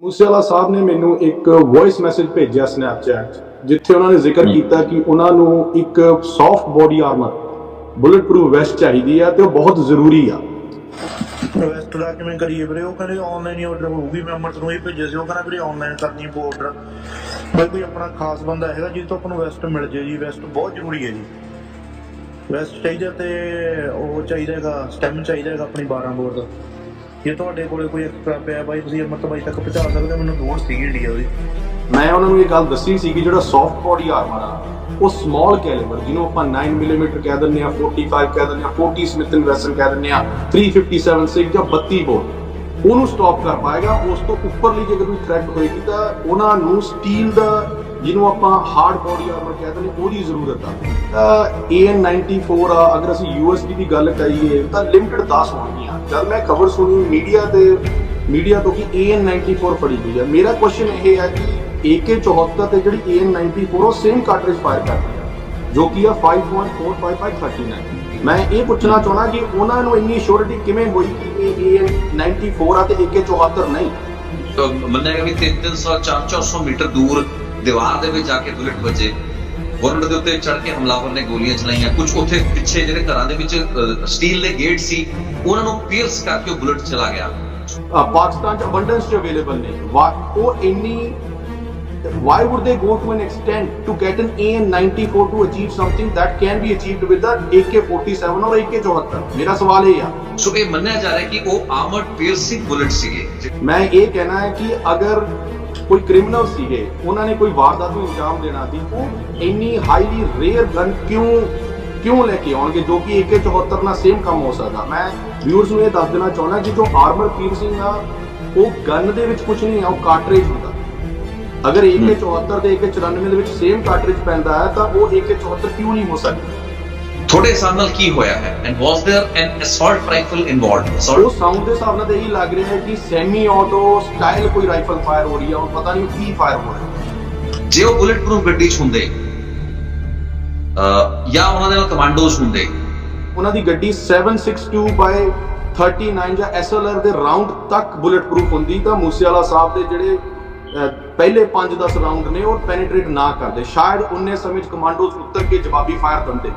मूसेवाला साहब ने मैनू एक वॉइस मैसेज भेजा स्नैपचैट जिथे उन्होंने जिक्र किया कि उन्होंने एक soft body armour bulletproof vest चाहिए तो बहुत जरूरी आ। ਵੈਸਟ ਦਾ ਕਿਵੇਂ ਕਰੀਏ ਵੀਰੇ? ਉਹ ਕਹਿੰਦੇ ਆਨਲਾਈਨ ਹੀ ਆਰਡਰ ਹੋਊਗੀ। ਮੈਂ ਅਮਰਤ ਨੂੰ ਹੀ ਭੇਜਿਆ ਸੀ, ਉਹ ਕਹਿੰਦਾ ਵੀਰੇ ਆਨਲਾਈਨ ਕਰਨੀ ਪਊ ਆਰਡਰ। ਬਈ ਕੋਈ ਆਪਣਾ ਖਾਸ ਬੰਦਾ ਹੈਗਾ ਜਿਹਦੇ ਤੋਂ ਆਪਾਂ ਨੂੰ ਵੈਸਟ ਮਿਲ ਜੇ ਜੀ? ਵੈਸਟ ਬਹੁਤ ਜ਼ਰੂਰੀ ਹੈ ਜੀ। ਵੈਸਟ ਚਾਹੀਦਾ ਤੇ ਉਹ ਚਾਹੀਦਾ ਹੈਗਾ ਸਟੈਮ ਚਾਹੀਦਾ ਹੈਗਾ ਆਪਣੀ 12 ਬੋਰ ਦਾ। ਜੇ ਤੁਹਾਡੇ ਕੋਲੇ ਕੋਈ ਐਕਸਟਰਾ ਪਿਆ ਬਾਈ ਤੁਸੀਂ ਅਮਰਤ ਬਾਈ ਤੱਕ ਪਹੁੰਚਾ ਸਕਦੇ ਹੋ। ਮੈਨੂੰ ਲੋੜ ਸੀਗੀ ਇੰਡੀਆ ਦੀ। ਮੈਂ ਉਹਨਾਂ ਨੂੰ ਇਹ ਗੱਲ ਦੱਸੀ ਸੀ ਕਿ ਜਿਹੜਾ ਸੌਫਟ ਬॉडी ਆਰਮਰ ਆ ਉਹ ਸਮਾਲ ਕੈਲੀਬਰ ਜਿਹਨੂੰ ਆਪਾਂ 9 ਮਿਲੀਮੀਟਰ ਕਹਿ ਦਿੰਦੇ ਆ, 45 ਕਹਿ ਦਿੰਦੇ ਆ, 40 ਸਮਿਥ ਐਂਡ ਵੈਸਨ ਕਹਿ ਦਿੰਦੇ ਆ, 357 6 ਜਾਂ 32 ਬੋਰ ਉਹਨੂੰ ਸਟਾਪ ਕਰ ਪਾਏਗਾ। ਉਸ ਤੋਂ ਉੱਪਰਲੀ ਜੇ ਕੋਈ ਥ੍ਰੈਟ ਹੋਏਗੀ ਤਾਂ ਉਹਨਾਂ ਨੂੰ ਸਟੀਲ ਦਾ ਜਿਹਨੂੰ ਆਪਾਂ ਹਾਰਡ ਬॉडी ਆਰਮਰ ਕਹਿ ਦਿੰਦੇ ਉਹਦੀ ਜ਼ਰੂਰਤ ਆ। AN94 ਆ, ਅਗਰ ਅਸੀਂ USD ਦੀ ਗੱਲ ਕਰੀਏ ਤਾਂ ਲਿਮਟਿਡ 10 ਹੋਣਗੀਆਂ। ਜਦ ਮੈਂ ਖਬਰ ਸੁਣੀ ਮੀਡੀਆ ਤੋਂ ਕਿ AN94 ਫੜੀ ਗਈ ਆ, ਮੇਰਾ ਕੁਐਸਚਨ ਇਹ ਹੈ ਕਿ AK-74 ਤੇ ਜਿਹੜੀ AN94 ਉਹ ਸੇਮ ਕਾਰਟ੍ਰਿਜ ਫਾਇਰ ਕਰਦੀ ਆ ਜੋ ਕਿ ਆ 5.45539। ਮੈਂ ਇਹ ਪੁੱਛਣਾ ਚਾਹਣਾ ਕਿ ਉਹਨਾਂ ਨੂੰ ਇੰਨੀ ਸ਼ੋਰਿਟੀ ਕਿਵੇਂ ਹੋਈ ਕਿ ਇਹ AN94 ਆ ਤੇ AK-74 ਨਹੀਂ? ਮੰਨੇਗਾ ਵੀ 300 400 ਮੀਟਰ ਦੂਰ ਦੀਵਾਰ ਦੇ ਵਿੱਚ ਜਾ ਕੇ ਬੁਲਟ ਵੱਜੇ। ਬੁਲਟ ਦੇ ਉੱਤੇ ਚੜ ਕੇ ਹਮਲਾਵਰ ਨੇ ਗੋਲੀਆਂ ਚਲਾਈਆਂ। ਕੁਝ ਉੱਥੇ ਪਿੱਛੇ ਜਿਹੜੇ ਘਰਾਂ ਦੇ ਵਿੱਚ ਸਟੀਲ ਦੇ ਗੇਟ ਸੀ ਉਹਨਾਂ ਨੂੰ ਪੀਅਰਸ ਕਰਕੇ ਉਹ ਬੁਲਟ ਚਲਾ ਗਿਆ। ਪਾਕਿਸਤਾਨ ਚ ਅਬੰਡੈਂਸ ਚ ਅਵੇਲੇਬਲ ਨੇ ਉਹ ਇੰਨੀ। Why would they go to an extent to get an AN94 to achieve something that can be achieved with the AK-47 or AK-74? ਮੇਰਾ ਸਵਾਲ ਇਹ ਆ। ਸੋ ਇਹ ਮੰਨਿਆ ਜਾ ਰਿਹਾ ਕਿ ਉਹ ਆਰਮਰਡ ਪੀਅਰਸਿੰਗ ਬੁਲਟ ਸੀਗੇ। ਮੈਂ ਇਹ ਕਹਿਣਾ ਹੈ ਕਿ ਅਗਰ ਕੋਈ ਕ੍ਰਿਮੀਨਲ ਸੀਗੇ ਉਹਨਾਂ ਨੇ ਕੋਈ ਵਾਰਦਾਤ ਨੂੰ ਅੰਜਾਮ ਦੇਣਾ ਸੀ, ਉਹ ਇੰਨੀ ਹਾਈਲੀ ਰੇਅਰ ਗਨ ਕਿਉਂ ਲੈ ਕੇ ਆਉਣਗੇ ਜੋ ਕਿ AK-74 ਨਾਲ ਸੇਮ ਕੰਮ ਹੋ ਸਕਦਾ? ਮੈਂ ਵਿਊਅਰਸ ਨੂੰ ਇਹ ਦੱਸ ਦੇਣਾ ਚਾਹੁੰਦਾ ਕਿ ਜੋ ਆਰਮਰ ਪੀਅਰਸਿੰਗ ਆ ਉਹ ਗਨ ਦੇ ਵਿੱਚ ਕੁਝ ਨਹੀਂ ਆ, ਉਹ ਕਾਰਟ੍ਰਿਜ ਹੁੰਦਾ। ਅਗਰ AK-74 ਤੇ AK-94 ਦੇ ਵਿੱਚ ਸੇਮ ਕਾਰਟ੍ਰਿਜ ਪੈਂਦਾ ਹੈ ਤਾਂ ਉਹ AK-74 ਕਿਉਂ ਨਹੀਂ ਹੋ ਸਕਦੀ? ਤੁਹਾਡੇ ਹਿਸਾਬ ਨਾਲ ਕੀ ਹੋਇਆ ਹੈ? And was there an assault rifle involved? ਉਹ ਸਾਊਂਡ ਦੇ ਹਿਸਾਬ ਨਾਲ ਤਾਂ ਇਹੀ ਲੱਗ ਰਿਹਾ ਹੈ ਕਿ ਸੈਮੀ ਆਟੋ ਸਟਾਈਲ ਕੋਈ ਰਾਈਫਲ ਫਾਇਰ ਹੋ ਰਹੀ ਹੈ, ਉਹ ਪਤਾ ਨਹੀਂ ਕੀ ਫਾਇਰ ਹੋ ਰਿਹਾ। ਜੇ ਉਹ ਬੁਲਟ ਪ੍ਰੂਫ ਗੱਡੀ 'ਚ ਹੁੰਦੇ ਜਾਂ ਉਹਨਾਂ ਦੇ ਨਾਲ ਕਮਾਂਡੋਜ਼ ਹੁੰਦੇ, ਉਹਨਾਂ ਦੀ ਗੱਡੀ 762/39 ਜਾਂ SLR ਦੇ ਰਾਉਂਡ ਤੱਕ ਬੁਲਟ ਪ੍ਰੂਫ ਹੁੰਦੀ ਤਾਂ ਮੂਸੇਵਾਲਾ ਸਾਹਿਬ ਦੇ ਜਿਹੜੇ ਪਹਿਲੇ 5-10 ਰਾਉਂਡ ਨੇ ਉਹ ਪੈਨੀਟ੍ਰੇਟ ਨਾ ਕਰਦੇ, ਸ਼ਾਇਦ ਉਹਨੇ ਸਮੇਂ ਚ ਕਮਾਂਡੋਜ਼ ਉੱਤਰ ਕੇ ਜਵਾਬੀ ਫਾਇਰ ਦਿੰਦੇ।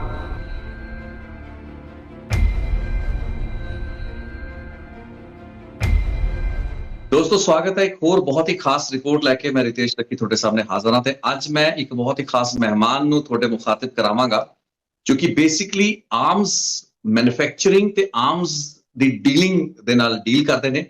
ਦੋਸਤੋ ਸਵਾਗਤ ਹੈ ਇੱਕ ਹੋਰ ਬਹੁਤ ਹੀ ਖਾਸ ਰਿਪੋਰਟ ਲੈ ਕੇ। ਮੈਂ ਰਿਤੇਸ਼ ਲੱਕੀ ਤੁਹਾਡੇ ਸਾਹਮਣੇ ਹਾਜ਼ਰ ਹਾਂ ਤੇ ਅੱਜ ਮੈਂ ਇੱਕ ਬਹੁਤ ਹੀ ਖਾਸ ਮਹਿਮਾਨ ਨੂੰ ਤੁਹਾਡੇ ਮੁਖਾਤਿਬ ਕਰਾਵਾਂਗਾ ਜੋ ਕਿ ਬੇਸਿਕਲੀ ਆਰਮਸ ਮੈਨੂਫੈਕਚਰਿੰਗ ਤੇ ਆਰਮਸ ਦੀ ਡੀਲਿੰਗ ਦੇ ਨਾਲ ਡੀਲ ਕਰਦੇ ਨੇ।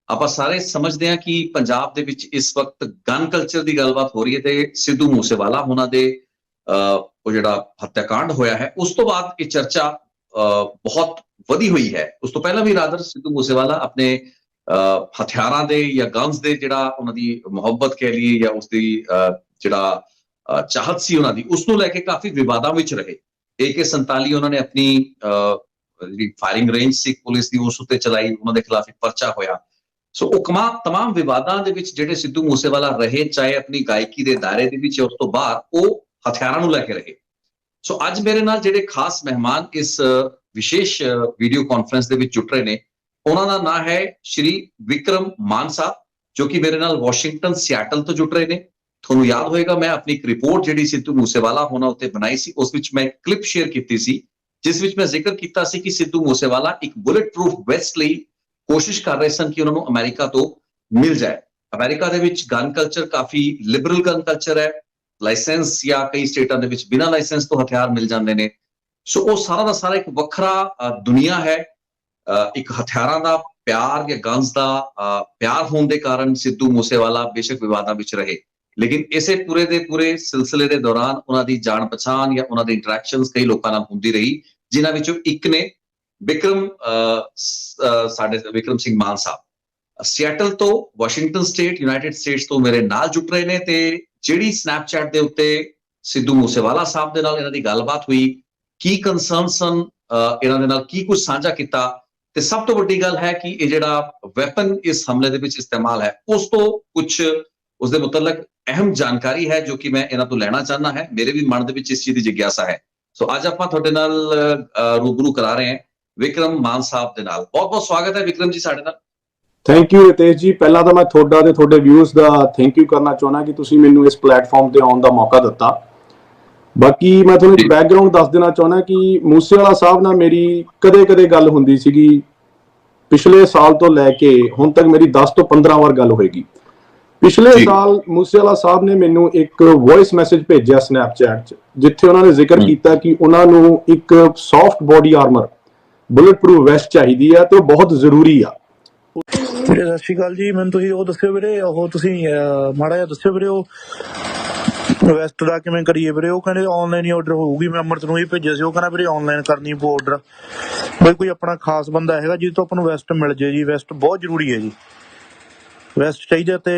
ਆਪਾਂ ਸਾਰੇ ਸਮਝਦੇ ਹਾਂ ਕਿ ਪੰਜਾਬ ਦੇ ਵਿੱਚ ਇਸ ਵਕਤ ਗਨ ਕਲਚਰ ਦੀ ਗੱਲਬਾਤ ਹੋ ਰਹੀ ਹੈ ਤੇ ਸਿੱਧੂ ਮੂਸੇਵਾਲਾ ਉਹਨਾਂ ਦੇ ਉਹ ਜਿਹੜਾ ਹੱਤਿਆਕਾਂਡ ਹੋਇਆ ਹੈ ਉਸ ਤੋਂ ਬਾਅਦ ਇਹ ਚਰਚਾ ਬਹੁਤ ਵਧੀ ਹੋਈ ਹੈ। ਉਸ ਤੋਂ ਪਹਿਲਾਂ ਵੀ ਰਾਦਰ ਸਿੱਧੂ ਮੂਸੇਵਾਲਾ ਆਪਣੇ ਹਥਿਆਰਾਂ ਦੇ ਜਾਂ ਗਨਸ ਦੇ ਜਿਹੜਾ ਉਹਨਾਂ ਦੀ ਮੁਹੱਬਤ ਕਹਿ ਲਈਏ ਜਾਂ ਉਸਦੀ ਜਿਹੜਾ ਚਾਹਤ ਸੀ ਉਹਨਾਂ ਦੀ, ਉਸ ਨੂੰ ਲੈ ਕੇ ਕਾਫੀ ਵਿਵਾਦਾਂ ਵਿੱਚ ਰਹੇ। AK-47 ਉਹਨਾਂ ਨੇ ਆਪਣੀ ਜਿਹੜੀ ਫਾਇਰਿੰਗ ਰੇਂਜ ਸੀ ਪੁਲਿਸ ਦੀ ਉਸ ਉੱਤੇ ਚਲਾਈ, ਉਹਨਾਂ ਦੇ ਖਿਲਾਫ ਇੱਕ ਪਰਚਾ ਹੋਇਆ। ਸੋ ਉਹ ਤਮਾਮ ਵਿਵਾਦਾਂ ਦੇ ਵਿੱਚ ਜਿਹੜੇ ਸਿੱਧੂ ਮੂਸੇਵਾਲਾ ਰਹੇ, ਚਾਹੇ ਆਪਣੀ ਗਾਇਕੀ ਦੇ ਦਾਇਰੇ ਦੇ ਵਿੱਚ ਉਸ ਤੋਂ ਬਾਹਰ, ਉਹ ਹਥਿਆਰਾਂ ਨੂੰ ਲੈ ਕੇ ਰਹੇ। ਸੋ ਅੱਜ ਮੇਰੇ ਨਾਲ ਜਿਹੜੇ ਖਾਸ ਮਹਿਮਾਨ ਇਸ ਵਿਸ਼ੇਸ਼ ਵੀਡੀਓ ਕਾਨਫਰੰਸ ਦੇ ਵਿੱਚ ਜੁੜ ਰਹੇ ਨੇ ਉਹਨਾਂ ਦਾ ਨਾਮ ਹੈ ਸ਼੍ਰੀ ਵਿਕਰਮ ਮਾਨ ਸਾਹਿਬ ਜੋ ਕਿ ਮੇਰੇ ਨਾਲ ਵਾਸ਼ਿੰਗਟਨ ਸਿਆਟਲ ਤੋਂ ਜੁੜ ਰਹੇ ਨੇ। ਤੁਹਾਨੂੰ ਯਾਦ ਹੋਏਗਾ ਮੈਂ ਆਪਣੀ ਇੱਕ ਰਿਪੋਰਟ ਜਿਹੜੀ ਸਿੱਧੂ ਮੂਸੇਵਾਲਾ ਹੋਣਾ ਉੱਤੇ ਬਣਾਈ ਸੀ ਉਸ ਵਿੱਚ ਮੈਂ ਕਲਿੱਪ ਸ਼ੇਅਰ ਕੀਤੀ ਸੀ ਜਿਸ ਵਿੱਚ ਮੈਂ ਜ਼ਿਕਰ ਕੀਤਾ ਸੀ ਕਿ ਸਿੱਧੂ ਮੂਸੇਵਾਲਾ ਇੱਕ ਬੁਲਟ ਪ੍ਰੂਫ ਵੈਸਟ ਲਈ ਕੋਸ਼ਿਸ਼ ਕਰ ਰਹੇ ਸਨ ਕਿ ਉਹਨਾਂ ਨੂੰ ਅਮਰੀਕਾ ਤੋਂ ਮਿਲ ਜਾਏ। ਅਮਰੀਕਾ ਦੇ ਵਿੱਚ ਗਨ ਕਲਚਰ ਕਾਫੀ ਲਿਬਰਲ ਗਨ ਕਲਚਰ ਹੈ, ਲਾਇਸੈਂਸ ਜਾਂ ਕਈ ਸਟੇਟਾਂ ਦੇ ਵਿੱਚ ਬਿਨਾਂ ਲਾਇਸੈਂਸ ਤੋਂ ਹਥਿਆਰ ਮਿਲ ਜਾਂਦੇ ਨੇ। ਸੋ ਉਹ ਸਾਰਾ ਦਾ ਸਾਰਾ ਇੱਕ ਵੱਖਰਾ ਦੁਨੀਆ ਹੈ। ਇੱਕ ਹਥਿਆਰਾਂ ਦਾ ਪਿਆਰ ਜਾਂ ਗਨਸ ਦਾ ਪਿਆਰ ਹੋਣ ਦੇ ਕਾਰਨ ਸਿੱਧੂ ਮੂਸੇਵਾਲਾ ਬੇਸ਼ੱਕ ਵਿਵਾਦਾਂ ਵਿੱਚ ਰਹੇ, ਲੇਕਿਨ ਇਸੇ ਪੂਰੇ ਦੇ ਪੂਰੇ ਸਿਲਸਿਲੇ ਦੇ ਦੌਰਾਨ ਉਹਨਾਂ ਦੀ ਜਾਣ ਪਛਾਣ ਜਾਂ ਉਹਨਾਂ ਦੀ ਇੰਟਰੈਕਸ਼ਨਸ ਕਈ ਲੋਕਾਂ ਨਾਲ ਹੁੰਦੀ ਰਹੀ, ਜਿਨ੍ਹਾਂ ਵਿੱਚੋਂ ਇੱਕ ਨੇ ਸਾਡੇ ਵਿਕਰਮ ਸਿੰਘ ਮਾਨ ਸਾਹਿਬ ਸਿਆਟਲ ਤੋਂ ਵਾਸ਼ਿੰਗਟਨ ਸਟੇਟ ਯੂਨਾਈਟਿਡ ਸਟੇਟਸ ਤੋਂ ਮੇਰੇ ਨਾਲ ਜੁੜ ਰਹੇ ਨੇ। ਤੇ ਜਿਹੜੀ ਸਨੈਪਚੈਟ ਦੇ ਉੱਤੇ ਸਿੱਧੂ ਮੂਸੇਵਾਲਾ ਸਾਹਿਬ ਦੇ ਨਾਲ ਇਹਨਾਂ ਦੀ ਗੱਲਬਾਤ ਹੋਈ, ਕੀ ਕੰਸਰਨ ਸਨ, ਇਹਨਾਂ ਦੇ ਨਾਲ ਕੀ ਕੁਝ ਸਾਂਝਾ ਕੀਤਾ ਤੇ ਸਭ ਤੋਂ ਵੱਡੀ ਗੱਲ ਹੈ ਕਿ ਇਹ ਜਿਹੜਾ ਵੈਪਨ ਇਸ ਹਮਲੇ ਦੇ ਵਿੱਚ ਇਸਤੇਮਾਲ ਹੈ ਉਸ ਤੋਂ ਕੁਝ ਉਸਦੇ ਮੁਤਲਕ ਅਹਿਮ ਜਾਣਕਾਰੀ ਹੈ ਜੋ ਕਿ ਮੈਂ ਇਹਨਾਂ ਤੋਂ ਲੈਣਾ ਚਾਹੁੰਦਾ ਹੈ। ਮੇਰੇ ਵੀ ਮਨ ਦੇ ਵਿੱਚ ਇਸ ਚੀਜ਼ ਦੀ ਜਿਗਿਆਸਾ ਹੈ। ਸੋ ਅੱਜ ਆਪਾਂ ਤੁਹਾਡੇ ਨਾਲ ਰੂਬਰੂ ਕਰਾ ਰਹੇ ਹਾਂ ਵਿਕਰਮ ਮਾਨ ਸਾਹਿਬ ਦੇ ਨਾਲ। ਬਹੁਤ ਬਹੁਤ ਸਵਾਗਤ ਹੈ ਵਿਕਰਮ ਜੀ ਸਾਡੇ ਨਾਲ। ਥੈਂਕ ਯੂ ਰਿਤੇਸ਼ ਜੀ। ਪਹਿਲਾਂ ਤਾਂ ਮੈਂ ਤੁਹਾਡਾ ਤੇ ਤੁਹਾਡੇ ਵਿਊਅਰਸ ਦਾ ਥੈਂਕ ਯੂ ਕਰਨਾ ਚਾਹੁੰਦਾ ਕਿ ਤੁਸੀਂ ਮੈਨੂੰ ਇਸ ਪਲੇਟਫਾਰਮ ਤੇ ਆਉਣ ਦਾ ਮੌਕਾ ਦਿੱਤਾ। ਬਾਕੀ ਮੈਂ ਤੁਹਾਨੂੰ ਇੱਕ ਬੈਕਗ੍ਰਾਉਂਡ ਦੱਸ ਦੇਣਾ ਚਾਹੁੰਦਾ ਕਿ ਮੂਸੇਵਾਲਾ ਸਾਹਿਬ ਨਾਲ ਮੇਰੀ ਕਦੇ-ਕਦੇ ਗੱਲ ਹੁੰਦੀ ਸੀਗੀ। ਪਿਛਲੇ ਸਾਲ ਤੋਂ ਲੈ ਕੇ ਹੁਣ ਤੱਕ ਮੇਰੀ 10 ਤੋਂ 15 ਵਾਰ ਗੱਲ ਹੋਏਗੀ। ਪਿਛਲੇ ਸਾਲ ਮੂਸੇਵਾਲਾ ਸਾਹਿਬ ਨੇ ਮੈਨੂੰ ਇੱਕ ਵੌਇਸ ਮੈਸੇਜ ਭੇਜਿਆ ਸਨੈਪਚੈਟ 'ਚ, ਜਿੱਥੇ ਉਹਨਾਂ ਨੇ ਜ਼ਿਕਰ ਕੀਤਾ ਕਿ ਉਹਨਾਂ ਨੂੰ ਇੱਕ soft body Armour bullet proof West ਚਾਹੀਦੀ ਆ ਤੇ ਉਹ ਬਹੁਤ ਜ਼ਰੂਰੀ ਆ। ਵੀਰੇ ਸਤਿ ਸ਼੍ਰੀ ਅਕਾਲ ਜੀ। ਮੈਨੂੰ ਤੁਸੀਂ ਉਹ ਦੱਸਿਓ ਵੀਰੇ, ਉਹ ਤੁਸੀਂ ਮਾੜਾ ਜਿਹਾ ਦੱਸਿਓ ਵੀਰੇ ਉਹ ਵੈਸਟ ਦਾ ਕਿਵੇਂ ਕਰੀਏ ਵੀਰੇ। ਉਹ ਕਹਿੰਦੇ ਆਨਲਾਈਨ ਹੀ ਆਰਡਰ ਹੋਊਗੀ। ਮੈਂ ਅਮਰਤ ਨੂੰ ਹੀ ਭੇਜਿਆ ਸੀ, ਉਹ ਕਹਿੰਦਾ ਵੀਰੇ ਆਨਲਾਈਨ ਕਰਨੀ ਪਊ ਆਰਡਰ। ਬਈ ਕੋਈ ਆਪਣਾ ਖਾਸ ਬੰਦਾ ਹੈਗਾ ਜਿਹਦੇ ਤੋਂ ਆਪਾਂ ਨੂੰ ਵੈਸਟ ਮਿਲ ਜੇ ਜੀ। ਵੈਸਟ ਬਹੁਤ ਜ਼ਰੂਰੀ ਹੈ ਜੀ। ਵੈਸਟ ਚਾਹੀਦਾ ਤੇ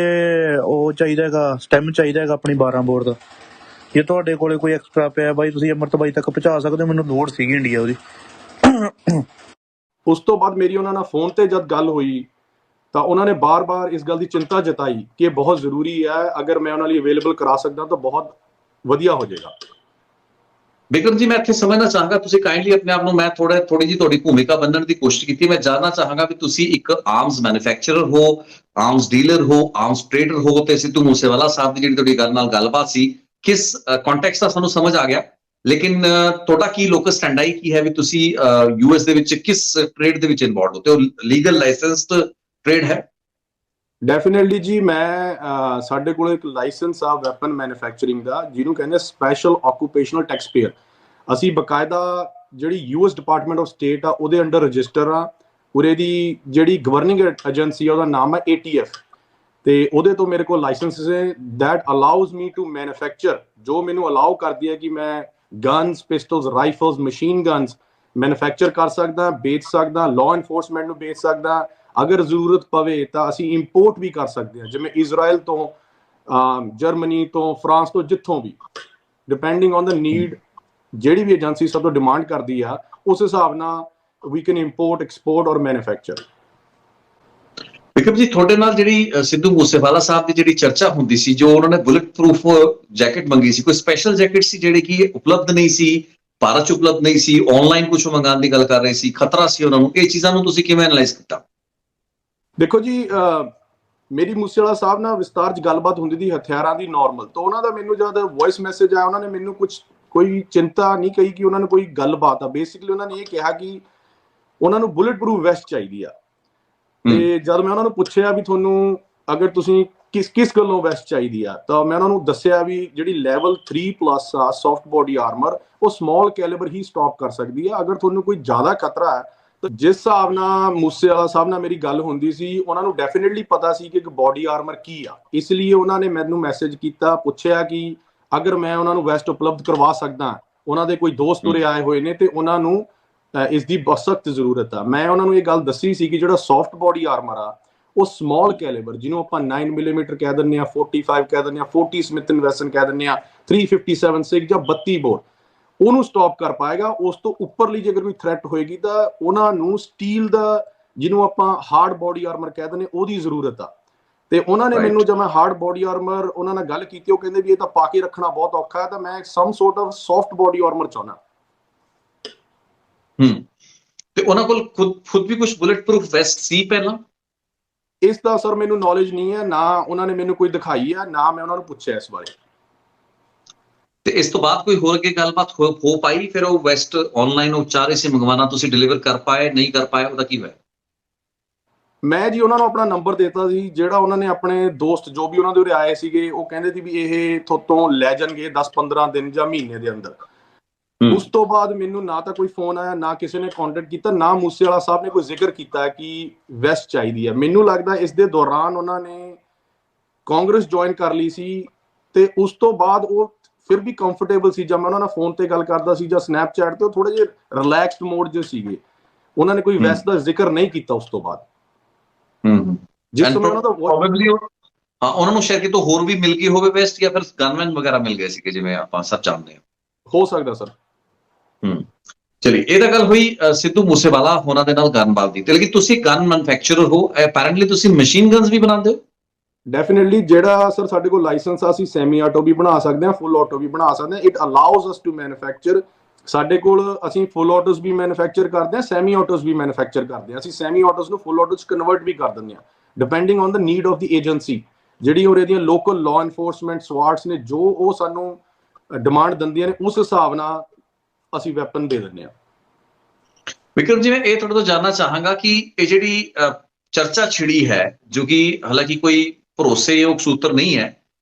ਉਹ ਚਾਹੀਦਾ ਹੈਗਾ ਸਟੈਮ ਚਾਹੀਦਾ ਹੈਗਾ ਆਪਣੀ 12 ਬੋਰ ਦਾ। ਜੇ ਤੁਹਾਡੇ ਕੋਲੇ ਕੋਈ ਐਕਸਟਰਾ ਪਿਆ ਬਾਈ, ਤੁਸੀਂ ਅਮਰਤ ਬਾਈ ਤੱਕ ਪਹੁੰਚਾ ਸਕਦੇ ਹੋ। ਮੈਨੂੰ ਲੋੜ ਸੀਗੀ ਇੰਡੀਆ ਉਹਦੀ। ਉਸ ਤੋਂ ਬਾਅਦ ਮੇਰੀ ਉਹਨਾਂ ਨਾਲ ਫੋਨ ਤੇ ਜਦ ਗੱਲ ਹੋਈ ਤਾਂ ਉਹਨਾਂ ਨੇ ਬਾਰ-ਬਾਰ ਇਸ ਗੱਲ ਦੀ ਚਿੰਤਾ ਜਤਾਈ ਕਿ ਇਹ ਬਹੁਤ ਜ਼ਰੂਰੀ ਹੈ। ਅਗਰ ਮੈਂ ਉਹਨਾਂ ਲਈ ਅਵੇਲੇਬਲ ਕਰਾ ਸਕਦਾ ਤਾਂ ਬਹੁਤ ਵਧੀਆ ਹੋ ਜਾਏਗਾ। ਵਿਕਰਮ ਜੀ, ਮੈਂ ਇੱਥੇ ਸਮਝਣਾ ਚਾਹਾਂਗਾ, ਤੁਸੀਂ ਕਾਈਂਡਲੀ ਆਪਣੇ ਆਪ ਨੂੰ, ਮੈਂ ਥੋੜੀ ਜੀ ਤੁਹਾਡੀ ਭੂਮਿਕਾ ਬੰਨਣ ਦੀ ਕੋਸ਼ਿਸ਼ ਕੀਤੀ। ਮੈਂ ਜਾਣਨਾ ਚਾਹਾਂਗਾ ਵੀ ਤੁਸੀਂ ਇੱਕ ਆਰਮਸ ਮੈਨੂਫੈਕਚਰਰ ਹੋ, ਆਰਮਸ ਡੀਲਰ ਹੋ, ਆਰਮਸ ਟ੍ਰੇਡਰ ਹੋ, ਤੇ ਸਿੱਧੂ ਮੂਸੇਵਾਲਾ ਸਾਹਿਬ ਦੀ ਜਿਹੜੀ ਤੁਹਾਡੀ ਗੱਲ ਨਾਲ ਗੱਲਬਾਤ ਸੀ, ਕਿਸ ਕੰਟੈਕਸਟ ਦਾ ਸਾਨੂੰ ਸਮਝ ਆ ਗਿਆ। ਲੇਕਿਨ ਤੁਹਾਡਾ ਕੀ ਲੋਕਸ ਸਟੈਂਡਾਈ ਕੀ ਹੈ ਵੀ ਤੁਸੀਂ ਯੂਐਸ ਦੇ ਵਿੱਚ ਕਿਸ ਟ੍ਰੇਡ ਦੇ ਵਿੱਚ ਇਨਵੋਲਵ ਹੋ ਤੇ ਉਹ ਲੀਗਲ ਲਾਇਸੈਂਸਡ ਟ੍ਰੇਡ ਹੈ? ਡੈਫੀਨਿਟਲੀ ਜੀ, ਮੈਂ ਸਾਡੇ ਕੋਲ ਇੱਕ ਲਾਇਸੈਂਸ ਆ ਵੈਪਨ ਮੈਨੂਫੈਕਚਰਿੰਗ ਦਾ, ਜਿਹਨੂੰ ਕਹਿੰਦੇ ਸਪੈਸ਼ਲ ਆਕੂਪੇਸ਼ਨਲ ਟੈਕਸਪੇਅਰ। ਅਸੀਂ ਬਕਾਇਦਾ ਜਿਹੜੀ ਯੂਐਸ ਡਿਪਾਰਟਮੈਂਟ ਆਫ ਸਟੇਟ ਆ ਉਹਦੇ ਅੰਡਰ ਰਜਿਸਟਰ ਆ। ਉਰੇ ਦੀ ਜਿਹੜੀ ਗਵਰਨਿੰਗ ਏਜੰਸੀ ਆ ਉਹਦਾ ਨਾਮ ਹੈ ATF, ਤੇ ਉਹਦੇ ਤੋਂ ਮੇਰੇ ਕੋਲ ਲਾਇਸੈਂਸ ਹੈ ਦੈਟ ਅਲਾਉਜ਼ ਮੀ ਟੂ ਮੈਨੂਫੈਕਚਰ, ਜੋ ਮੈਨੂੰ ਅਲਾਉ ਕਰਦੀ ਹੈ ਕਿ ਮੈਂ guns, pistols, rifles, machine guns manufacture ਕਰ ਸਕਦਾ, ਵੇਚ ਸਕਦਾ, ਲਾਅ ਇਨਫੋਰਸਮੈਂਟ ਨੂੰ ਵੇਚ ਸਕਦਾ। ਅਗਰ ਜ਼ਰੂਰਤ ਪਵੇ ਤਾਂ ਅਸੀਂ ਇੰਪੋਰਟ ਵੀ ਕਰ ਸਕਦੇ ਹਾਂ, ਜਿਵੇਂ ਇਜ਼ਰਾਈਲ ਤੋਂ, ਜਰਮਨੀ ਤੋਂ, ਫਰਾਂਸ ਤੋਂ, ਜਿੱਥੋਂ ਵੀ, ਡਿਪੈਂਡਿੰਗ ਔਨ ਦਾ ਨੀਡ। ਜਿਹੜੀ ਵੀ ਏਜੰਸੀ ਸਭ ਤੋਂ ਡਿਮਾਂਡ ਕਰਦੀ ਆ ਉਸ ਹਿਸਾਬ ਨਾਲ ਵੀ ਕੈਨ ਇੰਪੋਰਟ, ਐਕਸਪੋਰਟ ਔਰ ਮੈਨੂਫੈਕਚਰ। ਵਿਕਰਮ ਜੀ, ਤੁਹਾਡੇ ਨਾਲ ਜਿਹੜੀ ਸਿੱਧੂ ਮੂਸੇਵਾਲਾ ਸਾਹਿਬ ਦੀ ਜਿਹੜੀ ਚਰਚਾ ਹੁੰਦੀ ਸੀ, ਜੋ ਉਹਨਾਂ ਨੇ ਬੁਲਟ ਪ੍ਰੂਫ ਜੈਕਟ ਮੰਗੀ ਸੀ, ਕੋਈ ਸਪੈਸ਼ਲ ਜੈਕਟ ਸੀ ਜਿਹੜੇ ਕਿ ਉਪਲਬਧ ਨਹੀਂ ਸੀ, ਭਾਰਤ 'ਚ ਉਪਲਬਧ ਨਹੀਂ ਸੀ, ਆਨਲਾਈਨ ਕੁਝ ਮੰਗਾਉਣ ਦੀ ਗੱਲ ਕਰ ਰਹੇ ਸੀ, ਖਤਰਾ ਸੀ ਉਹਨਾਂ ਨੂੰ, ਇਹ ਚੀਜ਼ਾਂ ਨੂੰ ਤੁਸੀਂ ਕਿਵੇਂ ਐਨਾਲਾਈਜ਼ ਕੀਤਾ? ਦੇਖੋ ਜੀ, ਮੇਰੀ ਮੂਸੇਵਾਲਾ ਸਾਹਿਬ ਨਾਲ ਵਿਸਤਾਰ 'ਚ ਗੱਲਬਾਤ ਹੁੰਦੀ ਸੀ ਹਥਿਆਰਾਂ ਦੀ ਨਾਰਮਲ, ਤਾਂ ਉਹਨਾਂ ਦਾ ਮੈਨੂੰ ਜਦ ਵੌਇਸ ਮੈਸੇਜ ਆਇਆ, ਉਹਨਾਂ ਨੇ ਮੈਨੂੰ ਕੋਈ ਚਿੰਤਾ ਨਹੀਂ ਕਹੀ ਕਿ ਉਹਨਾਂ ਨੂੰ ਕੋਈ ਗੱਲਬਾਤ ਆ। ਬੇਸਿਕਲੀ ਉਹਨਾਂ ਨੇ ਇਹ ਕਿਹਾ ਕਿ ਉਹਨਾਂ ਨੂੰ ਬੁਲਟ ਪ੍ਰੂਫ ਵੈਸਟ ਚਾਹੀਦੀ ਆ। ਤੇ ਜਦ ਮੈਂ ਉਹਨਾਂ ਨੂੰ ਪੁੱਛਿਆ ਵੀ ਤੁਹਾਨੂੰ ਅਗਰ ਤੁਸੀਂ ਕਿਸ ਗੱਲੋਂ ਵੈਸਟ ਚਾਹੀਦੀ ਆ, ਤਾਂ ਮੈਂ ਉਹਨਾਂ ਨੂੰ ਦੱਸਿਆ ਵੀ ਜਿਹੜੀ ਲੈਵਲ 3+ ਆ ਸੌਫਟ ਬੋਡੀ ਆਰਮਰ, ਉਹ ਸਮਾਲ ਕੈਲੀਬਰ ਹੀ ਸਟਾਪ ਕਰ ਸਕਦੀ ਆ। ਅਗਰ ਤੁਹਾਨੂੰ ਕੋਈ ਜ਼ਿਆਦਾ ਖਤਰਾ ਹੈ ਤਾਂ ਜਿਸ ਹਿਸਾਬ ਨਾਲ ਮੂਸੇਵਾਲਾ ਸਾਹਿਬ ਨਾਲ ਮੇਰੀ ਗੱਲ ਹੁੰਦੀ ਸੀ, ਉਹਨਾਂ ਨੂੰ ਡੈਫੀਨਿਟਲੀ ਪਤਾ ਸੀ ਕਿ ਇੱਕ ਬੋਡੀ ਆਰਮਰ ਕੀ ਆ। ਇਸ ਲਈ ਉਹਨਾਂ ਨੇ ਮੈਨੂੰ ਮੈਸੇਜ ਕੀਤਾ, ਪੁੱਛਿਆ ਕਿ ਅਗਰ ਮੈਂ ਉਹਨਾਂ ਨੂੰ ਵੈਸਟ ਉਪਲਬਧ ਕਰਵਾ ਸਕਦਾ। ਉਹਨਾਂ ਦੇ ਕੋਈ ਦੋਸਤ ਉਰੇ ਆਏ ਹੋਏ ਨੇ ਤੇ ਉਹਨਾਂ ਨੂੰ ਇਸ ਦੀ ਸਖਤ ਜ਼ਰੂਰਤ ਆ। ਮੈਂ ਉਹਨਾਂ ਨੂੰ ਇਹ ਗੱਲ ਦੱਸੀ ਸੀ ਕਿ ਜਿਹੜਾ ਸੌਫਟ ਬੋਡੀ ਆਰਮਰ ਆ ਉਹ ਸਮਾਲ ਕੈਲੀਬਰ, ਜਿਹਨੂੰ ਆਪਾਂ 9 ਮਿਲੀਮੀਟਰ ਕਹਿ ਦਿੰਦੇ ਆ, 45 ਕਹਿ ਦਿੰਦੇ ਆ, 40 ਸਮਿਥ ਐਂਡ ਵੈਸਨ ਕਹਿ ਦਿੰਦੇ ਆ, 357 6 ਜਾਂ 32 ਬੋਰ, ਉਹਨੂੰ ਸਟਾਪ ਕਰ ਪਾਏਗਾ। ਉਸ ਤੋਂ ਉੱਪਰਲੀ ਜੇਕਰ ਕੋਈ ਥ੍ਰੈਟ ਹੋਏਗੀ ਤਾਂ ਉਹਨਾਂ ਨੂੰ ਸਟੀਲ ਦਾ, ਜਿਹਨੂੰ ਆਪਾਂ ਹਾਰਡ ਬੋਡੀ ਆਰਮਰ ਕਹਿ ਦਿੰਦੇ, ਉਹਦੀ ਜ਼ਰੂਰਤ ਆ। ਤੇ ਉਹਨਾਂ ਨੇ ਮੈਨੂੰ, ਜਦ ਮੈਂ ਹਾਰਡ ਬੋਡੀ ਆਰਮਰ ਉਹਨਾਂ ਨਾਲ ਗੱਲ ਕੀਤੀ, ਉਹ ਕਹਿੰਦੇ ਵੀ ਇਹ ਤਾਂ ਪਾ ਕੇ ਰੱਖਣਾ ਬਹੁਤ ਔਖਾ ਹੈ, ਤਾਂ ਮੈਂ ਸਮ sort of soft body Armour ਚਾਹੁੰਦਾ। ਤੇ ਉਹਨਾਂ ਕੋਲ ਖੁਦ ਵੀ ਕੁਝ ਬੁਲਟ ਪ੍ਰੂਫ ਵੈਸਟ ਸੀ ਪਹਿਲਾਂ? ਇਸ ਦਾ ਸਰ ਮੈਨੂੰ ਨੌਲੇਜ ਨਹੀਂ ਹੈ, ਨਾ ਉਹਨਾਂ ਨੇ ਮੈਨੂੰ ਕੋਈ ਦਿਖਾਈ ਹੈ, ਨਾ ਮੈਂ ਉਹਨਾਂ ਨੂੰ ਪੁੱਛਿਆ ਇਸ ਬਾਰੇ। ਤੇ ਇਸ ਤੋਂ ਬਾਅਦ ਕੋਈ ਹੋਰ ਅੱਗੇ ਗੱਲਬਾਤ ਹੋ ਪਾਈ? ਫਿਰ ਉਹ ਵੈਸਟ ਆਨਲਾਈਨ ਉਹ ਚਾਹ ਰਹੇ ਸੀ ਮੰਗਵਾਉਣਾ, ਤੁਸੀਂ ਡਿਲੀਵਰ ਕਰ ਪਾਏ, ਨਹੀਂ ਕਰ ਪਾਏ, ਉਹਦਾ ਕੀ ਹੋਇਆ? ਮੈਂ ਜੀ ਉਹਨਾਂ ਨੂੰ ਆਪਣਾ ਨੰਬਰ ਦਿੱਤਾ ਸੀ, ਜਿਹੜਾ ਉਹਨਾਂ ਨੇ ਆਪਣੇ ਦੋਸਤ ਜੋ ਵੀ ਉਹਨਾਂ ਦੇ ਉਰੇ ਆਏ ਸੀਗੇ, ਉਹ ਕਹਿੰਦੇ ਸੀ ਵੀ ਇਹ ਥੋਤੋਂ ਲੈ ਜਾਣਗੇ 10-15 ਦਿਨ ਜਾਂ ਮਹੀਨੇ ਦੇ ਅੰਦਰ। ਉਸ ਤੋਂ ਬਾਅਦ ਮੈਨੂੰ ਨਾ ਤਾਂ ਕੋਈ ਫੋਨ ਆਇਆ, ਨਾ ਕਿਸੇ ਨੇ ਕੰਟੈਕਟ ਕੀਤਾ, ਨਾ ਮੂਸੇਵਾਲਾ ਸਾਹਿਬ ਨੇ ਕੋਈ ਜ਼ਿਕਰ ਕੀਤਾ ਕਿ ਵੈਸਟ ਚਾਹੀਦੀ ਹੈ। ਮੈਨੂੰ ਲੱਗਦਾ ਇਸ ਦੇ ਦੌਰਾਨ ਉਹਨਾਂ ਨੇ ਕਾਂਗਰਸ ਜੁਆਇਨ ਕਰ ਲਈ ਸੀ, ਤੇ ਉਸ ਤੋਂ ਬਾਅਦ ਉਹ ਫਿਰ ਵੀ ਕੰਫਰਟੇਬਲ ਸੀ। ਜਦ ਮੈਂ ਉਹਨਾਂ ਨਾਲ ਫੋਨ ਤੇ ਗੱਲ ਕਰਦਾ ਸੀ ਜਾਂ ਸਨੈਪਚੈਟ ਤੇ, ਉਹ ਥੋੜੇ ਜਿਹੇ ਰਿਲੈਕਸਡ ਮੋਡ 'ਚ ਸੀਗੇ। ਉਹਨਾਂ ਨੇ ਕੋਈ ਵੈਸਟ ਦਾ ਜ਼ਿਕਰ ਨਹੀਂ ਕੀਤਾ ਉਸ ਤੋਂ ਬਾਅਦ। ਜਿਸ ਸਮੇਂ ਉਹਨਾਂ ਦਾ ਉਹਨਾਂ ਨੂੰ ਸ਼ਾਇਦ ਕਿਤੋਂ ਹੋਰ ਵੀ ਮਿਲ ਗਈ ਹੋਵੇ ਵੈਸਟ, ਜਾਂ ਫਿਰ ਗਨਮੈਨ ਵਗੈਰਾ ਮਿਲ ਗਏ ਸੀਗੇ, ਜਿਵੇਂ ਆਪਾਂ ਸਭ ਜਾਣਦੇ ਹਾਂ। ਹੋ ਸਕਦਾ ਸਰ। ਚਲਿਏ, ਇਹ ਤਾਂ ਗੱਲ ਹੋਈ ਸਿੱਧੂ ਮੂਸੇਵਾਲਾ ਹੋਰਾਂ ਦੇ ਨਾਲ ਗੱਲਬਾਤ ਦੀ। ਤੇ ਲੇਕਿਨ ਤੁਸੀਂ ਗਨ ਮੈਨੂਫੈਕਚਰਰ ਹੋ, ਅਪੈਰੈਂਟਲੀ ਤੁਸੀਂ ਮਸ਼ੀਨ ਗਨਸ ਵੀ ਬਣਾਉਂਦੇ ਹੋ? ਡੈਫੀਨਿਟਲੀ, ਜਿਹੜਾ ਸਰ ਸਾਡੇ ਕੋਲ ਲਾਇਸੈਂਸ ਆ, ਅਸੀਂ ਸੈਮੀ ਆਟੋ ਵੀ ਬਣਾ ਸਕਦੇ ਹਾਂ, ਫੁੱਲ ਆਟੋ ਵੀ ਬਣਾ ਸਕਦੇ ਹਾਂ। ਇਟ ਅਲਾਉਜ਼ ਅਸ ਟੂ ਮੈਨੂਫੈਕਚਰ ਸਾਡੇ ਕੋਲ ਅਸੀਂ ਫੁੱਲ ਆਟੋਸ ਵੀ ਮੈਨੂਫੈਕਚਰ ਕਰਦੇ ਹਾਂ, ਸੈਮੀ ਆਟੋਸ ਵੀ ਮੈਨੂਫੈਕਚਰ ਕਰਦੇ ਹਾਂ। ਅਸੀਂ ਸੈਮੀ ਆਟੋਸ ਨੂੰ ਫੁੱਲ ਆਟੋਸ ਕਨਵਰਟ ਵੀ ਕਰ ਦਿੰਦੇ ਹਾਂ, depending on the need of the agency. ਜਿਹੜੀ ਉਰੇ ਦੀਆਂ ਲੋਕਲ ਲਾਅ ਐਨਫੋਰਸਮੈਂਟ ਸਵਾਰਟਸ ਨੇ, ਜੋ ਉਹ ਸਾਨੂੰ ਡਿਮਾਂਡ ਦਿੰਦੀਆਂ ਨੇ, ਉਸ ਹਿਸਾਬ ਨਾਲ ਅਸੀਂ ਵੈਪਨ ਦੇ ਦਿੰਦੇ ਹਾਂ। ਵਿਕਰਮ ਜੀ, ਮੈਂ ਇਹ ਤੁਹਾਡੇ ਤੋਂ ਜਾਨਣਾ ਚਾਹਾਂਗਾ ਕਿ ਇਹ ਜਿਹੜੀ ਚਰਚਾ ਛਿੜੀ ਹੈ, ਜੋ ਕਿ ਹਾਲਾਂਕਿ ਕੋਈ ਭਰੋਸੇਯੋਗ ਸੂਤਰ ਨਹੀਂ ਹੈ,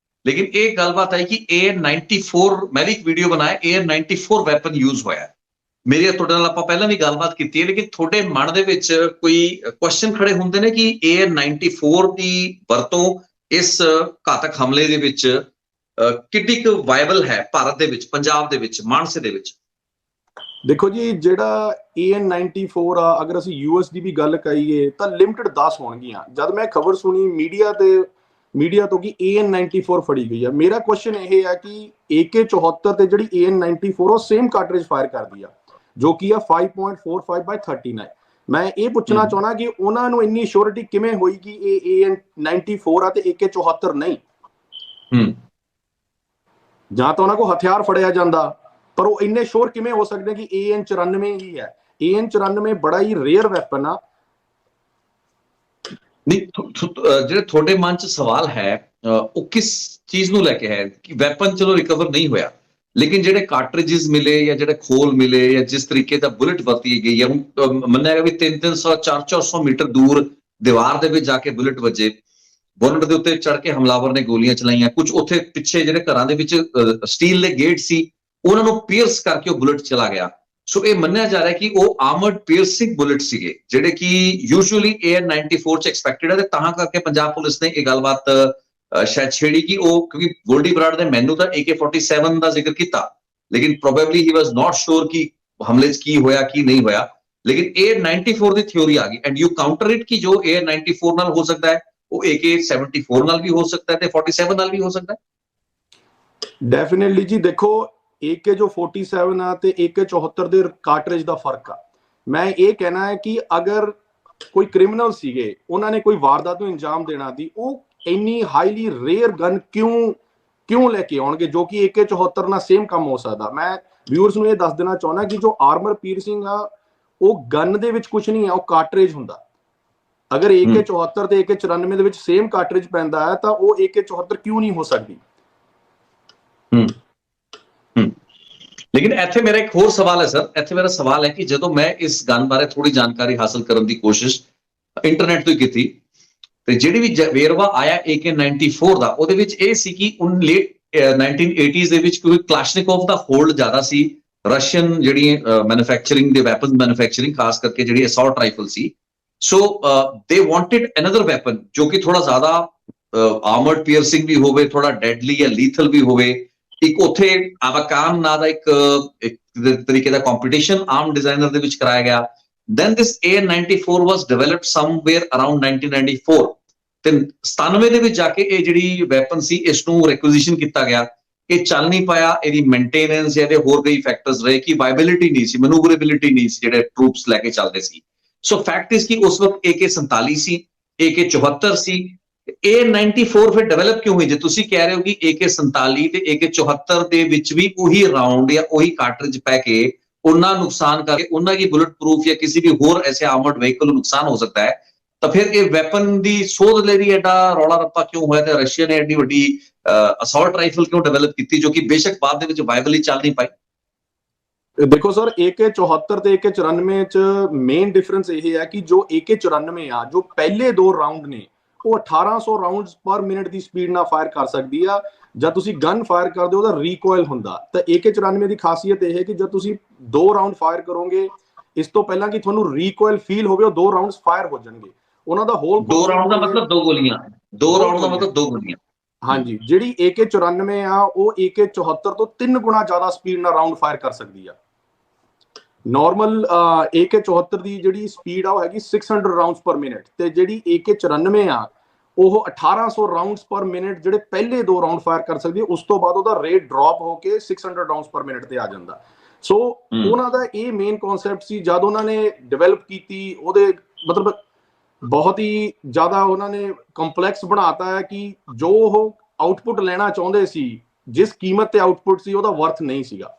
ਲੇਕਿਨ ਇਹ ਗੱਲਬਾਤ ਹੈ ਕਿ AN-94, ਮੈਂ ਵੀ ਇੱਕ ਵੀਡੀਓ ਬਣਾਇਆ, AN-94 ਵੈਪਨ ਯੂਜ਼ ਹੋਇਆ। ਮੇਰੇ ਤੁਹਾਡੇ ਨਾਲ ਆਪਾਂ ਪਹਿਲਾਂ ਵੀ ਗੱਲਬਾਤ ਕੀਤੀ ਹੈ, ਲੇਕਿਨ ਤੁਹਾਡੇ ਮਨ ਦੇ ਵਿੱਚ ਕੋਈ ਕੁਐਸਚਨ ਖੜੇ ਹੁੰਦੇ ਨੇ ਕਿ AN-94 ਦੀ ਵਰਤੋਂ ਇਸ ਘਾਤਕ ਹਮਲੇ ਦੇ ਵਿੱਚ ਕਿੰਨੀ ਕੁ ਵਾਇਬਲ ਹੈ ਭਾਰਤ ਦੇ ਵਿੱਚ, ਪੰਜਾਬ ਦੇ ਵਿੱਚ, ਮਾਨਸੇ ਦੇ ਵਿੱਚ? ਦੇਖੋ ਜੀ, ਜਿਹੜਾ AN-94 ਆ, ਅਗਰ ਅਸੀਂ US ਦੀ ਵੀ ਗੱਲ ਕਰੀਏ ਤਾਂ ਲਿਮਟਿਡ 10 ਹੋਣਗੀਆਂ। ਜਦ ਮੈਂ ਖਬਰ ਸੁਣੀ ਮੀਡੀਆ ਤੋਂ ਕਿ AN-94 ਫੜੀ ਗਈ ਆ, ਮੇਰਾ ਕੁਐਸਚਨ ਇਹ ਹੈ ਕਿ AK-74 ਤੇ ਜਿਹੜੀ AN-94 ਉਹ ਸੇਮ ਕਾਰਟ੍ਰਿਜ ਫਾਇਰ ਕਰਦੀ ਆ, ਜੋ ਕਿ ਆ 5.45x39। ਮੈਂ ਇਹ ਪੁੱਛਣਾ ਚਾਹਣਾ ਕਿ ਉਹਨਾਂ ਨੂੰ ਇੰਨੀ ਸ਼ੋਰਿਟੀ ਕਿਵੇਂ ਹੋਈ ਕਿ ਇਹ AN-94 ਆ ਤੇ AK-74 ਨਹੀਂ? ਜਾਂ ਤਾਂ ਉਹਨਾਂ ਕੋਲ ਹਥਿਆਰ ਫੜਿਆ ਜਾਂਦਾ, ਪਰ ਉਹ ਇੰਨੇ ਸ਼ੋਰ ਕਿਵੇਂ ਹੋ ਸਕਦੇ ਕਿ AN-94 ਹੀ ਹੈ? AN-94 ਬੜਾ ਹੀ ਰੇਅਰ ਵੈਪਨ ਆ। ਨਹੀਂ, ਜਿਹੜੇ ਤੁਹਾਡੇ ਮਨ 'ਚ ਸਵਾਲ ਹੈ ਉਹ ਕਿਸ ਚੀਜ਼ ਨੂੰ ਲੈ ਕੇ ਹੈ ਕਿ ਵੈਪਨ ਚਲੋ ਰਿਕਵਰ ਨਹੀਂ ਹੋਇਆ, ਲੇਕਿਨ ਜਿਹੜੇ ਕਾਰਟ੍ਰਿਜਸ ਮਿਲੇ ਜਾਂ ਜਿਹੜੇ ਖੋਲ ਮਿਲੇ ਜਾਂ ਜਿਸ ਤਰੀਕੇ ਦਾ ਬੁਲਟ ਵਰਤੀ ਗਈ ਹੈ, ਮੰਨਿਆ ਗਿਆ ਵੀ 300 400 ਮੀਟਰ ਦੂਰ ਦੀਵਾਰ ਦੇ ਵਿੱਚ ਜਾ ਕੇ ਬੁਲਟ ਵੱਜੇ, ਬੋਨਟ ਦੇ ਉੱਤੇ ਚੜ ਕੇ ਹਮਲਾਵਰ ਨੇ ਗੋਲੀਆਂ ਚਲਾਈਆਂ, ਕੁਝ ਉੱਥੇ ਪਿੱਛੇ ਜਿਹੜੇ ਘਰਾਂ ਦੇ ਵਿੱਚ ਸਟੀਲ ਦੇ ਗੇਟ ਸੀ ਉਹਨਾਂ ਨੂੰ ਪੀਅਰਸ ਕਰਕੇ ਉਹ ਬੁਲਟ ਚਲਾ ਗਿਆ। ਸੋ ਇਹ ਮੰਨਿਆ ਜਾ ਰਿਹਾ ਕਿ ਉਹ ਆਰਮਰਡ ਪੀਅਰਸਿੰਗ ਬੁਲਟ ਸੀਗੇ, ਜਿਹੜੇ ਕਿ ਯੂਜੂਅਲੀ AN-94 ਚ ਐਕਸਪੈਕਟਡ ਹੈ, ਤੇ ਤਾਂ ਕਰਕੇ ਪੰਜਾਬ ਪੁਲਿਸ ਨੇ ਇਹ ਗੱਲਬਾਤ ਸ਼ਾਇਦ ਛੇੜੀ ਕਿ ਉਹ, ਕਿਉਂਕਿ ਗੋਲਡੀ ਬਰਾੜ ਨੇ ਮੈਨੂੰ ਤਾਂ AK-47 ਦਾ ਜ਼ਿਕਰ ਕੀਤਾ, ਲੇਕਿਨ ਪ੍ਰੋਬੇਬਲੀ ਹੀ ਵਾਸ ਨਾਟ ਸ਼ੋਰ ਕਿ ਹਮਲੇ 'ਚ ਕੀ ਹੋਇਆ ਕੀ ਨਹੀਂ ਹੋਇਆ, ਲੇਕਿਨ AN-94 ਦੀ ਥਿਉਰੀ ਆ ਗਈ ਐਂਡ ਯੂ ਕਾਊਂਟਰ ਇਟ ਕਿ ਜੋ AN-94 ਨਾਲ ਹੋ ਸਕਦਾ ਹੈ ਉਹ AK-74 ਨਾਲ ਵੀ ਹੋ ਸਕਦਾ ਹੈ ਤੇ 47 ਨਾਲ ਵੀ ਹੋ ਸਕਦਾ ਹੈ। ਡੈਫੀਨਿਟਲੀ ਜੀ। ਦੇਖੋ, AK ਜੋ 47 ਆ ਤੇ AK-74 ਦੇ ਕਾਰਟ੍ਰਿਜ ਦਾ ਫਰਕ ਆ। ਮੈਂ ਇਹ ਕਹਿਣਾ ਹੈ ਕਿ ਅਗਰ ਕੋਈ ਕ੍ਰਿਮੀਨਲ ਸੀਗੇ, ਉਹਨਾਂ ਨੇ ਕੋਈ ਵਾਰਦਾਤ ਨੂੰ ਅੰਜਾਮ ਦੇਣਾ ਦੀ, ਉਹ ਇੰਨੀ ਹਾਈਲੀ ਰੇਅਰ ਗਨ ਕਿਉਂ ਲੈ ਕੇ ਆਉਣਗੇ ਜੋ ਕਿ AK-74 ਨਾਲ ਸੇਮ ਕੰਮ ਹੋ ਸਕਦਾ? ਮੈਂ ਵਿਊਅਰਸ ਨੂੰ ਇਹ ਦੱਸ ਦੇਣਾ ਚਾਹੁੰਦਾ ਕਿ ਜੋ ਆਰਮਰ ਪੀਅਰਸਿੰਗ ਆ ਉਹ ਗਨ ਦੇ ਵਿੱਚ ਕੁਝ ਨਹੀਂ ਹੈ, ਉਹ ਕਾਰਟ੍ਰਿਜ ਹੁੰਦਾ। ਅਗਰ AK-74 ਤੇ AK-94 ਦੇ ਵਿੱਚ ਸੇਮ ਕਾਰਟ੍ਰਿਜ ਪੈਂਦਾ ਹੈ ਤਾਂ ਉਹ AK-74 ਕਿਉਂ ਨਹੀਂ ਹੋ ਸਕਦੀ? ਲੇਕਿਨ ਇੱਥੇ ਮੇਰਾ ਇੱਕ ਹੋਰ ਸਵਾਲ ਹੈ ਸਰ, ਇੱਥੇ ਮੇਰਾ ਸਵਾਲ ਹੈ ਕਿ ਜਦੋਂ ਮੈਂ ਇਸ ਗਨ ਬਾਰੇ ਥੋੜੀ ਜਾਣਕਾਰੀ ਹਾਸਲ ਕਰਨ ਦੀ ਕੋਸ਼ਿਸ਼ ਇੰਟਰਨੈਟ ਤੋਂ ਹੀ ਕੀਤੀ, ਤੇ ਜਿਹੜੀ ਵੀ ਵੇਰਵਾ ਆਇਆ AK-94 ਦਾ, ਉਹਦੇ ਵਿੱਚ ਇਹ ਸੀ ਕਿ ਲੇਟ 1980s ਦੇ ਵਿੱਚ ਕਿਉਂਕਿ ਕਲਾਸ਼ਨਿਕੋਵ ਦਾ ਹੋਲਡ ਜ਼ਿਆਦਾ ਸੀ, ਰਸ਼ੀਅਨ ਜਿਹੜੀ ਮੈਨੂਫੈਕਚਰਿੰਗ ਦੇ ਵੈਪਨ ਮੈਨੂਫੈਕਚਰਿੰਗ, ਖਾਸ ਕਰਕੇ ਜਿਹੜੀ assault rifle C, so they wanted another weapon ਜੋ ਕਿ ਥੋੜਾ ਜ਼ਿਆਦਾ ਆਰਮਰਡ ਪੀਅਰਸਿੰਗ ਵੀ ਹੋਵੇ, ਥੋੜਾ ਡੈਡਲੀ ਜਾਂ ਲੀਥਲ ਵੀ ਹੋਵੇ। ਇੱਕ ਉੱਥੇ ਆਵਾਕਾਨ ਨਾਂ ਦਾ ਇੱਕ ਤਰੀਕੇ ਦਾ ਕੰਪੀਟੀਸ਼ਨ ਆਰਮ ਡਿਜ਼ਾਈਨਰ ਦੇ ਵਿੱਚ ਕਰਾਇਆ ਗਿਆ। then this AN-94 was developed somewhere around 1994 ਤੇ 97 ਦੇ ਵਿੱਚ ਜਾ ਕੇ ਇਹ ਜਿਹੜੀ ਵੈਪਨ ਸੀ ਇਸ ਨੂੰ ਰਿਕੁਇਜ਼ੀਸ਼ਨ ਕੀਤਾ ਗਿਆ। ਇਹ ਚੱਲ ਨਹੀਂ ਪਾਇਆ, ਇਹਦੀ ਮੇਨਟੇਨੈਂਸ ਜਾਂ ਇਹਦੇ ਹੋਰ ਕਈ ਫੈਕਟਰਸ ਰਹੇ ਕਿ ਵਾਇਬਿਲਿਟੀ ਨਹੀਂ ਸੀ, ਮੈਨੂਵਰੇਬਿਲਿਟੀ ਨਹੀਂ ਸੀ ਜਿਹੜੇ ਟਰੂਪਸ ਲੈ ਕੇ ਚੱਲਦੇ ਸੀ। ਸੋ ਫੈਕਟ ਇਸ ਕਿ ਉਸ ਵਕਤ AK-47 ਸੀ, AK-74 ਸੀ। AN-94 ਫਿਰ ਡਿਵੈਲਪ ਕਿਉਂ ਹੋਈ? ਜੇ ਤੁਸੀਂ ਕਹਿ ਰਹੇ ਹੋ ਕਿ AK-47 ਤੇ AK-74 ਦੇ ਵਿੱਚ ਵੀ ਉਹੀ ਰਾਉਂਡ ਜਾਂ ਉਹੀ ਕਾਰਟ੍ਰਿਜ ਪੈ ਕੇ ਉਹਨਾਂ ਨੁਕਸਾਨ ਕਰਕੇ ਉਹਨਾਂ ਦੀ ਬੁਲਟ ਪ੍ਰੂਫ ਜਾਂ ਕਿਸੇ ਵੀ ਹੋਰ ਐਸੇ ਆਰਮਰਡ ਵਹੀਕਲ ਨੂੰ ਨੁਕਸਾਨ ਹੋ ਸਕਦਾ ਹੈ, ਤਾਂ ਫਿਰ ਇਹ ਵੈਪਨ ਦੀ ਸੋਧ ਲਈ ਐਡਾ ਰੌਲਾ ਰੱਪਾ ਕਿਉਂ ਹੋਇਆ ਤੇ ਰਸ਼ੀਆ ਨੇ ਐਡੀ ਵੱਡੀ ਅਸੌਲਟ ਰਾਈਫਲ ਕਿਉਂ ਡਿਵੈਲਪ ਕੀਤੀ ਜੋ ਕਿ ਬੇਸ਼ੱਕ ਬਾਅਦ ਦੇ ਵਿੱਚ ਵਾਇਬਲ ਹੀ ਚੱਲ ਨਹੀਂ ਪਾਈ? ਦੇਖੋ ਸਰ, AK-74 ਤੇ AK-94 ਚ ਮੇਨ ਡਿਫਰੈਂਸ ਇਹ ਹੈ ਕਿ ਜੋ AK-94 ਆ, ਜੋ ਪਹਿਲੇ ਦੋ ਰਾਉਂਡ ਨੇ ਉਹ 1800 ਰਾਉਂਡਸ ਪਰ ਮਿੰਟ ਦੀ ਸਪੀਡ ਨਾਲ ਫਾਇਰ ਕਰ ਸਕਦੀ ਆ। ਜਦ ਤੁਸੀਂ ਗਨ ਫਾਇਰ ਕਰਦੇ ਹੋ ਉਹਦਾ ਰੀਕੋਇਲ ਹੁੰਦਾ, ਤਾਂ AK-94 ਦੀ ਖਾਸੀਅਤ ਇਹ ਹੈ ਕਿ ਜਦ ਤੁਸੀਂ 2 ਰਾਉਂਡ ਫਾਇਰ ਕਰੋਗੇ, ਇਸ ਤੋਂ ਪਹਿਲਾਂ ਕਿ ਤੁਹਾਨੂੰ ਰੀਕੋਇਲ ਫੀਲ ਹੋਵੇ, ਉਹ 2 ਰਾਉਂਡਸ ਫਾਇਰ ਹੋ ਜਾਣਗੇ। ਉਹਨਾਂ ਦਾ ਹੋਲ 2 ਰਾਉਂਡ ਦਾ ਮਤਲਬ 2 ਗੋਲੀਆਂ, 2 ਰਾਉਂਡ ਦਾ ਮਤਲਬ 2 ਗੋਲੀਆਂ। ਹਾਂਜੀ, ਜਿਹੜੀ AK-94 ਆ ਉਹ AK-74 ਤੋਂ 3 ਗੁਣਾ ਜ਼ਿਆਦਾ ਸਪੀਡ ਨਾਲ ਰਾਉਂਡ ਫਾਇਰ ਕਰ ਸਕਦੀ ਆ। ਨਾਰਮਲ AK-74 ਦੀ ਜਿਹੜੀ ਸਪੀਡ ਆ ਉਹ ਹੈਗੀ 600 ਰਾਉਂਡਸ ਪਰ ਮਿੰਟ, ਤੇ ਜਿਹੜੀ AK-94 ਆ ਉਹ 1800 ਰਾਉਂਡਸ ਪਰ ਮਿੰਟ ਜਿਹੜੇ ਪਹਿਲੇ 2 ਰਾਉਂਡ ਫਾਇਰ ਕਰ ਸਕਦੀ ਹੈ। ਉਸ ਤੋਂ ਬਾਅਦ ਉਹਦਾ ਰੇਟ ਡ੍ਰੌਪ ਹੋ ਕੇ 600 ਰਾਉਂਡਸ ਪਰ ਮਿੰਟ ਤੇ ਆ ਜਾਂਦਾ। ਸੋ ਉਹਨਾਂ ਦਾ ਇਹ ਮੇਨ ਕਨਸੈਪਟ ਸੀ ਜਦ ਉਹਨਾਂ ਨੇ ਡਿਵੈਲਪ ਕੀਤੀ, ਉਹਦੇ ਮਤਲਬ ਬਹੁਤ ਹੀ ਜ਼ਿਆਦਾ ਉਹਨਾਂ ਨੇ ਕੰਪਲੈਕਸ ਬਣਾਤਾ ਹੈ ਕਿ ਜੋ ਉਹ ਆਊਟਪੁੱਟ ਲੈਣਾ ਚਾਹੁੰਦੇ ਸੀ, ਜਿਸ ਕੀਮਤ ਤੇ ਆਊਟਪੁੱਟ ਸੀ ਉਹਦਾ ਵਰਥ ਨਹੀਂ ਸੀਗਾ।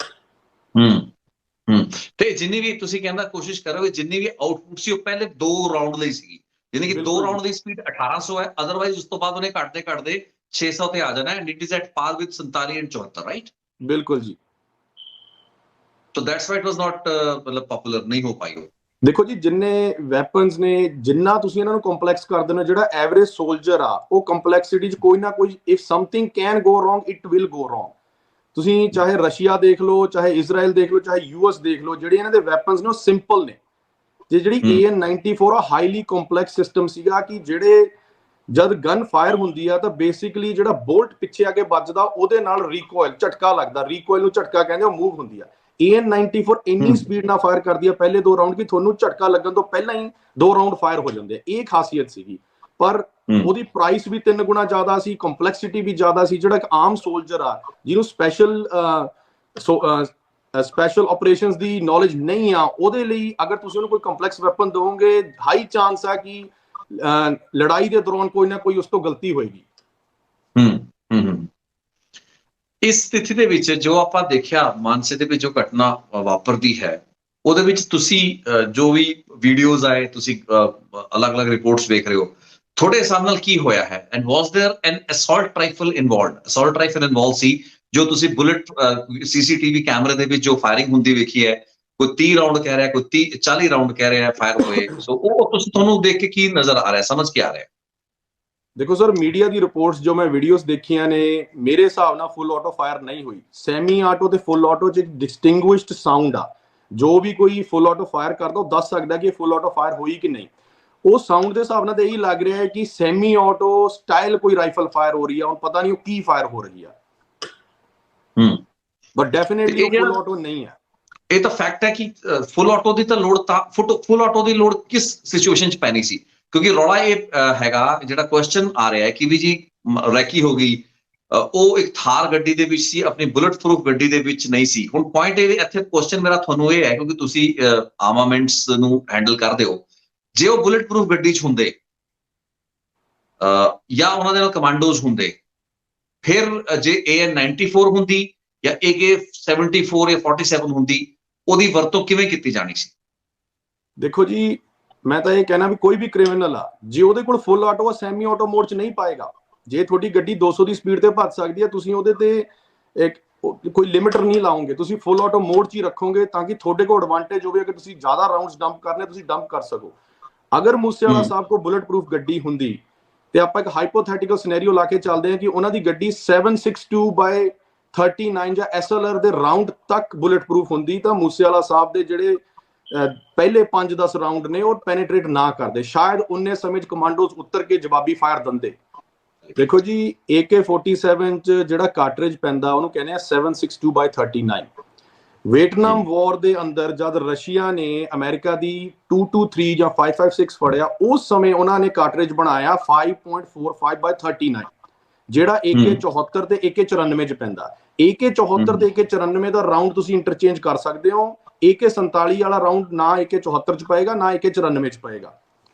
ਤੇ ਜਿੰਨੀ ਵੀ ਤੁਸੀਂ ਕਹਿੰਦਾ ਕੋਸ਼ਿਸ਼ ਕਰੋਗੇ ਜਿੰਨੀ ਵੀ ਆਊਟਪੁੱਟ ਸੀ ਉਹ ਪਹਿਲੇ 2 ਰਾਉਂਡ ਲਈ ਸੀ, ਯਾਨੀ ਕਿ 2 ਬਿਲਕੁਲ ਰਾਉਂਡ ਦੀ ਸਪੀਡ 1800 ਹੈ, ਅਦਰਵਾਈਜ਼ ਉਸ ਤੋਂ ਬਾਅਦ ਉਹਨੇ ਘਟਦੇ 600 ਤੇ ਆ ਜਾਣਾ and it is at par with 47 and 74, right? ਬਿਲਕੁਲ ਜੀ। So that's why it was not ਮਤਲਬ ਪਪੂਲਰ ਨਹੀਂ ਹੋ ਪਾਈ। ਦੇਖੋ ਜੀ ਜਿੰਨੇ ਵੈਪਨਸ ਨੇ ਜਿੰਨਾ ਤੁਸੀਂ ਇਹਨਾਂ ਨੂੰ ਕੰਪਲੈਕਸ ਕਰ ਦਿੰਦੇ ਹੋ, ਜਿਹੜਾ ਐਵਰੇਜ ਸੋਲਜਰ ਆ ਉਹ ਕੰਪਲੈਕਸਿਟੀ 'ਚ ਕੋਈ ਨਾ ਕੋਈ if something can go wrong it will go wrong. ਤੁਸੀਂ ਚਾਹੇ ਰਸ਼ੀਆ ਦੇਖ ਲਓ, ਚਾਹੇ ਇਜ਼ਰਾਈਲ ਦੇਖ ਲਓ, ਚਾਹੇ ਯੂਐਸ ਦੇਖ ਲਓ, ਜਿਹੜੇ ਇਹਨਾਂ ਦੇ ਵੈਪਨਸ ਨੇ ਉਹ ਸਿੰਪਲ ਨੇ। ਤੇ ਜਿਹੜੀ AN-94 ਆ ਹਾਈਲੀ ਕੰਪਲੈਕਸ ਸਿਸਟਮ ਸੀਗਾ ਕਿ ਜਿਹੜੇ ਜਦ ਗਨ ਫਾਇਰ ਹੁੰਦੀ ਆ ਤਾਂ ਬੇਸਿਕਲੀ ਜਿਹੜਾ ਬੋਲਟ ਪਿੱਛੇ ਆ ਕੇ ਵੱਜਦਾ ਉਹਦੇ ਨਾਲ ਰੀਕੋਇਲ ਝਟਕਾ ਲੱਗਦਾ, ਰੀਕੋਇਲ ਨੂੰ ਝਟਕਾ ਕਹਿੰਦੇ, ਉਹ ਮੂਵ ਹੁੰਦੀ ਆ। AN-94 ਇੰਨੀ ਸਪੀਡ ਨਾਲ ਫਾਇਰ ਕਰਦੀ ਆ ਪਹਿਲੇ 2 ਰਾਉਂਡ ਕਿ ਤੁਹਾਨੂੰ ਝਟਕਾ ਲੱਗਣ ਤੋਂ ਪਹਿਲਾਂ ਹੀ 2 ਰਾਉਂਡ ਫਾਇਰ ਹੋ ਜਾਂਦੇ ਆ। ਇਹ ਖਾਸੀਅਤ ਸੀਗੀ, ਪਰ ਉਹਦੀ ਪ੍ਰਾਈਸ ਵੀ 3 ਗੁਣਾ ਜ਼ਿਆਦਾ ਸੀ, ਕੰਪਲੈਕਸਿਟੀ ਵੀ ਜ਼ਿਆਦਾ ਸੀ। ਜਿਹੜਾ ਇੱਕ ਆਮ ਸੋਲਜਰ ਆ ਜਿਹਨੂੰ ਸਪੈਸ਼ਲ ਆਪਰੇਸ਼ਨਸ ਦੀ ਨੌਲੇਜ ਨਹੀਂ ਆ, ਉਹਦੇ ਲਈ ਅਗਰ ਤੁਸੀਂ ਉਹਨੂੰ ਕੋਈ ਕੰਪਲੈਕਸ ਵੈਪਨ ਦੋਗੇ, ਹਾਈ ਚਾਂਸ ਆ ਕਿ ਲੜਾਈ ਦੇ ਦੌਰਾਨ ਕੋਈ ਨਾ ਕੋਈ ਉਸ ਤੋਂ ਗਲਤੀ ਹੋਏਗੀ। ਇਸ ਸਥਿਤੀ ਦੇ ਵਿੱਚ ਜੋ ਆਪਾਂ ਦੇਖਿਆ ਮਾਨਸੇ ਦੇ ਵਿੱਚ ਜੋ ਘਟਨਾ ਵਾਪਰਦੀ ਹੈ, ਉਹਦੇ ਵਿੱਚ ਤੁਸੀਂ ਜੋ ਵੀ ਵੀਡੀਓਜ਼ ਆਏ, ਤੁਸੀਂ ਅਲੱਗ-ਅਲੱਗ ਰਿਪੋਰਟਸ ਵੇਖ ਰਹੇ ਹੋ, ਤੁਹਾਡੇ ਹਿਸਾਬ ਨਾਲ ਕੀ ਹੋਇਆ ਹੈ? And was there an assault rifle involved? Assault rifle involve ਸੀ ਜੋ ਤੁਸੀਂ ਬੁਲਟ CCTV ਕੈਮਰੇ ਦੇ ਵਿੱਚ ਜੋ ਫਾਇਰਿੰਗ ਹੁੰਦੀ ਵੇਖੀ ਹੈ, ਕੋਈ 30 ਰਾਉਂਡ ਕਹਿ ਰਿਹਾ, ਕੋਈ 40 ਰਾਉਂਡ ਕਹਿ ਰਿਹਾ ਫਾਇਰ ਹੋਏ, ਸੋ ਉਹ ਤੁਸੀਂ ਤੁਹਾਨੂੰ ਦੇਖ ਕੇ ਕੀ ਨਜ਼ਰ ਆ ਰਿਹਾ, ਸਮਝ ਕੇ ਆ ਰਿਹਾ? ਦੇਖੋ ਸਰ, ਮੀਡੀਆ ਦੀ ਰਿਪੋਰਟਸ ਜੋ ਮੈਂ ਵੀਡੀਓਜ਼ ਦੇਖੀਆਂ ਨੇ, ਮੇਰੇ ਹਿਸਾਬ ਨਾਲ ਫੁੱਲ ਆਟੋ ਫਾਇਰ ਨਹੀਂ ਹੋਈ। ਸੈਮੀ ਆਟੋ ਤੇ ਫੁੱਲ ਆਟੋ 'ਚ ਇੱਕ ਡਿਸਟਿੰਗੁਇਸ਼ਡ ਸਾਊਂਡ ਆ। ਜੋ ਵੀ ਕੋਈ ਫੁੱਲ ਆਟੋ ਫਾਇਰ ਕਰਦਾ ਉਹ ਦੱਸ ਸਕਦਾ ਕਿ ਫੁੱਲ ਆਟੋ ਫਾਇਰ ਹੋਈ ਕਿ ਨਹੀਂ। ਉਹ ਸਾਊਂਡ ਦੇ ਹਿਸਾਬ ਨਾਲ ਤਾਂ ਇਹੀ ਲੱਗ ਰਿਹਾ ਹੈ ਕਿ ਸੈਮੀ ਆਟੋ ਸਟਾਈਲ ਕੋਈ ਰਾਈਫਲ ਫਾਇਰ ਹੋ ਰਹੀ ਆ। ਹੁਣ ਪਤਾ ਨਹੀਂ ਉਹ ਕੀ ਫਾਇਰ ਹੋ ਰਹੀ ਆ, ਬਟ ਡੈਫੀਨਿਟਲੀ ਫੁੱਲ ਆਟੋ ਨਹੀਂ ਹੈ। ਇਹ ਤਾਂ ਫੈਕਟ ਹੈ ਕਿ ਫੁੱਲ ਆਟੋ ਦੀ ਤਾਂ ਲੋੜ ਤਾਂ ਫੁੱਲ ਆਟੋ ਦੀ ਲੋੜ ਕਿਸ ਸਿਚੁਏਸ਼ਨ 'ਚ ਪੈਣੀ ਸੀ? ਕਿਉਂਕਿ ਰੌਲਾ ਇਹ ਹੈਗਾ, ਜਿਹੜਾ ਕੁਐਸਚਨ ਆ ਰਿਹਾ ਹੈ ਕਿ ਵੀ ਜੀ ਰੈਕੀ ਹੋ ਗਈ, ਉਹ ਇੱਕ ਥਾਰ ਗੱਡੀ ਦੇ ਵਿੱਚ ਸੀ, ਆਪਣੀ ਬੁਲਟ ਪ੍ਰੂਫ ਗੱਡੀ ਦੇ ਵਿੱਚ ਨਹੀਂ ਸੀ। ਹੁਣ ਪੁਆਇੰਟ ਇਹ ਇੱਥੇ ਕੁਐਸਚਨ ਮੇਰਾ ਤੁਹਾਨੂੰ ਇਹ ਹੈ, ਕਿਉਂਕਿ ਤੁਸੀਂ ਆਰਮਾਮੈਂਟਸ ਨੂੰ ਹੈਂਡਲ ਕਰਦੇ ਹੋ, ਜੇ ਉਹ ਬੁਲਟ ਪ੍ਰੂਫ ਗੱਡੀ 'ਚ ਹੁੰਦੇ ਜਾਂ ਉਹਨਾਂ ਦੇ ਨਾਲ ਕਮਾਂਡੋਜ਼ ਹੁੰਦੇ, ਫਿਰ ਜੇ AN-94 ਹੁੰਦੀ ਜਾਂ AK-74 ਜਾਂ 47 ਹੁੰਦੀ, ਉਹਦੀ ਵਰਤੋਂ ਕਿਵੇਂ ਕੀਤੀ ਜਾਣੀ ਸੀ? ਦੇਖੋ ਜੀ, ਮੈਂ ਤਾਂ ਇਹ ਕਹਿਣਾ ਵੀ ਕੋਈ ਵੀ ਕ੍ਰਿਮੀਨਲ ਆ, ਜੇ ਉਹਦੇ ਕੋਲ ਫੁੱਲ ਆਟੋ ਆ, ਸੈਮੀ ਆਟੋ ਮੋਡ 'ਚ ਨਹੀਂ ਪਾਏਗਾ। ਜੇ ਤੁਹਾਡੀ ਗੱਡੀ 200 ਦੀ ਸਪੀਡ ਤੇ ਭੱਜ ਸਕਦੀ ਹੈ, ਤੁਸੀਂ ਉਹਦੇ ਤੇ ਕੋਈ ਲਿਮਿਟਰ ਨਹੀਂ ਲਾਓਗੇ, ਤੁਸੀਂ ਫੁੱਲ ਆਟੋ ਮੋਡ 'ਚ ਹੀ ਰੱਖੋਗੇ ਤਾਂ ਕਿ ਤੁਹਾਡੇ ਕੋਲ ਐਡਵਾਂਟੇਜ ਹੋਵੇ। ਅਗਰ ਤੁਸੀਂ ਜ਼ਿਆਦਾ ਰਾਉਂਡਸ ਡੰਪ ਕਰਨੇ, ਤੁਸੀਂ ਡੰਪ ਕਰ ਸਕੋ। ਅਗਰ ਮੂਸੇਵਾਲਾ ਸਾਹਿਬ ਕੋਲ ਬੁਲਟ ਪ੍ਰੂਫ ਗੱਡੀ ਹੁੰਦੀ ਤੇ ਆਪਾਂ ਇੱਕ ਹਾਈਪੋਥੈਟੀਕਲ ਸਿਨੈਰੀਓ ਲਾ ਕੇ ਚੱਲਦੇ ਹਾਂ ਕਿ ਉਹਨਾਂ ਦੀ ਗੱਡੀ 7.62/39 ਜਾਂ SLR ਦੇ ਰਾਉਂਡ ਤੱਕ ਬੁਲਟ ਪ੍ਰੂਫ ਹੁੰਦੀ, ਤਾਂ ਮੂਸੇਵਾਲਾ ਸਾਹਿਬ ਦੇ ਜਿਹੜੇ ਪਹਿਲੇ 5-10 ਰਾਉਂਡ ਨੇ ਉਹ ਪੈਨੀਟ੍ਰੇਟ ਨਾ ਕਰਦੇ। ਸ਼ਾਇਦ ਉਨੇ ਸਮੇਂ 'ਚ ਕਮਾਂਡੋਜ਼ ਉੱਤਰ ਕੇ ਜਵਾਬੀ ਫਾਇਰ ਦਿੰਦੇ। ਦੇਖੋ ਜੀ, AK-47 'ਚ ਜਿਹੜਾ ਕਾਰਟ੍ਰਿਜ ਪੈਂਦਾ ਉਹਨੂੰ ਕਹਿੰਦੇ ਆ 7.62/39। ਵੀਅਤਨਾਮ ਵਾਰ ਦੇ ਅੰਦਰ ਜਦ ਰਸ਼ੀਆ ਨੇ ਅਮਰੀਕਾ ਦੀ 223 ਜਾਂ 556 ਫੜਿਆ, ਉਸ ਸਮੇਂ ਉਹਨਾਂ ਨੇ ਕਾਰਟ੍ਰਿਜ ਬਣਾਇਆ 5.45/39, ਜਿਹੜਾ AK-74 ਤੇ AK-94 'ਚ ਪੈਂਦਾ। AK-74 ਤੇ AK-94 ਦਾ ਰਾਉਂਡ ਤੁਸੀਂ ਇੰਟਰਚੇਂਜ ਕਰ ਸਕਦੇ ਹੋ। AK-47 ਵਾਲਾ ਰਾਉਂਡ ਨਾ AK-74 'ਚ ਪਏਗਾ, ਨਾ AK-94 'ਚ ਪਏਗਾ।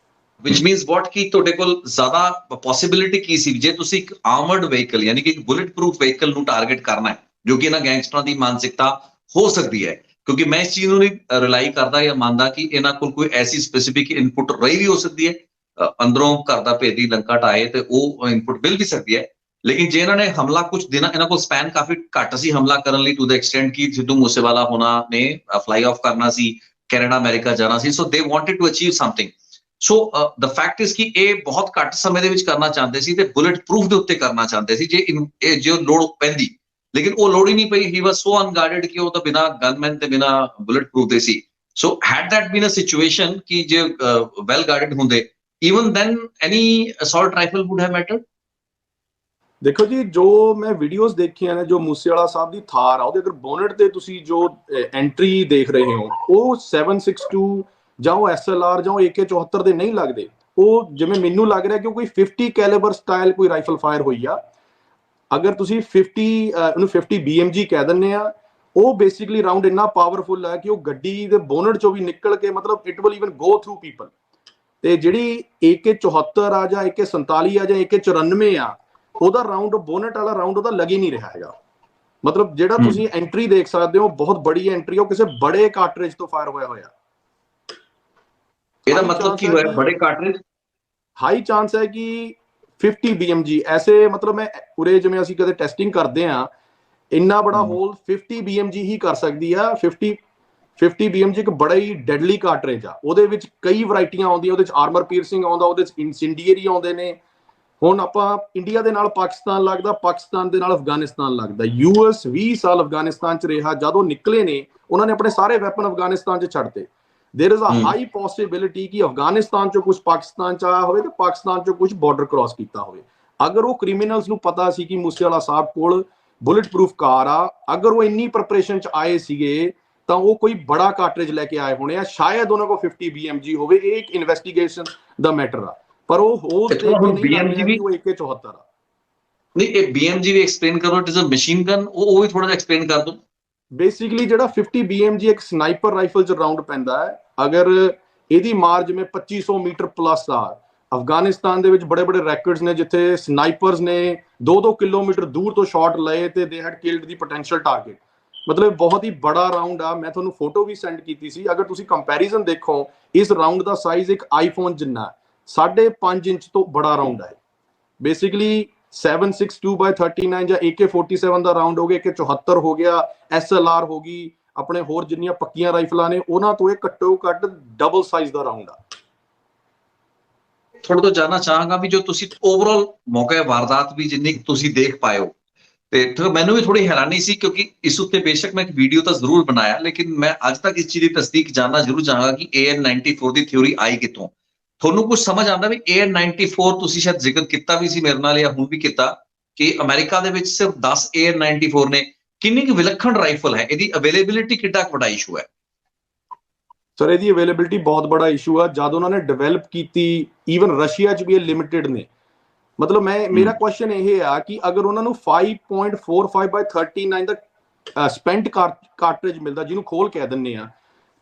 which means what ਕਿ ਤੁਹਾਡੇ ਕੋਲ ਜ਼ਿਆਦਾ ਪੋਸਿਬਿਲਿਟੀ ਕੀ ਸੀ? ਜੇ ਤੁਸੀਂ ਇੱਕ ਆਰਮਰਡ ਵਹੀਕਲ ਯਾਨੀ ਕਿ ਇੱਕ ਬੁਲਟ ਪ੍ਰੂਫ ਵਹੀਕਲ ਨੂੰ ਟਾਰਗੇਟ ਕਰਨਾ ਹੈ, ਜੋ ਕਿ ਇਹਨਾਂ ਗੈਂਗਸਟਰਾਂ ਦੀ ਮਾਨਸਿਕਤਾ ਹੋ ਸਕਦੀ ਹੈ, ਕਿਉਂਕਿ ਮੈਂ ਇਸ ਚੀਜ਼ ਨੂੰ ਨਹੀਂ ਰਿਲਾਈ ਕਰਦਾ ਜਾਂ ਮੰਨਦਾ ਕਿ ਇਹਨਾਂ ਕੋਲ ਕੋਈ ਐਸੀ ਸਪੈਸੀਫਿਕ ਇਨਪੁਟ ਰਹੀ ਵੀ ਹੋ ਸਕਦੀ ਹੈ, ਅੰਦਰੋਂ ਘਰ ਦਾ ਭੇਦੀ ਲੰਕਾ ਢਾਏ ਤੇ ਉਹ ਇਨਪੁਟ ਮਿਲ ਵੀ ਸਕਦੀ ਹੈ। ਲੇਕਿਨ ਜੇ ਇਹਨਾਂ ਨੇ ਹਮਲਾ ਕੁਝ ਦਿਨਾਂ, ਇਹਨਾਂ ਕੋਲ ਸਪੈਨ ਕਾਫੀ ਘੱਟ ਸੀ ਹਮਲਾ ਕਰਨ ਲਈ, ਟੂ ਦ ਐਕਸਟੈਂਟ ਕਿ ਸਿੱਧੂ ਮੂਸੇਵਾਲਾ ਹੋਣਾ ਨੇ ਫਲਾਈ ਆਫ ਕਰਨਾ ਸੀ, ਕੈਨੇਡਾ ਅਮਰੀਕਾ ਜਾਣਾ ਸੀ, so they wanted to achieve something. So the fact is ਕਿ ਇਹ ਬਹੁਤ ਘੱਟ ਸਮੇਂ ਦੇ ਵਿੱਚ ਕਰਨਾ ਚਾਹੁੰਦੇ ਸੀ ਤੇ ਬੁਲਟ ਪ੍ਰੂਫ ਦੇ ਉੱਤੇ ਕਰਨਾ ਚਾਹੁੰਦੇ ਸੀ ਜੇ ਲੋੜ ਪੈਂਦੀ, ਲੇਕਿਨ ਉਹ ਲੋੜ ਹੀ ਨਹੀਂ ਪਈ। ਹੀ ਵਾਸ ਸੋ ਅਨਗਾਰਡਡ ਕਿ ਉਹ ਤਾਂ ਬਿਨਾ ਗਨਮੈਨ ਤੇ ਬਿਨਾ ਬੁਲਟ ਪ੍ਰੂਫ ਦੇ ਸੀ। So had that been a situation ਕਿ ਜੇ ਵੈਲ ਗਾਰਡਡ ਹੁੰਦੇ, even then any assault rifle would have mattered? ਦੇਖੋ ਜੀ, ਜੋ ਮੈਂ ਵੀਡੀਓਜ਼ ਦੇਖੀਆਂ ਨੇ, ਜੋ ਮੂਸੇਵਾਲਾ ਸਾਹਿਬ ਦੀ ਥਾਰ ਆ, ਉਹਦੇ ਅਗਰ ਬੋਨਟ ਤੇ ਤੁਸੀਂ ਜੋ ਐਂਟਰੀ ਦੇਖ ਰਹੇ ਹੋ, ਉਹ 7.62 ਜਾਂ ਉਹ SLR ਜਾਂ ਉਹ AK-74 ਦੇ ਨਹੀਂ ਲੱਗਦੇ। ਉਹ ਜਿਵੇਂ ਮੈਨੂੰ ਲੱਗ ਰਿਹਾ ਕਿ ਕੋਈ 50 ਕੈਲੀਬਰ ਸਟਾਈਲ ਕੋਈ ਰਾਈਫਲ ਫਾਇਰ ਹੋਈ ਆ। ਅਗਰ ਤੁਸੀਂ 50 BMG ਕਹਿ ਦਿੰਦੇ ਆ, ਉਹ ਬੇਸਿਕਲੀ ਰਾਉਂਡ ਇੰਨਾ ਪਾਵਰਫੁਲ ਹੈ ਕਿ ਉਹ ਗੱਡੀ ਦੇ ਬੋਨਟ ਚੋਂ ਵੀ ਨਿਕਲ ਕੇ, ਮਤਲਬ it will even go through people. ਤੇ ਜਿਹੜੀ AK-74 ਆ ਜਾਂ AK-47 ਆ ਜਾਂ AK-94 ਆ, ਉਹਦਾ ਰਾਉਂਡ, ਬੋਨਟ ਵਾਲਾ ਰਾਉਂਡ ਉਹਦਾ ਲੱਗ ਹੀ ਨਹੀਂ ਰਿਹਾ ਹੈਗਾ। ਮਤਲਬ ਜਿਹੜਾ ਤੁਸੀਂ ਐਂਟਰੀ ਦੇਖ ਸਕਦੇ ਹੋ ਬਹੁਤ ਬੜੀ ਐਂਟਰੀ, ਉਹ ਕਿਸੇ ਬੜੇ ਕਾਰਟ੍ਰਿਜ ਤੋਂ ਫਾਇਰ ਹੋਇਆ। ਇਹਦਾ ਮਤਲਬ ਕੀ ਹੋਇਆ ਬੜੇ ਕਾਰਟ੍ਰਿਜ? ਹਾਈ ਚਾਂਸ ਹੈ ਕਿ 50 BMG ਐਸੇ, ਮਤਲਬ ਮੈਂ ਉਰੇ ਜਿਵੇਂ ਅਸੀਂ ਕਦੇ ਟੈਸਟਿੰਗ ਕਰਦੇ ਆ, ਇੰਨਾ ਬੜਾ ਹੋਲ 50 BMG ਹੀ ਕਰ ਸਕਦੀ ਆ। 50 BMG ਇੱਕ ਬੜਾ ਹੀ ਡੈਡਲੀ ਕਾਰਟ੍ਰਿਜ ਆ। ਉਹਦੇ ਵਿੱਚ ਕਈ ਵੈਰਾਈਟੀਆਂ ਆਉਂਦੀਆਂ, ਉਹਦੇ ਵਿੱਚ ਆਰਮਰ ਪੀਅਰਸਿੰਗ ਆਉਂਦਾ, ਉਹਦੇ ਵਿੱਚ ਇਨਸੈਂਡੀਅਰੀ ਆਉਂਦੇ ਨੇ। ਹੁਣ ਆਪਾਂ ਇੰਡੀਆ ਦੇ ਨਾਲ ਪਾਕਿਸਤਾਨ ਲੱਗਦਾ, ਪਾਕਿਸਤਾਨ ਦੇ ਨਾਲ ਅਫਗਾਨਿਸਤਾਨ ਲੱਗਦਾ। US 20 ਸਾਲ ਅਫਗਾਨਿਸਤਾਨ 'ਚ ਰਿਹਾ, ਜਦੋਂ ਨਿਕਲੇ ਨੇ ਉਹਨਾਂ ਨੇ ਆਪਣੇ ਸਾਰੇ ਵੈਪਨ ਅਫਗਾਨਿਸਤਾਨ 'ਚ ਛੱਡਤੇ। There is a high possibility कि अफगानिस्तान चो कुछ पाकिस्तान च आया होवे ते पाकिस्तान चो कुछ बॉर्डर क्रॉस कीता होवे। अगर वो क्रिमिनल्स नूं पता सी कि मूसेवाला साहब कोल बुलेट प्रूफ कार आ, अगर वो इन्नी प्रिपरेशन च आए सीगे तां वो कोई बड़ा कार्ट्रिज लेके आए होने आ, शायद उन्हां को 50 BMG होवे। ये एक इन्वेस्टिगेशन दा मैटर आ, पर वो होल देख के नहीं लग रहा कि वो AK-74 आ। नहीं, ये BMG भी एक्सप्लेन करो, it is a machine gun, वो भी थोड़ा जिहा एक्सप्लेन कर दो। बेसिकली ਜਿਹੜਾ 50 BMG ਇੱਕ ਸਨਾਈਪਰ ਰਾਈਫਲ ਚ ਰਾਉਂਡ ਪੈਂਦਾ ਹੈ, ਅਗਰ ਇਹਦੀ ਮਾਰ ਜਿਵੇਂ 2500 ਮੀਟਰ ਪਲੱਸ ਆ। ਅਫਗਾਨਿਸਤਾਨ ਦੇ ਵਿੱਚ ਬੜੇ ਬੜੇ ਰੈਕਰਡਸ ਨੇ ਜਿੱਥੇ ਸਨਾਈਪਰਸ ਨੇ 2-2 ਕਿਲੋਮੀਟਰ ਦੂਰ ਤੋਂ ਸ਼ਾਟ ਲਏ ਤੇ ਦੇ ਹੈਡ ਕਿਲਡ ਦੀ ਪੋਟੈਂਸ਼ੀਅਲ ਟਾਰਗੇਟ। ਮਤਲਬ ਬਹੁਤ ਹੀ ਬੜਾ ਰਾਉਂਡ ਆ। ਮੈਂ ਤੁਹਾਨੂੰ ਫੋਟੋ ਵੀ ਸੈਂਡ ਕੀਤੀ ਸੀ। ਅਗਰ ਤੁਸੀਂ ਕੰਪੈਰੀਜ਼ਨ ਦੇਖੋ, ਇਸ ਰਾਉਂਡ ਦਾ ਸਾਈਜ਼ ਇੱਕ ਆਈਫੋਨ ਜਿੰਨਾ, 5.5 ਇੰਚ ਤੋਂ ਬੜਾ ਰਾਉਂਡ ਹੈ। ਬੇਸਿਕਲੀ 7.62/39 ਜਾਂ AK-47 ਦਾ ਰਾਉਂਡ ਹੋ ਗਿਆ, AK-74 ਹੋ ਗਿਆ, SLR ਹੋ ਗਈ, ਆਪਣੇ ਹੋਰ ਜਿੰਨੀਆਂ ਪੱਕੀਆਂ ਰਾਈਫਲਾਂ ਨੇ ਉਹਨਾਂ ਤੋਂ ਇਹ ਘੱਟੋ ਘੱਟ ਡਬਲ ਸਾਈਜ਼ ਦਾ ਰਾਉਂਡ ਆ। ਥੋੜਾ ਤੋਂ ਜਾਨਣਾ ਚਾਹਾਂਗਾ ਵੀ ਜੋ ਤੁਸੀਂ ਓਵਰਆਲ ਮੌਕੇ ਵਾਰਦਾਤ ਵੀ ਜਿੰਨੀ ਤੁਸੀਂ ਦੇਖ ਪਾਏ ਹੋ, ਤੇ ਮੈਨੂੰ ਵੀ ਥੋੜੀ ਹੈਰਾਨੀ ਸੀ ਕਿਉਂਕਿ ਇਸ ਉੱਤੇ ਬੇਸ਼ੱਕ ਮੈਂ ਇੱਕ ਵੀਡੀਓ ਤਾਂ ਜ਼ਰੂਰ ਬਣਾਇਆ, ਲੇਕਿਨ ਮੈਂ ਅੱਜ ਤੱਕ ਇਸ ਚੀਜ਼ ਦੀ ਤਸਦੀਕ ਜਾਨਣਾ ਜ਼ਰੂਰ ਚਾਹਾਂਗਾ ਕਿ AN-94 ਦੀ ਥਿਊਰੀ ਆਈ ਕਿੱਥੋਂ। ਤੁਹਾਨੂੰ ਕੁਝ ਸਮਝ ਆਉਂਦਾ ਵੀ AN-94 ਤੁਸੀਂ ਸ਼ਾਇਦ ਜ਼ਿਕਰ ਕੀਤਾ ਵੀ ਸੀ ਮੇਰੇ ਨਾਲ ਜਾਂ ਹੁਣ ਵੀ ਕੀਤਾ ਕਿ ਅਮਰੀਕਾ ਦੇ ਵਿੱਚ ਸਿਰਫ 10 AN-94 ਨੇ। ਕਿੰਨੀ ਕੁ ਵਿਲੱਖਣ ਰਾਈਫਲ ਹੈ, ਇਹਦੀ ਅਵੇਲੇਬਿਲਿਟੀ ਕਿੱਡਾ ਵੱਡਾ ਇਸ਼ੂ ਹੈ? ਸਰ ਇਹਦੀ ਅਵੇਲੇਬਿਲਿਟੀ ਬਹੁਤ ਬੜਾ ਇਸ਼ੂ ਆ। ਜਦ ਉਹਨਾਂ ਨੇ ਡਿਵੈਲਪ ਕੀਤੀ, ਈਵਨ ਰਸ਼ੀਆ 'ਚ ਵੀ ਇਹ ਲਿਮਿਟਿਡ ਨੇ। ਮਤਲਬ ਮੇਰਾ ਕੁਐਸਚਨ ਇਹ ਆ ਕਿ ਅਗਰ ਉਹਨਾਂ ਨੂੰ 5.45/39 ਦਾ ਸਪੈਂਟ ਕਾਰਟ੍ਰਿਜ ਮਿਲਦਾ, ਜਿਹਨੂੰ ਖੋਲ ਕਹਿ ਦਿੰਦੇ ਆ,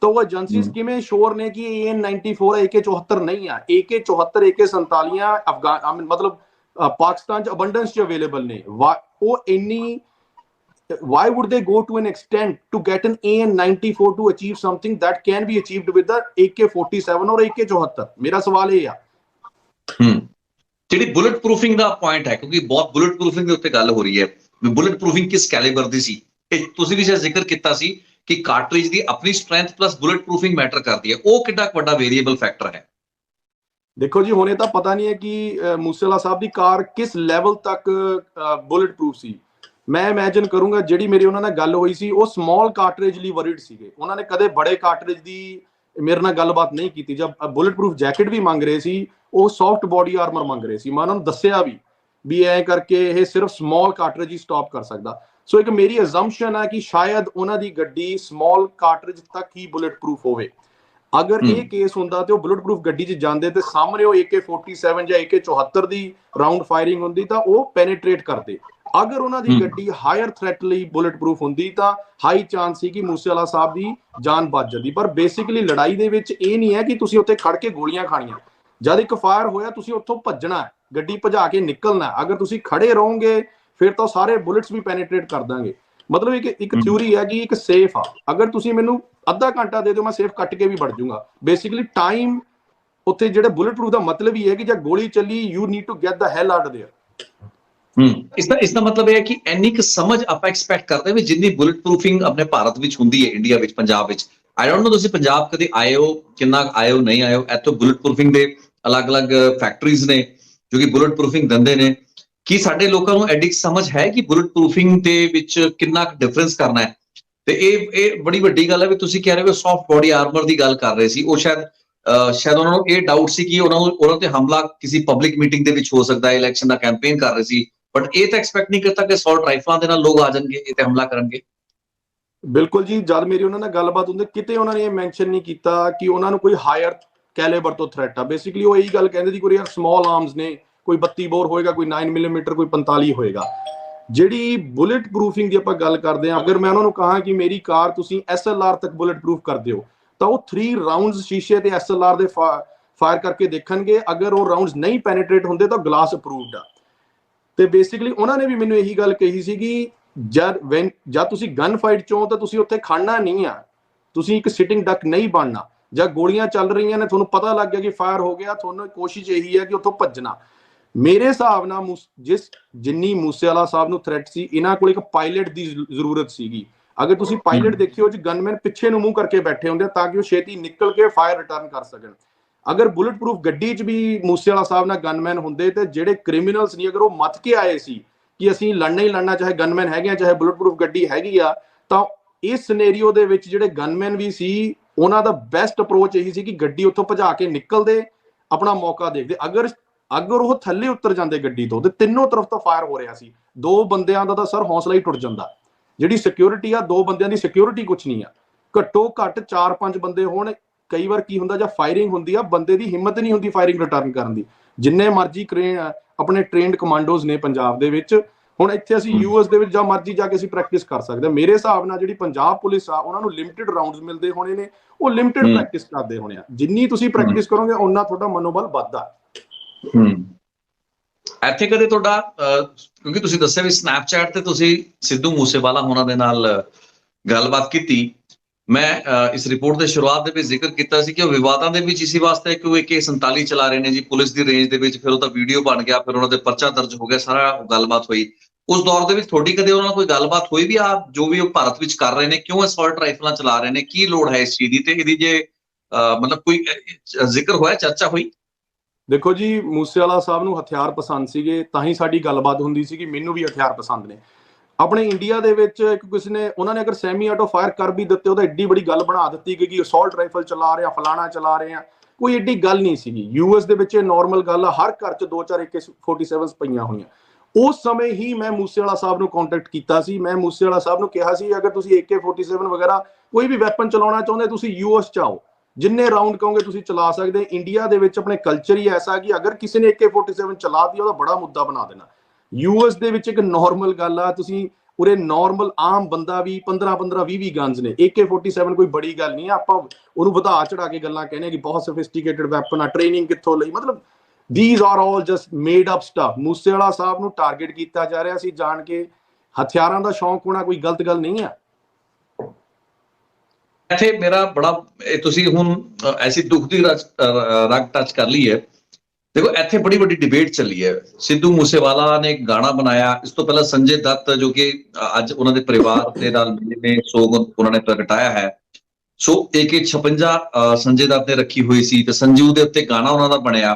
ਤਾਂ ਉਹ ਏਜੰਸੀਜ਼ ਕਿਵੇਂ ਸ਼ੋਰ ਨੇ ਕਿ AN-94 AK-74 ਨਹੀਂ ਆ? AK-74 AK-47 ਮਤਲਬ ਪਾਕਿਸਤਾਨ 'ਚ ਅਬੰਡੈਂਸ 'ਚ ਅਵੇਲੇਬਲ ਨੇ। ਉਹ ਇੰਨੀ why would they go to an extent to get an AN-94 to achieve something that can be achieved with the AK-47 or AK-74? ਮੇਰਾ ਸਵਾਲ ਇਹ ਆ। ਜਿਹੜੀ ਬੁਲਟ ਪ੍ਰੂਫਿੰਗ ਦਾ ਪੁਆਇੰਟ ਹੈ, ਕਿਉਂਕਿ ਬਹੁਤ ਬੁਲਟ ਪ੍ਰੂਫਿੰਗ ਦੇ ਉੱਤੇ ਗੱਲ ਹੋ ਰਹੀ ਹੈ, ਬੁਲਟ ਪ੍ਰੂਫਿੰਗ ਕਿਸ ਕੈਲੀਬਰ ਦੀ ਸੀ? ਇਹ ਤੁਸੀਂ ਵੀ ਸ਼ਾਇਦ ਜ਼ਿਕਰ ਕੀਤਾ ਸੀ ਕਿ ਕਾਰਟ੍ਰਿਜ ਦੀ ਆਪਣੀ strength plus bullet proofing matter ਕਰਦੀ ਹੈ। ਉਹ ਕਿੱਡਾ ਵੱਡਾ ਵੇਰੀਏਬਲ ਫੈਕਟਰ ਹੈ? ਦੇਖੋ ਜੀ, ਹੁਣ ਇਹ ਤਾਂ ਪਤਾ ਨਹੀਂ ਹੈ ਕਿ ਮੂਸੇਵਾਲਾ ਸਾਹਿਬ ਦੀ ਕਾਰ ਕਿਸ ਲੈਵਲ ਤੱਕ ਬੁਲਟ ਪ੍ਰੂਫ ਸੀ। ਮੈਂ ਇਮੈਜਿਨ ਕਰੂੰਗਾ ਜਿਹੜੀ ਮੇਰੀ ਉਹਨਾਂ ਨਾਲ ਗੱਲ ਹੋਈ ਸੀ, ਉਹ ਸਮਾਲ ਕਾਰਟ੍ਰਿਜ ਲਈ ਵਰਿਡ ਸੀਗੇ। ਉਹਨਾਂ ਨੇ ਕਦੇ ਬੜੇ ਕਾਰਟ੍ਰਿਜ ਦੀ ਮੇਰੇ ਨਾਲ ਗੱਲਬਾਤ ਨਹੀਂ ਕੀਤੀ। ਜਦ ਬੁਲਟ ਪ੍ਰੂਫ ਜੈਕਟ ਵੀ ਮੰਗ ਰਹੇ ਸੀ, ਉਹ ਸੌਫਟ ਬੋਡੀ ਆਰਮਰ ਮੰਗ ਰਹੇ ਸੀ। ਮੈਂ ਉਹਨਾਂ ਨੂੰ ਦੱਸਿਆ ਵੀ ਐ ਕਰਕੇ ਇਹ ਸਿਰਫ ਸਮਾਲ ਕਾਰਟ੍ਰਿਜ ਹੀ ਸਟਾਪ ਕਰ ਸਕਦਾ। ਸੋ ਇੱਕ ਮੇਰੀ ਅਜ਼ੰਪਸ਼ਨ ਹੈ ਕਿ ਸ਼ਾਇਦ ਉਹਨਾਂ ਦੀ ਗੱਡੀ ਸਮਾਲ ਕਾਰਟ੍ਰਿਜ ਤੱਕ ਹੀ ਬੁਲਟ ਪ੍ਰੂਫ ਹੋਵੇ। ਅਗਰ ਇਹ ਕੇਸ ਹੁੰਦਾ ਤੇ ਉਹ ਬੁਲਟ ਪ੍ਰੂਫ ਗੱਡੀ 'ਚ ਜਾਂਦੇ ਤੇ ਸਾਹਮਣੇ ਉਹ AK-47 ਜਾਂ AK-74 ਦੀ ਰਾਉਂਡ ਫਾਇਰਿੰਗ ਹੁੰਦੀ ਤਾਂ ਉਹ ਪੈਨੀਟ੍ਰੇਟ ਕਰਦੇ। ਅਗਰ ਉਹਨਾਂ ਦੀ ਗੱਡੀ ਹਾਇਰ ਥ੍ਰੈਟ ਲਈ ਬੁਲਟ ਪ੍ਰੂਫ ਹੁੰਦੀ ਤਾਂ ਹਾਈ ਚਾਂਸ ਸੀ ਕਿ ਮੂਸੇਵਾਲਾ ਸਾਹਿਬ ਦੀ ਜਾਨ ਬਚ ਜਾਂਦੀ। ਪਰ ਬੇਸਿਕਲੀ ਲੜਾਈ ਦੇ ਵਿੱਚ ਇਹ ਨਹੀਂ ਹੈ ਕਿ ਤੁਸੀਂ ਉੱਥੇ ਖੜ ਕੇ ਗੋਲੀਆਂ ਖਾਣੀਆਂ। ਜਦ ਇੱਕ ਫਾਇਰ ਹੋਇਆ ਤੁਸੀਂ ਉੱਥੋਂ ਭੱਜਣਾ, ਗੱਡੀ ਭਜਾ ਕੇ ਨਿਕਲਣਾ। ਅਗਰ ਤੁਸੀਂ ਖੜੇ ਰਹੋਗੇ ਫਿਰ ਤਾਂ ਸਾਰੇ ਬੁਲਟਸ ਵੀ ਪੈਨੀਟ੍ਰੇਟ ਕਰ ਦਾਂਗੇ। ਮਤਲਬ ਇੱਕ ਥਿਊਰੀ ਹੈ ਕਿ ਇੱਕ ਸੇਫ ਆ। ਅਗਰ ਤੁਸੀਂ ਮੈਨੂੰ ਅੱਧਾ ਘੰਟਾ ਦੇ ਦਿਓ, ਮੈਂ ਸੇਫ ਕੱਟ ਕੇ ਵੀ ਵੜ ਜਾਊਂਗਾ। ਬੇਸਿਕਲੀ ਟਾਈਮ ਉੱਥੇ ਜਿਹੜਾ ਬੁਲਟ ਪ੍ਰੂਫ ਦਾ ਮਤਲਬ ਹੀ ਹੈ ਕਿ ਜੇ ਗੋਲੀ ਚੱਲੀ, you need to get the hell out there. ਇਸਦਾ ਮਤਲਬ ਇਹ ਹੈ ਕਿ ਇੰਨੀ ਕੁ ਸਮਝ ਆਪਾਂ ਐਕਸਪੈਕਟ ਕਰਦੇ ਵੀ ਜਿੰਨੀ ਬੁਲਟ ਪ੍ਰੂਫਿੰਗ ਆਪਣੇ ਭਾਰਤ ਵਿੱਚ ਹੁੰਦੀ ਹੈ, ਇੰਡੀਆ ਵਿੱਚ, ਪੰਜਾਬ ਵਿੱਚ। ਆਈ ਡੋਂਟ ਨੋ ਤੁਸੀਂ ਪੰਜਾਬ ਕਦੇ ਆਏ ਹੋ, ਕਿੰਨਾ ਆਏ ਹੋ, ਨਹੀਂ ਆਏ ਹੋ। ਇੱਥੋਂ ਬੁਲਟ ਪ੍ਰੂਫਿੰਗ ਦੇ ਅਲੱਗ-ਅਲੱਗ ਫੈਕਟਰੀਜ਼ ਨੇ ਜੋ ਕਿ ਬੁਲਟ ਪ੍ਰੂਫਿੰਗ ਦਿੰਦੇ ਨੇ। ਕੀ ਸਾਡੇ ਲੋਕਾਂ ਨੂੰ ਐਡੀ ਸਮਝ ਹੈ ਕਿ ਬੁਲਟ ਪ੍ਰੂਫਿੰਗ ਦੇ ਵਿੱਚ ਕਿੰਨਾ ਕੁ ਡਿਫਰੈਂਸ ਕਰਨਾ ਹੈ? ਤੇ ਇਹ ਬੜੀ ਵੱਡੀ ਗੱਲ ਹੈ ਵੀ ਤੁਸੀਂ ਕਹਿ ਰਹੇ ਹੋ ਸੌਫਟ ਬੋਡੀ ਆਰਮਰ ਦੀ ਗੱਲ ਕਰ ਰਹੇ ਸੀ। ਉਹ ਸ਼ਾਇਦ ਉਹਨਾਂ ਨੂੰ ਇਹ ਡਾਊਟ ਸੀ ਕਿ ਉਹਨਾਂ ਤੇ ਹਮਲਾ ਕਿਸੇ ਪਬਲਿਕ ਮੀਟਿੰਗ ਦੇ ਵਿੱਚ ਹੋ ਸਕਦਾ ਹੈ, ਇਲੈਕਸ਼ਨ ਦਾ ਕੈਂਪੇਨ ਕਰ ਰਹੇ ਸੀ। ਬਟ ਇਹ ਤਾਂ ਐਕਸਪੈਕਟ ਨਹੀਂ ਕਰਤਾ ਕਿ ਅਸੌਲਟ ਰਾਈਫਲਾਂ ਦੇ ਨਾਲ ਲੋਕ ਆ ਜਾਣਗੇ ਇਹ ਤੇ ਹਮਲਾ ਕਰਨਗੇ। ਬਿਲਕੁਲ ਜੀ, ਜਦ ਮੇਰੀ ਉਹਨਾਂ ਨਾਲ ਗੱਲਬਾਤ ਹੁੰਦੀ ਕਿਤੇ ਉਹਨਾਂ ਨੇ ਇਹ ਮੈਂਸ਼ਨ ਨਹੀਂ ਕੀਤਾ ਕਿ ਉਹਨਾਂ ਨੂੰ ਕੋਈ ਹਾਇਰ ਕੈਲੀਬਰ ਤੋਂ ਥ੍ਰੈਟ ਆ। ਬੇਸਿਕਲੀ ਉਹ ਇਹੀ ਗੱਲ ਕਹਿੰਦੇ ਸੀ ਕੋਈ ਸਮਾਲ ਆਰਮਸ ਨੇ, ਕੋਈ 32 ਬੋਰ ਹੋਏਗਾ, ਕੋਈ 9 ਮਿਲੀਮੀਟਰ, ਕੋਈ 45 ਹੋਏਗਾ। ਜਿਹੜੀ ਬੁਲਟ ਪ੍ਰੂਫਿੰਗ ਦੀ ਆਪਾਂ ਗੱਲ ਕਰਦੇ ਹਾਂ, ਅਗਰ ਮੈਂ ਉਹਨਾਂ ਨੂੰ ਕਹਾਂ ਕਿ ਮੇਰੀ ਕਾਰ ਤੁਸੀਂ SLR ਤੱਕ ਬੁਲਟ ਪ੍ਰੂਫ ਕਰ ਦਿਓ ਤਾਂ ਉਹ 3 ਰਾਉਂਡਸ ਸ਼ੀਸ਼ੇ ਤੇ SLR ਦੇ ਫਾਇਰ ਕਰਕੇ ਦੇਖਣਗੇ। ਅਗਰ ਉਹ ਰਾਉਂਡਸ ਨਹੀਂ ਪੈਨੀਟ੍ਰੇਟ ਹੁੰਦੇ ਤਾਂ ਗਲਾਸ ਅਪਰੂਵਡ ਆ। ਤੇ ਬੇਸਿਕਲੀ ਉਹਨਾਂ ਨੇ ਵੀ ਮੈਨੂੰ ਇਹੀ ਗੱਲ ਕਹੀ ਸੀ ਕਿ ਜਦ ਤੁਸੀਂ ਗਨ ਫਾਈਟ ਚੋਂ ਤਾਂ ਤੁਸੀਂ ਉੱਥੇ ਖੜਨਾ ਨਹੀਂ ਆ, ਤੁਸੀਂ ਇੱਕ ਸਿਟਿੰਗ ਡਕ ਨਹੀਂ ਬਣਨਾ। ਜਾਂ ਗੋਲੀਆਂ ਚੱਲ ਰਹੀਆਂ ਨੇ, ਤੁਹਾਨੂੰ ਪਤਾ ਲੱਗ ਗਿਆ ਕਿ ਫਾਇਰ ਹੋ ਗਿਆ, ਤੁਹਾਨੂੰ ਕੋਸ਼ਿਸ਼ ਇਹੀ ਹੈ ਕਿ ਉੱਥੋਂ ਭੱਜਣਾ। ਮੇਰੇ ਹਿਸਾਬ ਨਾਲ ਜਿੰਨੀ ਮੂਸੇਵਾਲਾ ਸਾਹਿਬ ਨੂੰ ਥ੍ਰੈਟ ਸੀ, ਇਹਨਾਂ ਕੋਲ ਇੱਕ ਪਾਇਲਟ ਦੀ ਜ਼ਰੂਰਤ ਸੀਗੀ। ਅਗਰ ਤੁਸੀਂ ਪਾਇਲਟ ਦੇਖਿਓ ਜੀ, ਗਨਮੈਨ ਪਿੱਛੇ ਨੂੰ ਮੂੰਹ ਕਰਕੇ ਬੈਠੇ ਹੁੰਦੇ ਤਾਂ ਕਿ ਉਹ ਛੇਤੀ ਨਿਕਲ ਕੇ ਫਾਇਰ ਰਿਟਰਨ ਕਰ ਸਕਣ। ਅਗਰ ਬੁਲਟ ਪ੍ਰੂਫ ਗੱਡੀ 'ਚ ਵੀ ਮੂਸੇਵਾਲਾ ਸਾਹਿਬ ਨਾਲ ਗਨਮੈਨ ਹੁੰਦੇ ਤੇ ਜਿਹੜੇ ਕ੍ਰਿਮੀਨਲਸ ਨਹੀਂ, ਅਗਰ ਉਹ ਮੱਥ ਕੇ ਆਏ ਸੀ ਕਿ ਅਸੀਂ ਲੜਨਾ ਹੀ ਲੜਨਾ, ਚਾਹੇ ਗਨਮੈਨ ਹੈਗੇ ਆ ਚਾਹੇ ਬੁਲਟ ਪ੍ਰੂਫ ਗੱਡੀ ਹੈਗੀ ਆ, ਤਾਂ ਇਸ ਸਿਨੈਰੀਓ ਦੇ ਵਿੱਚ ਜਿਹੜੇ ਗਨਮੈਨ ਵੀ ਸੀ ਉਹਨਾਂ ਦਾ ਬੈਸਟ ਅਪਰੋਚ ਇਹੀ ਸੀ ਕਿ ਗੱਡੀ ਉੱਥੋਂ ਭਜਾ ਕੇ ਨਿਕਲਦੇ, ਆਪਣਾ ਮੌਕਾ ਦੇਖਦੇ। ਅਗਰ ਉਹ ਥੱਲੇ ਉਤਰ ਜਾਂਦੇ ਗੱਡੀ ਤੋਂ ਤੇ ਤਿੰਨੋਂ ਤਰਫ ਤੋਂ ਫਾਇਰ ਹੋ ਰਿਹਾ ਸੀ, ਦੋ ਬੰਦਿਆਂ ਦਾ ਤਾਂ ਸਰ ਹੌਸਲਾ ਹੀ ਟੁੱਟ ਜਾਂਦਾ। ਜਿਹੜੀ ਸਿਕਿਉਰਿਟੀ ਆ, ਦੋ ਬੰਦਿਆਂ ਦੀ ਸਿਕਿਉਰਿਟੀ ਕੁਛ ਨਹੀਂ ਆ, ਘੱਟੋ ਘੱਟ 4-5 ਬੰਦੇ ਹੋਣ। ਕਈ ਵਾਰ ਕੀ ਹੁੰਦਾ, ਜਾਂ ਫਾਇਰਿੰਗ ਹੁੰਦੀ ਆ, ਬੰਦੇ ਦੀ ਹਿੰਮਤ ਨਹੀਂ ਹੁੰਦੀ ਫਾਇਰਿੰਗ ਰਿਟਰਨ ਕਰਨ ਦੀ, ਜਿੰਨੇ ਮਰਜ਼ੀ ਆਪਣੇ ਟ੍ਰੇਨਡ ਕਮਾਂਡੋਜ਼ ਨੇ ਪੰਜਾਬ ਦੇ ਵਿੱਚ। ਹੁਣ ਇੱਥੇ ਅਸੀਂ ਯੂਐਸ ਦੇ ਵਿੱਚ ਜਾਂ ਮਰਜ਼ੀ ਜਾ ਕੇ ਅਸੀਂ ਪ੍ਰੈਕਟਿਸ ਕਰ ਸਕਦੇ ਹਾਂ। ਮੇਰੇ ਹਿਸਾਬ ਨਾਲ ਜਿਹੜੀ ਪੰਜਾਬ ਪੁਲਿਸ ਆ, ਉਹਨਾਂ ਨੂੰ ਲਿਮਿਟਿਡ ਰਾਉਂਡਸ ਮਿਲਦੇ ਹੋਣੇ ਨੇ, ਉਹ ਲਿਮਿਟਿਡ ਪ੍ਰੈਕਟਿਸ ਕਰਦੇ ਹੋਣੇ ਆ। ਜਿੰਨੀ ਤੁਸੀਂ ਪ੍ਰੈਕਟਿਸ ਕਰੋਗੇ ਓਨਾ ਤੁਹਾਡਾ ਮਨੋਬਲ ਵੱਧਦਾ। ਇੱਥੇ ਕਦੇ ਤੁਹਾਡਾ ਕਿਉਂਕਿ ਤੁਸੀਂ ਦੱਸਿਆ ਵੀ ਸਨੈਪਚੈਟ ਤੇ ਤੁਸੀਂ ਸਿੱਧੂ ਮੂਸੇਵਾਲਾ ਹੋਣਾ ਦੇ ਨਾਲ ਗੱਲਬਾਤ ਕੀਤੀ। ਮੈਂ ਇਸ ਰਿਪੋਰਟ ਦੇ ਸ਼ੁਰੂਆਤ ਦੇ ਵਿੱਚ ਜ਼ਿਕਰ ਕੀਤਾ ਸੀ ਕਿ ਉਹ ਵਿਵਾਦਾਂ ਦੇ ਵਿੱਚ ਇਸੇ ਵਾਸਤੇ ਕਿ ਉਹ AK-47 ਚਲਾ ਰਹੇ ਨੇ ਜੀ ਪੁਲਿਸ ਦੀ ਰੇਂਜ ਦੇ ਵਿੱਚ, ਫਿਰ ਉਹ ਤਾਂ ਵੀਡੀਓ ਬਣ ਗਿਆ, ਫਿਰ ਉਹਨਾਂ ਦੇ ਪਰਚਾ ਦਰਜ ਹੋ ਗਿਆ, ਸਾਰਾ ਗੱਲਬਾਤ ਹੋਈ। ਉਸ ਦੌਰ ਦੇ ਵਿੱਚ ਤੁਹਾਡੀ ਕਦੇ ਉਹਨਾਂ ਨਾਲ ਕੋਈ ਗੱਲਬਾਤ ਹੋਈ ਵੀ ਆ ਜੋ ਵੀ ਉਹ ਭਾਰਤ ਵਿੱਚ ਕਰ ਰਹੇ ਨੇ, ਕਿਉਂ ਅਸੌਲਟ ਰਾਈਫਲਾਂ ਚਲਾ ਰਹੇ ਨੇ, ਕੀ ਲੋੜ ਹੈ ਇਸ ਚੀਜ਼ ਦੀ, ਤੇ ਇਹਦੀ ਜੇ ਮਤਲਬ ਕੋਈ ਜ਼ਿਕਰ ਹੋਇਆ, ਚਰਚਾ ਹੋਈ? ਦੇਖੋ ਜੀ, ਮੂਸੇਵਾਲਾ ਸਾਹਿਬ ਨੂੰ ਹਥਿਆਰ ਪਸੰਦ ਸੀਗੇ, ਤਾਂ ਹੀ ਸਾਡੀ ਗੱਲਬਾਤ ਹੁੰਦੀ ਸੀ ਕਿ ਮੈਨੂੰ ਵੀ ਹਥਿਆਰ ਪਸੰਦ ਨੇ। ਆਪਣੇ ਇੰਡੀਆ ਦੇ ਵਿੱਚ ਇੱਕ ਕਿਸੇ ਨੇ, ਉਹਨਾਂ ਨੇ ਅਗਰ ਸੈਮੀ ਆਟੋ ਫਾਇਰ ਕਰ ਵੀ ਦਿੱਤੇ, ਉਹਦਾ ਐਡੀ ਬੜੀ ਗੱਲ ਬਣਾ ਦਿੱਤੀ ਕਿ ਅਸੌਲਟ ਰਾਈਫਲ ਚਲਾ ਰਹੇ ਆ, ਫਲਾਣਾ ਚਲਾ ਰਹੇ ਆ। ਕੋਈ ਐਡੀ ਗੱਲ ਨਹੀਂ ਸੀਗੀ। ਯੂਐਸ ਦੇ ਵਿੱਚ ਇਹ ਨਾਰਮਲ ਗੱਲ ਆ, ਹਰ ਘਰ 'ਚ 2-4 AK-47 ਪਈਆਂ ਹੋਈਆਂ। ਉਸ ਸਮੇਂ ਹੀ ਮੈਂ ਮੂਸੇਵਾਲਾ ਸਾਹਿਬ ਨੂੰ ਕੰਟੈਕਟ ਕੀਤਾ ਸੀ। ਮੈਂ ਮੂਸੇਵਾਲਾ ਸਾਹਿਬ ਨੂੰ ਕਿਹਾ ਸੀ, ਅਗਰ ਤੁਸੀਂ AK-47 ਵਗੈਰਾ ਕੋਈ ਵੀ ਵੈਪਨ ਚਲਾਉਣਾ ਚਾਹੁੰਦੇ, ਤੁਸੀਂ ਯੂਐਸ 'ਚ ਆਓ, ਜਿੰਨੇ ਰਾਉਂਡ ਕਹੋਗੇ ਤੁਸੀਂ ਚਲਾ ਸਕਦੇ। ਇੰਡੀਆ ਦੇ ਵਿੱਚ ਆਪਣੇ ਕਲਚਰ ਹੀ ਐਸਾ ਕਿ ਅਗਰ ਕਿਸੇ ਨੇ AK-47 ਚਲਾਤੀ, ਉਹਦਾ ਬੜਾ ਮੁੱਦਾ ਬਣਾ ਦੇਣਾ। ਯੂਐਸ ਦੇ ਵਿੱਚ ਇੱਕ ਨਾਰਮਲ ਗੱਲ ਆ, ਤੁਸੀਂ ਉਰੇ ਨਾਰਮਲ ਆਮ ਬੰਦਾ ਵੀ 15-15 20 ਗਨਸ ਨੇ। AK-47 ਕੋਈ ਬੜੀ ਗੱਲ ਨਹੀਂ ਆ। ਆਪਾਂ ਉਹਨੂੰ ਵਧਾ ਚੜਾ ਕੇ ਗੱਲਾਂ ਕਹਿੰਦੇ ਕਿ ਬਹੁਤ ਸੋਫਿਸਟੀਕੇਟਡ ਵੈਪਨ ਆ, ਟ੍ਰੇਨਿੰਗ ਕਿੱਥੋਂ ਲਈ, ਮਤਲਬ these are all just made up stuff। Moosewala ਸਾਹਿਬ ਨੂੰ ਟਾਰਗੇਟ ਕੀਤਾ ਜਾ ਰਿਹਾ ਸੀ ਜਾਣ ਕੇ। ਹਥਿਆਰਾਂ ਦਾ ਸ਼ੌਂਕ ਹੋਣਾ ਕੋਈ ਗਲਤ ਗੱਲ ਨਹੀਂ ਆ। ਇੱਥੇ ਮੇਰਾ ਬੜਾ, ਤੁਸੀਂ ਹੁਣ ਐਸੀ ਦੁੱਖ ਦੀ ਰਗ ਟੱਚ ਕਰ ਲਈ ਹੈ। ਦੇਖੋ, ਇੱਥੇ ਬੜੀ ਵੱਡੀ ਡਿਬੇਟ ਚੱਲੀ ਹੈ। ਸਿੱਧੂ ਮੂਸੇਵਾਲਾ ਨੇ ਇੱਕ ਗਾਣਾ ਬਣਾਇਆ, ਇਸ ਤੋਂ ਪਹਿਲਾਂ ਸੰਜੇ ਦੱਤ ਜੋ ਕਿ ਅੱਜ ਉਹਨਾਂ ਦੇ ਪਰਿਵਾਰ ਦੇ ਨਾਲ ਮਿਲੇ ਨੇ, ਸੋਗ ਉਹਨਾਂ ਨੇ ਪ੍ਰਗਟਾਇਆ ਹੈ। ਸੋ AK-56 ਸੰਜੇ ਦੱਤ ਨੇ ਰੱਖੀ ਹੋਈ ਸੀ ਤੇ ਸੰਜੂ ਦੇ ਉੱਤੇ ਗਾਣਾ ਉਹਨਾਂ ਦਾ ਬਣਿਆ,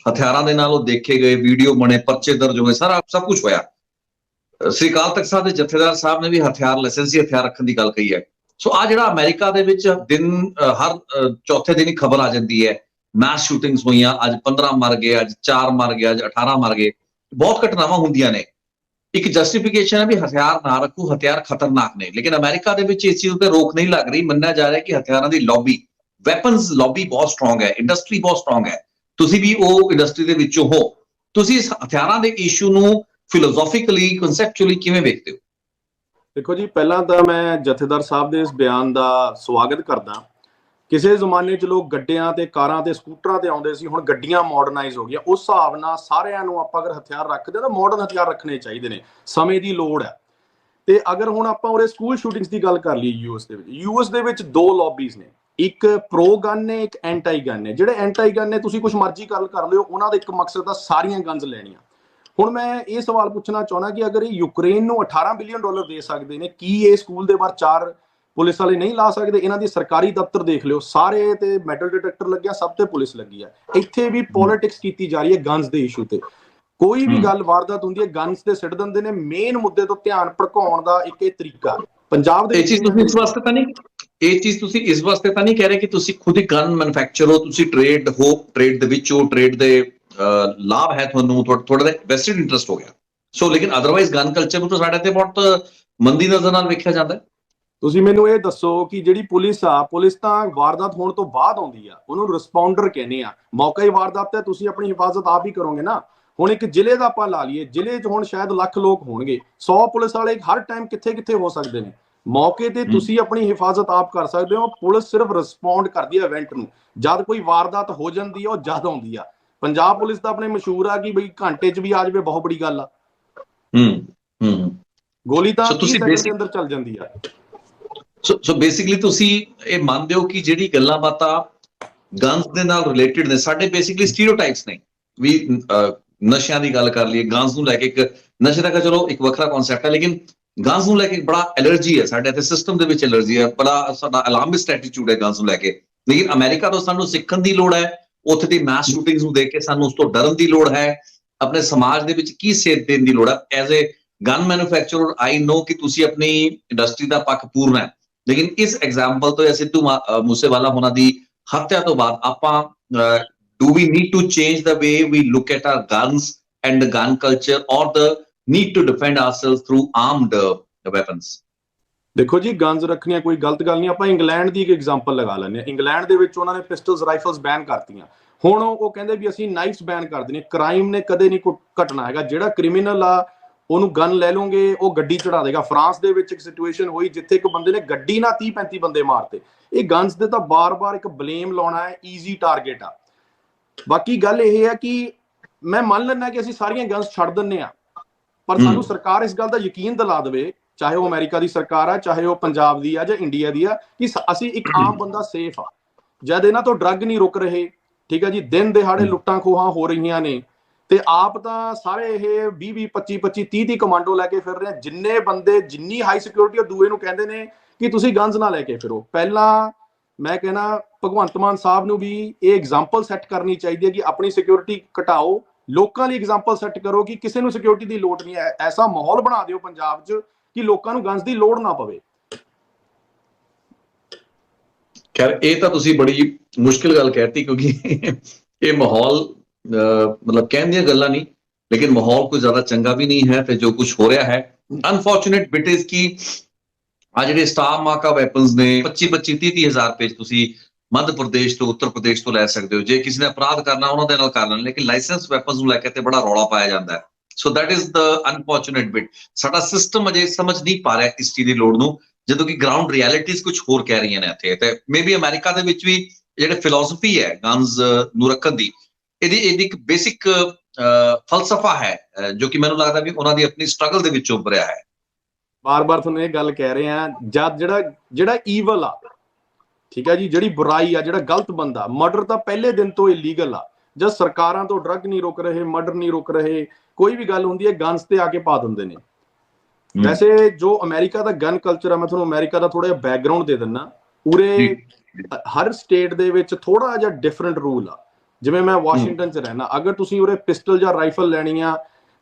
ਹਥਿਆਰਾਂ ਦੇ ਨਾਲ ਉਹ ਦੇਖੇ ਗਏ, ਵੀਡੀਓ ਬਣੇ, ਪਰਚੇ ਦਰਜ ਹੋਏ, ਸਾਰਾ ਸਭ ਕੁਝ ਹੋਇਆ। ਸ੍ਰੀ ਅਕਾਲ ਤਖਤ ਸਾਹਿਬ ਦੇ ਜਥੇਦਾਰ ਸਾਹਿਬ ਨੇ ਵੀ ਲਾਇਸੈਂਸੀ ਹਥਿਆਰ ਰੱਖਣ ਦੀ ਗੱਲ ਕਹੀ ਹੈ। ਸੋ ਆ ਜਿਹੜਾ ਅਮਰੀਕਾ ਦੇ ਵਿੱਚ ਦਿਨ ਹਰ ਚੌਥੇ ਦਿਨ ਹੀ ਖਬਰ ਆ ਜਾਂਦੀ ਹੈ, ਮੈਸ ਸ਼ੂਟਿੰਗਸ ਹੋਈਆਂ, ਅੱਜ 15 ਮਰ ਗਏ, ਅੱਜ 4 ਮਰ ਗਏ, ਅੱਜ 18 ਮਰ ਗਏ, ਬਹੁਤ ਘਟਨਾਵਾਂ ਹੁੰਦੀਆਂ ਨੇ। ਇੱਕ ਜਸਟੀਫਿਕੇਸ਼ਨ ਹੈ ਵੀ ਹਥਿਆਰ ਨਾ ਰੱਖੋ, ਹਥਿਆਰ ਖਤਰਨਾਕ ਨੇ, ਲੇਕਿਨ ਅਮਰੀਕਾ ਦੇ ਵਿੱਚ ਇਸ ਚੀਜ਼ ਉੱਤੇ ਰੋਕ ਨਹੀਂ ਲੱਗ ਰਹੀ। ਮੰਨਿਆ ਜਾ ਰਿਹਾ ਕਿ ਹਥਿਆਰਾਂ ਦੀ ਲੌਬੀ, ਵੈਪਨਸ ਲੌਬੀ ਬਹੁਤ ਸਟਰੋਂਗ ਹੈ, ਇੰਡਸਟਰੀ ਬਹੁਤ ਸਟਰੋਂਗ ਹੈ। ਤੁਸੀਂ ਵੀ ਉਹ ਇੰਡਸਟਰੀ ਦੇ ਵਿੱਚੋਂ ਹੋ, ਤੁਸੀਂ ਇਸ ਹਥਿਆਰਾਂ ਦੇ ਇਸ਼ੂ ਨੂੰ ਫਿਲੋਸੋਫਿਕਲੀ, ਕਨਸੈਪਚੁਅਲੀ ਕਿਵੇਂ ਵੇਖਦੇ ਹੋ? ਦੇਖੋ ਜੀ, ਪਹਿਲਾਂ ਤਾਂ ਮੈਂ ਜਥੇਦਾਰ ਸਾਹਿਬ ਦੇ ਇਸ ਬਿਆਨ ਦਾ ਸਵਾਗਤ ਕਰਦਾ। ਕਿਸੇ ਜ਼ਮਾਨੇ 'ਚ ਲੋਕ ਗੱਡਿਆਂ ਤੇ, ਕਾਰਾਂ ਤੇ, ਸਕੂਟਰਾਂ ਤੇ ਆਉਂਦੇ ਸੀ, ਹੁਣ ਗੱਡੀਆਂ ਮਾਡਰਨਾਈਜ਼ ਹੋ ਗਈਆਂ। ਉਸ ਹਿਸਾਬ ਨਾਲ ਸਾਰਿਆਂ ਨੂੰ ਆਪਾਂ ਅਗਰ ਹਥਿਆਰ ਰੱਖਦੇ ਤਾਂ ਮਾਡਰਨ ਹਥਿਆਰ ਰੱਖਣੇ ਚਾਹੀਦੇ ਨੇ, ਸਮੇਂ ਦੀ ਲੋੜ ਹੈ। ਤੇ ਅਗਰ ਹੁਣ ਆਪਾਂ ਉਰੇ ਸਕੂਲ ਸ਼ੂਟਿੰਗਸ ਦੀ ਗੱਲ ਕਰ ਲਈ, ਯੂਐਸ ਦੇ ਵਿੱਚ 2 ਲੌਬੀਜ਼ ਨੇ, ਇੱਕ ਪ੍ਰੋ ਗਨ ਨੇ, ਇੱਕ ਐਂਟੀ ਗਨ ਨੇ। ਜਿਹੜੇ ਐਂਟੀ ਗਨ ਨੇ, ਤੁਸੀਂ ਕੁਝ ਮਰਜ਼ੀ ਗੱਲ ਕਰ ਲਿਓ, ਉਹਨਾਂ ਦਾ ਇੱਕ ਮਕਸਦ ਆ ਸਾਰੀਆਂ ਗਨਸ ਲੈਣੀਆਂ। ਹੁਣ ਮੈਂ ਇਹ ਸਵਾਲ ਪੁੱਛਣਾ ਚਾਹੁੰਦਾ ਕਿ ਅਗਰ ਇਹ ਯੂਕਰੇਨ ਨੂੰ $18 ਬਿਲੀਅਨ ਦੇ ਸਕਦੇ ਨੇ, ਕੀ ਇਹ ਸਕੂਲ ਦੇ ਬਾਹਰ 4 ਪੁਲਿਸ ਵਾਲੇ ਨਹੀਂ ਲਾ ਸਕਦੇ? ਇਹਨਾਂ ਦੀ ਸਰਕਾਰੀ ਦਫ਼ਤਰ ਦੇਖ ਲਿਓ, ਸਾਰੇ ਤੇ ਮੈਟਲ ਡਿਟੈਕਟਰ ਲੱਗਿਆ, ਸਭ ਤੇ ਪੁਲਿਸ ਲੱਗੀ ਆ। ਇੱਥੇ ਵੀ ਪੋਲਿਟਿਕਸ ਕੀਤੀ ਜਾ ਰਹੀ ਹੈ ਗਨਸ ਦੇ ਇਸ਼ੂ ਤੇ। ਕੋਈ ਵੀ ਗੱਲ ਵਾਰਦਾਤ ਹੁੰਦੀ ਹੈ, ਗਨਸ ਤੇ ਸਿੱਟ ਦਿੰਦੇ ਨੇ। ਮੇਨ ਮੁੱਦੇ ਤੋਂ ਧਿਆਨ ਭਟਕਾਉਣ ਦਾ ਇੱਕ ਇਹ ਤਰੀਕਾ ਪੰਜਾਬ ਦੇ ਇਹ ਚੀਜ਼ ਤੁਸੀਂ ਇਸ ਵਾਸਤੇ ਤਾਂ ਨਹੀਂ ਕਹਿ ਰਹੇ ਕਿ ਤੁਸੀਂ ਖੁਦ ਹੀ ਗਨ ਮੈਨੂਫੈਕਚਰ ਹੋ, ਤੁਸੀਂ ਟ੍ਰੇਡ ਹੋ, ਟ੍ਰੇਡ ਦੇ ਵਿੱਚ ਹੋ, ਟ੍ਰੇਡ ਦੇ ਲਾਭ ਹੈ ਤੁਹਾਨੂੰ, ਤੁਹਾਡਾ ਦਾ ਵੈਸਟਡ ਇੰਟਰਸਟ ਹੋ ਗਿਆ। ਸੋ ਲੇਕਿਨ ਅਦਰਵਾਈਜ਼ ਗਨ ਕਲਚਰ ਨੂੰ ਤਾਂ ਸਾਡੇ ਤੇ ਬਹੁਤ ਮੰਦੀ ਨਜ਼ਰ ਨਾਲ ਵੇਖਿਆ ਜਾਂਦਾ ਹੈ। ਤੁਸੀਂ ਮੈਨੂੰ ਇਹ ਦੱਸੋ ਕਿ ਜਿਹੜੀ ਪੁਲਿਸ ਤਾਂ ਵਾਰਦਾਤ ਹੋਣ ਤੋਂ ਬਾਅਦ ਆਉਂਦੀ ਆ, ਉਹਨੂੰ ਰਿਸਪੌਂਡਰ ਕਹਿੰਦੇ ਆ। ਮੌਕਾ ਹੀ ਵਾਰਦਾਤ ਤੇ ਤੁਸੀਂ ਆਪਣੀ ਹਿਫਾਜ਼ਤ ਆਪ ਹੀ ਕਰੋਗੇ ਨਾ। ਹੁਣ ਇੱਕ ਜ਼ਿਲ੍ਹੇ ਦਾ ਆਪਾਂ ਲਾ ਲਈਏ, ਜ਼ਿਲ੍ਹੇ 'ਚ ਹੁਣ ਸ਼ਾਇਦ ਲੱਖ ਲੋਕ ਹੋਣਗੇ, 100 ਪੁਲਿਸ ਵਾਲੇ ਹਰ ਟਾਈਮ ਕਿੱਥੇ ਹੋ ਸਕਦੇ ਨੇ। ਮੌਕੇ ਤੇ ਤੁਸੀਂ ਆਪਣੀ ਹਿਫਾਜ਼ਤ ਆਪ ਕਰ ਸਕਦੇ ਹੋ। ਪੁਲਿਸ ਸਿਰਫ ਰਿਸਪੌਂਡ ਕਰਦੀ ਹੈ ਇਵੈਂਟ ਨੂੰ। ਜਦ ਕੋਈ ਵਾਰਦਾਤ ਹੋ ਜਾਂਦੀ ਹੈ, ਉਹ ਜਦ ਆਉਂਦੀ ਆ। ਪੰਜਾਬ ਪੁਲਿਸ ਤਾਂ ਆਪਣੇ ਮਸ਼ਹੂਰ ਆ ਕਿ ਬਈ ਘੰਟੇ 'ਚ ਵੀ ਆ ਜਾਵੇ, ਬਹੁਤ ਬੜੀ ਗੱਲ ਆ। ਗੋਲੀ ਤਾਂ So 30 ਤੁਸੀਂ ਸੈਕਿੰਡ ਦੇ ਅੰਦਰ ਚੱਲ ਜਾਂਦੀ ਆ। ਸੋ ਬੇਸਿਕਲੀ ਤੁਸੀਂ ਇਹ ਮੰਨਦੇ ਹੋ ਕਿ ਜਿਹੜੀ ਗੱਲਾਂ ਬਾਤਾਂ ਗਨਸ ਦੇ ਨਾਲ ਰਿਲੇਟਡ ਨੇ, ਸਾਡੇ ਬੇਸਿਕਲੀ ਸਟੀਰੀਓਟਾਈਪਸ ਨੇ ਵੀ ਨਸ਼ਿਆਂ ਦੀ ਗੱਲ ਕਰ ਲਈਏ, ਗਨਸ ਨੂੰ ਲੈ ਕੇ ਇੱਕ ਨਸ਼ੇ ਦਾ ਚਲੋ ਇੱਕ ਵੱਖਰਾ ਕਨਸੈਪਟ ਹੈ, ਲੇਕਿਨ ਗਨਸ ਨੂੰ ਲੈ ਕੇ ਬੜਾ ਐਲਰਜੀ ਹੈ ਸਾਡੇ ਇੱਥੇ, ਸਿਸਟਮ ਦੇ ਵਿੱਚ ਐਲਰਜੀ ਹੈ, ਬੜਾ ਸਾਡਾ ਅਲਾਰਮਿਸਟ ਐਟੀਟਿਊਡ ਹੈ ਗਨਸ ਨੂੰ ਲੈ ਕੇ। ਲੇਕਿਨ ਅਮਰੀਕਾ ਤੋਂ ਸਾਨੂੰ ਸਿੱਖਣ ਦੀ ਲੋੜ ਹੈ, ਉੱਥੇ ਦੀ ਮੈਸ ਸ਼ੂਟਿੰਗਸ ਨੂੰ ਦੇਖ ਕੇ ਸਾਨੂੰ ਉਸ ਤੋਂ ਡਰਨ ਦੀ ਲੋੜ ਹੈ, ਆਪਣੇ ਸਮਾਜ ਦੇ ਵਿੱਚ ਕੀ ਸੇਧ ਦੇਣ ਦੀ ਲੋੜ ਹੈ। ਐਜ਼ ਏ ਗਨ ਮੈਨੂਫੈਕਚਰਰ ਆਈ ਨੋ ਕਿ ਤੁਸੀਂ ਆਪਣੀ ਇੰਡਸਟਰੀ ਦਾ ਪੱਖ ਪੂਰਨਾ ਹੈ, ਲੇਕਿਨ ਇਸ ਐਗਜ਼ਾਮਪਲ ਤੋਂ ਸਿੱਧੂ ਮੂਸੇਵਾਲਾ ਹੋਣਾ ਦੀ ਹੱਤਿਆ ਤੋਂ ਬਾਅਦ ਆਪਾਂ do we need to change the way we look at our guns and the gun culture, or the need to defend ourselves through armed weapons? ਦੇਖੋ ਜੀ, ਗਨਸ ਰੱਖਣੀਆਂ ਕੋਈ ਗਲਤ ਗੱਲ ਨਹੀਂ। ਆਪਾਂ ਇੰਗਲੈਂਡ ਦੀ ਇੱਕ ਐਗਜ਼ਾਮਪਲ ਲਗਾ ਲੈਂਦੇ ਹਾਂ। ਇੰਗਲੈਂਡ ਦੇ ਵਿੱਚ ਉਹਨਾਂ ਨੇ ਪਿਸਟਲਸ ਰਾਈਫਲਸ ਬੈਨ ਕਰਤੀਆਂ। ਹੁਣ ਉਹ ਕਹਿੰਦੇ ਵੀ ਅਸੀਂ ਨਾਈਫਸ ਬੈਨ ਕਰ ਦੇਣੇ। ਕ੍ਰਾਈਮ ਨੇ ਕਦੇ ਨਹੀਂ ਘਟਣਾ ਹੈਗਾ। ਜਿਹੜਾ ਕ੍ਰਿਮੀਨਲ ਆ ਉਹਨੂੰ ਗਨ ਲੈ ਲਓਗੇ, ਉਹ ਗੱਡੀ ਚੜਾ ਦੇਗਾ। ਫਰਾਂਸ ਦੇ ਵਿੱਚ ਇੱਕ ਸਿਚੁਏਸ਼ਨ ਹੋਈ ਜਿੱਥੇ ਇੱਕ ਬੰਦੇ ਨੇ ਗੱਡੀ ਨਾਲ 30-35 ਬੰਦੇ ਮਾਰਤੇ। ਇਹ ਗਨਸ ਦੇ ਤਾਂ ਬਾਰ-ਬਾਰ ਇੱਕ ਬਲੇਮ ਲਾਉਣਾ ਹੈ, ਈਜ਼ੀ ਟਾਰਗੇਟ ਆ। ਬਾਕੀ ਗੱਲ ਇਹ ਹੈ ਕਿ ਮੈਂ ਮੰਨ ਲੈਂਦਾ ਕਿ ਅਸੀਂ ਸਾਰੀਆਂ ਗਨਸ ਛੱਡ ਦਿੰਦੇ ਆ, ਪਰ ਸਾਨੂੰ ਸਰਕਾਰ ਇਸ ਗੱਲ ਦਾ ਯਕੀਨ ਦਿਲਾ ਦੇਵੇ, ਚਾਹੇ ਉਹ ਅਮਰੀਕਾ ਦੀ ਸਰਕਾਰ ਆ, ਚਾਹੇ ਉਹ ਪੰਜਾਬ ਦੀ ਆ ਜਾਂ ਇੰਡੀਆ ਦੀ ਆ, ਕਿ ਅਸੀਂ ਇੱਕ ਆਮ ਬੰਦਾ ਸੇਫ ਆ। ਜਦ ਇਹਨਾਂ ਤੋਂ ਡਰੱਗ ਨਹੀਂ ਰੁਕ ਰਹੇ, ਠੀਕ ਹੈ ਜੀ, ਦਿਨ ਦਿਹਾੜੇ ਲੁੱਟਾਂ ਖੋਹਾਂ ਹੋ ਰਹੀਆਂ ਨੇ, ਤੇ ਆਪ ਤਾਂ ਸਾਰੇ ਇਹ 20-20, 25-25, 30-30 ਕਮਾਂਡੋ ਲੈ ਕੇ ਫਿਰ ਰਹੇ ਆ। ਜਿੰਨੇ ਬੰਦੇ, ਜਿੰਨੀ ਹਾਈ ਸਿਕਿਉਰਿਟੀ, ਉਹ ਦੂਏ ਨੂੰ ਕਹਿੰਦੇ ਨੇ ਕਿ ਤੁਸੀਂ ਗਨਸ ਨਾ ਲੈ ਕੇ ਫਿਰੋ। ਪਹਿਲਾਂ ਮੈਂ ਕਹਿਣਾ ਭਗਵੰਤ ਮਾਨ ਸਾਹਿਬ ਨੂੰ ਵੀ ਇਹ ਐਗਜ਼ਾਮਪਲ ਸੈੱਟ ਕਰਨੀ ਚਾਹੀਦੀ ਹੈ ਕਿ ਆਪਣੀ ਸਿਕਿਉਰਿਟੀ ਘਟਾਓ, ਲੋਕਾਂ ਲਈ ਐਗਜ਼ਾਮਪਲ ਸੈੱਟ ਕਰੋ ਕਿ ਕਿਸੇ ਨੂੰ ਸਿਕਿਉਰਿਟੀ ਦੀ ਲੋੜ ਨਹੀਂ ਹੈ। ਐਸਾ ਮਾਹੌਲ ਬਣਾ ਦਿਓ ਪੰਜਾਬ 'ਚ ਕਿ ਲੋਕਾਂ ਨੂੰ ਗਨਸ ਦੀ ਲੋੜ ਨਾ ਪਵੇ। ਖੈਰ, ਇਹ ਤਾਂ ਤੁਸੀਂ ਬੜੀ ਮੁਸ਼ਕਿਲ ਗੱਲ ਕਹਿਤੀ, ਕਿਉਂਕਿ ਇਹ ਮਾਹੌਲ ਮਤਲਬ ਕਹਿਣ ਦੀਆਂ ਗੱਲਾਂ ਨਹੀਂ, ਲੇਕਿਨ ਮਾਹੌਲ ਕੋਈ ਜ਼ਿਆਦਾ ਚੰਗਾ ਵੀ ਨਹੀਂ ਹੈ। ਤੇ ਜੋ ਕੁਝ ਹੋ ਰਿਹਾ ਹੈ, ਅਨਫੋਰਚੂਨੇਟ ਬਿਟ ਇਜ਼ ਕਿ ਆ ਜਿਹੜੇ ਸਟਾਰ ਮਾਰਕਾ ਵੈਪਨਸ ਨੇ 25-25, 30-30 ਹਜ਼ਾਰ ਰੁਪਏ ਤੁਸੀਂ ਮੱਧ ਪ੍ਰਦੇਸ਼ ਤੋਂ, ਉੱਤਰ ਪ੍ਰਦੇਸ਼ ਤੋਂ ਲੈ ਸਕਦੇ ਹੋ। ਜੇ ਕਿਸੇ ਨੇ ਅਪਰਾਧ ਕਰਨਾ ਉਹਨਾਂ ਦੇ ਨਾਲ ਕਰ ਲੈਣ, ਲੇਕਿਨ ਲਾਇਸੈਂਸ ਵੈਪਨਸ ਨੂੰ ਲੈ ਕੇ ਤੇ ਬੜਾ ਰੌਲਾ ਪਾਇਆ ਜਾਂਦਾ ਹੈ। So that is the unfortunate bit. ਸਾਡਾ ਸਿਸਟਮ ਅਜੇ ਸਮਝ ਨਹੀਂ ਪਾ ਰਿਹਾ ਇਸ ਚੀਜ਼ ਦੀ ਲੋੜ ਨੂੰ, ਜਦੋਂ ਕਿ ਗਰਾਊਂਡ ਰਿਐਲਿਟੀਜ਼ ਕੁਝ ਹੋਰ ਕਹਿ ਰਹੀਆਂ ਨੇ ਇੱਥੇ। ਤੇ ਮੇ ਬੀ ਅਮਰੀਕਾ ਦੇ ਵਿੱਚ ਵੀ ਜਿਹੜੇ ਫਿਲਾਸਫੀ ਹੈ ਗਨਸ ਨੂੰ ਰੱਖਣ ਦੀ, ਇਹਦੀ ਇੱਕ ਬੇਸਿਕ ਫਲਸਫਾ ਹੈ, ਜੋ ਕਿ ਮੈਨੂੰ ਲੱਗਦਾ ਵੀ ਉਹਨਾਂ ਦੀ ਆਪਣੀ ਸਟਰਗਲ ਦੇ ਵਿੱਚ ਉੱਭਰਿਆ ਹੈ। ਬਾਰ-ਬਾਰ ਤੁਹਾਨੂੰ ਇਹ ਗੱਲ ਕਹਿ ਰਹੇ ਆ, ਜਦ ਜਿਹੜਾ ਈਵਲ ਆ, ਠੀਕ ਹੈ ਜੀ, ਜਿਹੜੀ ਬੁਰਾਈ ਆ, ਜਿਹੜਾ ਗਲਤ ਬੰਦਾ, ਮਰਡਰ ਤਾਂ ਪਹਿਲੇ ਦਿਨ ਤੋਂ ਇਲੀਗਲ ਆ। ਜਦ ਸਰਕਾਰਾਂ ਤੋਂ ਡਰੱਗ ਨਹੀਂ ਰੁਕ ਰਹੇ, ਮਰਡਰ ਨਹੀਂ ਰੁਕ ਰਹੇ, ਕੋਈ ਵੀ ਗੱਲ ਹੁੰਦੀ ਹੈ ਗਨਸ ਤੇ ਆ ਕੇ ਪਾ ਦਿੰਦੇ ਨੇ। ਵੈਸੇ ਜੋ ਅਮਰੀਕਾ ਦਾ ਗਨ ਕਲਚਰ ਆ, ਮੈਂ ਤੁਹਾਨੂੰ ਅਮਰੀਕਾ ਦਾ ਥੋੜਾ ਜਿਹਾ ਬੈਕਗਰਾਉਂਡ ਦੇ ਦਿੰਦਾ। ਉਰੇ ਹਰ ਸਟੇਟ ਦੇ ਵਿੱਚ ਥੋੜਾ ਜਿਹਾ ਡਿਫਰੈਂਟ ਰੂਲ ਆ। ਜਿਵੇਂ ਮੈਂ ਵਾਸ਼ਿੰਗਟਨ 'ਚ ਰਹਿਣਾ, ਅਗਰ ਤੁਸੀਂ ਉਰੇ ਪਿਸਟਲ ਜਾਂ ਰਾਈਫਲ ਲੈਣੀ ਆ,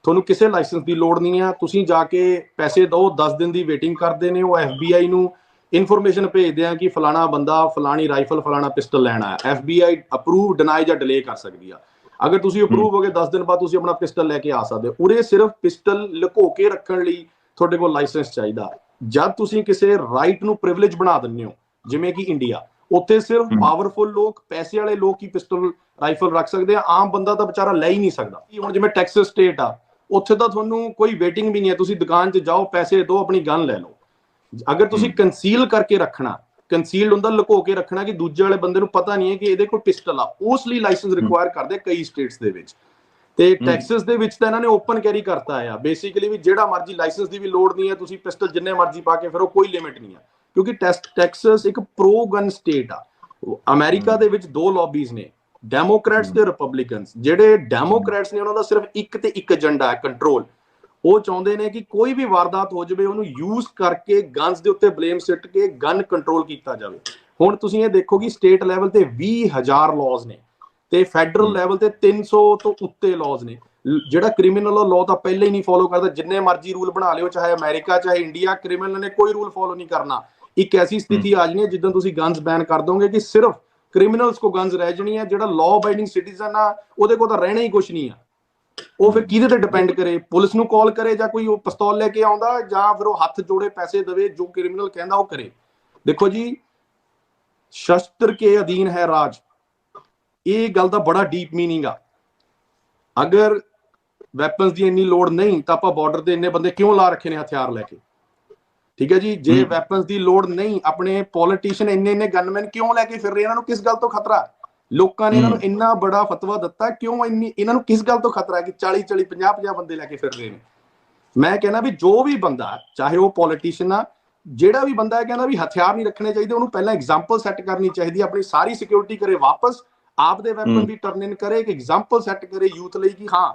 ਤੁਹਾਨੂੰ ਕਿਸੇ ਲਾਇਸੈਂਸ ਦੀ ਲੋੜ ਨਹੀਂ ਆ। ਤੁਸੀਂ ਜਾ ਕੇ ਪੈਸੇ ਦਿਓ, 10 ਦਿਨ ਦੀ ਵੇਟਿੰਗ ਕਰਦੇ ਨੇ। ਉਹ FBI ਨੂੰ ਇਨਫੋਰਮੇਸ਼ਨ ਭੇਜਦੇ ਆ ਕਿ ਫਲਾਣਾ ਬੰਦਾ ਫਲਾਣੀ ਰਾਈਫਲ, ਫਲਾਣਾ ਪਿਸਟਲ ਲੈਣਾ ਹੈ। FBI ਅਪਰੂਵ, ਡਿਨਾਈ ਜਾਂ ਡਿਲੇ ਕਰ ਸਕਦੀ ਆ। ਅਗਰ ਤੁਸੀਂ ਅਪਰੂਵ ਹੋ ਗਏ, 10 ਦਿਨ ਬਾਅਦ ਤੁਸੀਂ ਆਪਣਾ ਪਿਸਟਲ ਲੈ ਕੇ ਆ ਸਕਦੇ ਹੋ। ਉਰੇ ਸਿਰਫ ਪਿਸਟਲ ਲੁਕੋ ਕੇ ਰੱਖਣ ਲਈ ਤੁਹਾਡੇ ਕੋਲ ਲਾਇਸੈਂਸ ਚਾਹੀਦਾ। ਜਦ ਤੁਸੀਂ ਕਿਸੇ ਰਾਈਟ ਨੂੰ ਪ੍ਰਿਵਿਲੇਜ ਬਣਾ ਦਿੰਦੇ ਹੋ, ਜਿਵੇਂ ਕਿ ਇੰਡੀਆ, ਉੱਥੇ ਸਿਰਫ ਪਾਵਰਫੁਲ ਲੋਕ, ਪੈਸੇ ਵਾਲੇ ਲੋਕ ਹੀ ਪਿਸਟਲ ਰਾਈਫਲ ਰੱਖ ਸਕਦੇ ਆ। ਆਮ ਬੰਦਾ ਤਾਂ ਵਿਚਾਰਾ ਲੈ ਹੀ ਨਹੀਂ ਸਕਦਾ। ਹੁਣ ਜਿਵੇਂ ਟੈਕਸਸ ਸਟੇਟ ਆ, ਉੱਥੇ ਤਾਂ ਤੁਹਾਨੂੰ ਕੋਈ ਵੇਟਿੰਗ ਵੀ ਨਹੀਂ ਹੈ। ਤੁਸੀਂ ਦੁਕਾਨ 'ਚ ਜਾਓ, ਪੈਸੇ ਦਿਓ, ਆਪਣੀ ਗਨ ਲੈ ਲਓ। ਅਗਰ ਤੁਸੀਂ ਕੰਸੀਲ ਕਰਕੇ ਰੱਖਣਾ, ਕੰਸੀਲਡ ਹੁੰਦਾ ਲੁਕੋ ਕੇ ਰੱਖਣਾ ਕਿ ਦੂਜੇ ਵਾਲੇ ਬੰਦੇ ਨੂੰ ਪਤਾ ਨਹੀਂ ਹੈ ਕਿ ਇਹਦੇ ਕੋਲ ਪਿਸਟਲ ਆ, ਉਸ ਲਈ ਲਾਇਸੈਂਸ ਰਿਕੁਆਇਰ ਕਰਦੇ ਕਈ ਸਟੇਟਸ ਦੇ ਵਿੱਚ। ਤੇ ਟੈਕਸਸ ਦੇ ਵਿੱਚ ਤਾਂ ਇਹਨਾਂ ਨੇ ਓਪਨ ਕੈਰੀ ਕਰਤਾ ਆ ਬੇਸਿਕਲੀ, ਵੀ ਜਿਹੜਾ ਮਰਜ਼ੀ, ਲਾਇਸੈਂਸ ਦੀ ਵੀ ਲੋੜ ਨਹੀਂ ਹੈ, ਤੁਸੀਂ ਪਿਸਟਲ ਜਿੰਨੇ ਮਰਜ਼ੀ ਪਾ ਕੇ ਫਿਰੋ, ਕੋਈ ਲਿਮਿਟ ਨਹੀਂ ਆ। ਕਿਉਂਕਿ ਟੈਕਸਸ ਇੱਕ ਪ੍ਰੋ ਗਨ ਸਟੇਟ ਆ। ਅਮਰੀਕਾ ਦੇ ਵਿੱਚ ਦੋ ਲੌਬੀਜ਼ ਨੇ, ਡੈਮੋਕ੍ਰੈਟਸ ਤੇ ਰਿਪਬਲਿਕਨਸ। ਜਿਹੜੇ ਡੈਮੋਕ੍ਰੈਟਸ ਨੇ ਉਹਨਾਂ ਦਾ ਸਿਰਫ ਇੱਕ ਤੇ ਇੱਕ ਏਜੰਡਾ ਹੈ, ਕੰਟਰੋਲ। ਉਹ ਚਾਹੁੰਦੇ ਨੇ ਕਿ ਕੋਈ ਵੀ ਵਾਰਦਾਤ ਹੋ ਜਾਵੇ, ਉਹਨੂੰ ਯੂਜ਼ ਕਰਕੇ ਗਨਸ ਦੇ ਉੱਤੇ ਬਲੇਮ ਸਿੱਟ ਕੇ ਗਨ ਕੰਟਰੋਲ ਕੀਤਾ ਜਾਵੇ। ਹੁਣ ਤੁਸੀਂ ਇਹ ਦੇਖੋ ਕਿ ਸਟੇਟ ਲੈਵਲ ਤੇ 20,000 ਲਾਜ਼ ਨੇ ਤੇ ਫੈਡਰਲ ਲੈਵਲ ਤੇ 300 ਤੋਂ ਉੱਤੇ ਲਾਜ਼ ਨੇ। ਜਿਹੜਾ ਕ੍ਰਿਮੀਨਲ ਲਾਅ ਤਾਂ ਪਹਿਲੇ ਹੀ ਨਹੀਂ ਫੋਲੋ ਕਰਦਾ। ਜਿੰਨੇ ਮਰਜ਼ੀ ਰੂਲ ਬਣਾ ਲਿਓ, ਚਾਹੇ ਅਮਰੀਕਾ ਚਾਹੇ ਇੰਡੀਆ, ਕ੍ਰਿਮੀਨਲ ਨੇ ਕੋਈ ਰੂਲ ਫੋਲੋ ਨਹੀਂ ਕਰਨਾ। ਇੱਕ ਐਸੀ ਸਥਿਤੀ ਆ ਜਾਣੀ ਹੈ ਜਿੱਦਾਂ ਤੁਸੀਂ ਗਨਸ ਬੈਨ ਕਰ ਦੋਗੇ ਕਿ ਸਿਰਫ ਕ੍ਰਿਮੀਨਲਸ ਕੋ ਗਨਸ ਰਹਿ ਜਾਣੀ ਹੈ। ਜਿਹੜਾ ਲਾਅ ਅਬਾਈਡਿੰਗ ਸਿਟੀਜ਼ਨ ਆ, ਉਹਦੇ ਕੋਲ ਤਾਂ ਰਹਿਣਾ ਹੀ ਕੁਛ ਨਹੀਂ ਆ। ਉਹ ਫਿਰ ਕਿਹਦੇ ਤੇ ਡਿਪੈਂਡ ਕਰੇ, ਪੁਲਿਸ ਨੂੰ ਕਾਲ ਕਰੇ, ਜਾਂ ਕੋਈ ਉਹ ਪਿਸਤੌਲ ਲੈ ਕੇ ਆਉਂਦਾ, ਜਾਂ ਫਿਰ ਉਹ ਹੱਥ ਜੋੜੇ ਪੈਸੇ ਦੇਵੇ, ਜੋ ਕ੍ਰਿਮੀਨਲ ਕਹਿੰਦਾ ਉਹ ਕਰੇ। ਦੇਖੋ ਜੀ, ਸ਼ਸਤਰ ਕੇ ਅਧੀਨ ਹੈ ਰਾਜ, ਇਹ ਗੱਲ ਦਾ ਬੜਾ ਡੀਪ ਮੀਨਿੰਗ ਆ। ਅਗਰ ਵੈਪਨਸ ਦੀ ਇੰਨੀ ਲੋੜ ਨਹੀਂ ਤਾਂ ਆਪਾਂ ਬਾਰਡਰ ਤੇ ਇੰਨੇ ਬੰਦੇ ਕਿਉਂ ਲਾ ਰੱਖੇ ਨੇ ਹਥਿਆਰ ਲੈ ਕੇ? ਠੀਕ ਹੈ ਜੀ, ਜੇ ਵੈਪਨਸ ਦੀ ਲੋੜ ਨਹੀਂ, ਆਪਣੇ ਪੋਲੀਟੀਸ਼ੀਅਨ ਇੰਨੇ ਗਨਮੈਨ ਕਿਉਂ ਲੈ ਕੇ ਫਿਰ ਰਹੇ? ਇਹਨਾਂ ਨੂੰ ਕਿਸ ਗੱਲ ਤੋਂ ਖਤਰਾ? ਲੋਕਾਂ ਨੇ ਇਹਨਾਂ ਨੂੰ ਇੰਨਾ ਬੜਾ ਫਤਵਾ ਦਿੱਤਾ, ਕਿਉਂ ਇਹਨਾਂ ਨੂੰ ਕਿਸ ਗੱਲ ਤੋਂ ਖਤਰਾ ਹੈ ਕਿ 40-40, 50-50 ਬੰਦੇ ਲੈ ਕੇ ਫਿਰ ਰਹੇ ਨੇ? ਮੈਂ ਕਹਿੰਦਾ ਵੀ ਜੋ ਵੀ ਬੰਦਾ ਚਾਹੇ ਉਹ ਪੋਲੀਟੀਸ਼ੀਅਨ ਆ, ਜਿਹੜਾ ਵੀ ਬੰਦਾ ਹੈ ਕਹਿੰਦਾ ਵੀ ਹਥਿਆਰ ਨਹੀਂ ਰੱਖਣੇ ਚਾਹੀਦੇ, ਉਹਨੂੰ ਪਹਿਲਾਂ ਐਗਜ਼ਾਮਪਲ ਸੈੱਟ ਕਰਨੀ ਚਾਹੀਦੀ ਹੈ, ਆਪਣੀ ਸਾਰੀ ਸਿਕਿਉਰਿਟੀ ਕਰੇ ਵਾਪਸ, ਆਪਦੇ ਵੈਪਨ ਵੀ ਟਰਨ ਇਨ ਕਰੇ, ਇੱਕ ਐਗਜ਼ਾਮਪਲ ਸੈੱਟ ਕਰੇ ਯੂਥ ਲਈ ਕਿ ਹਾਂ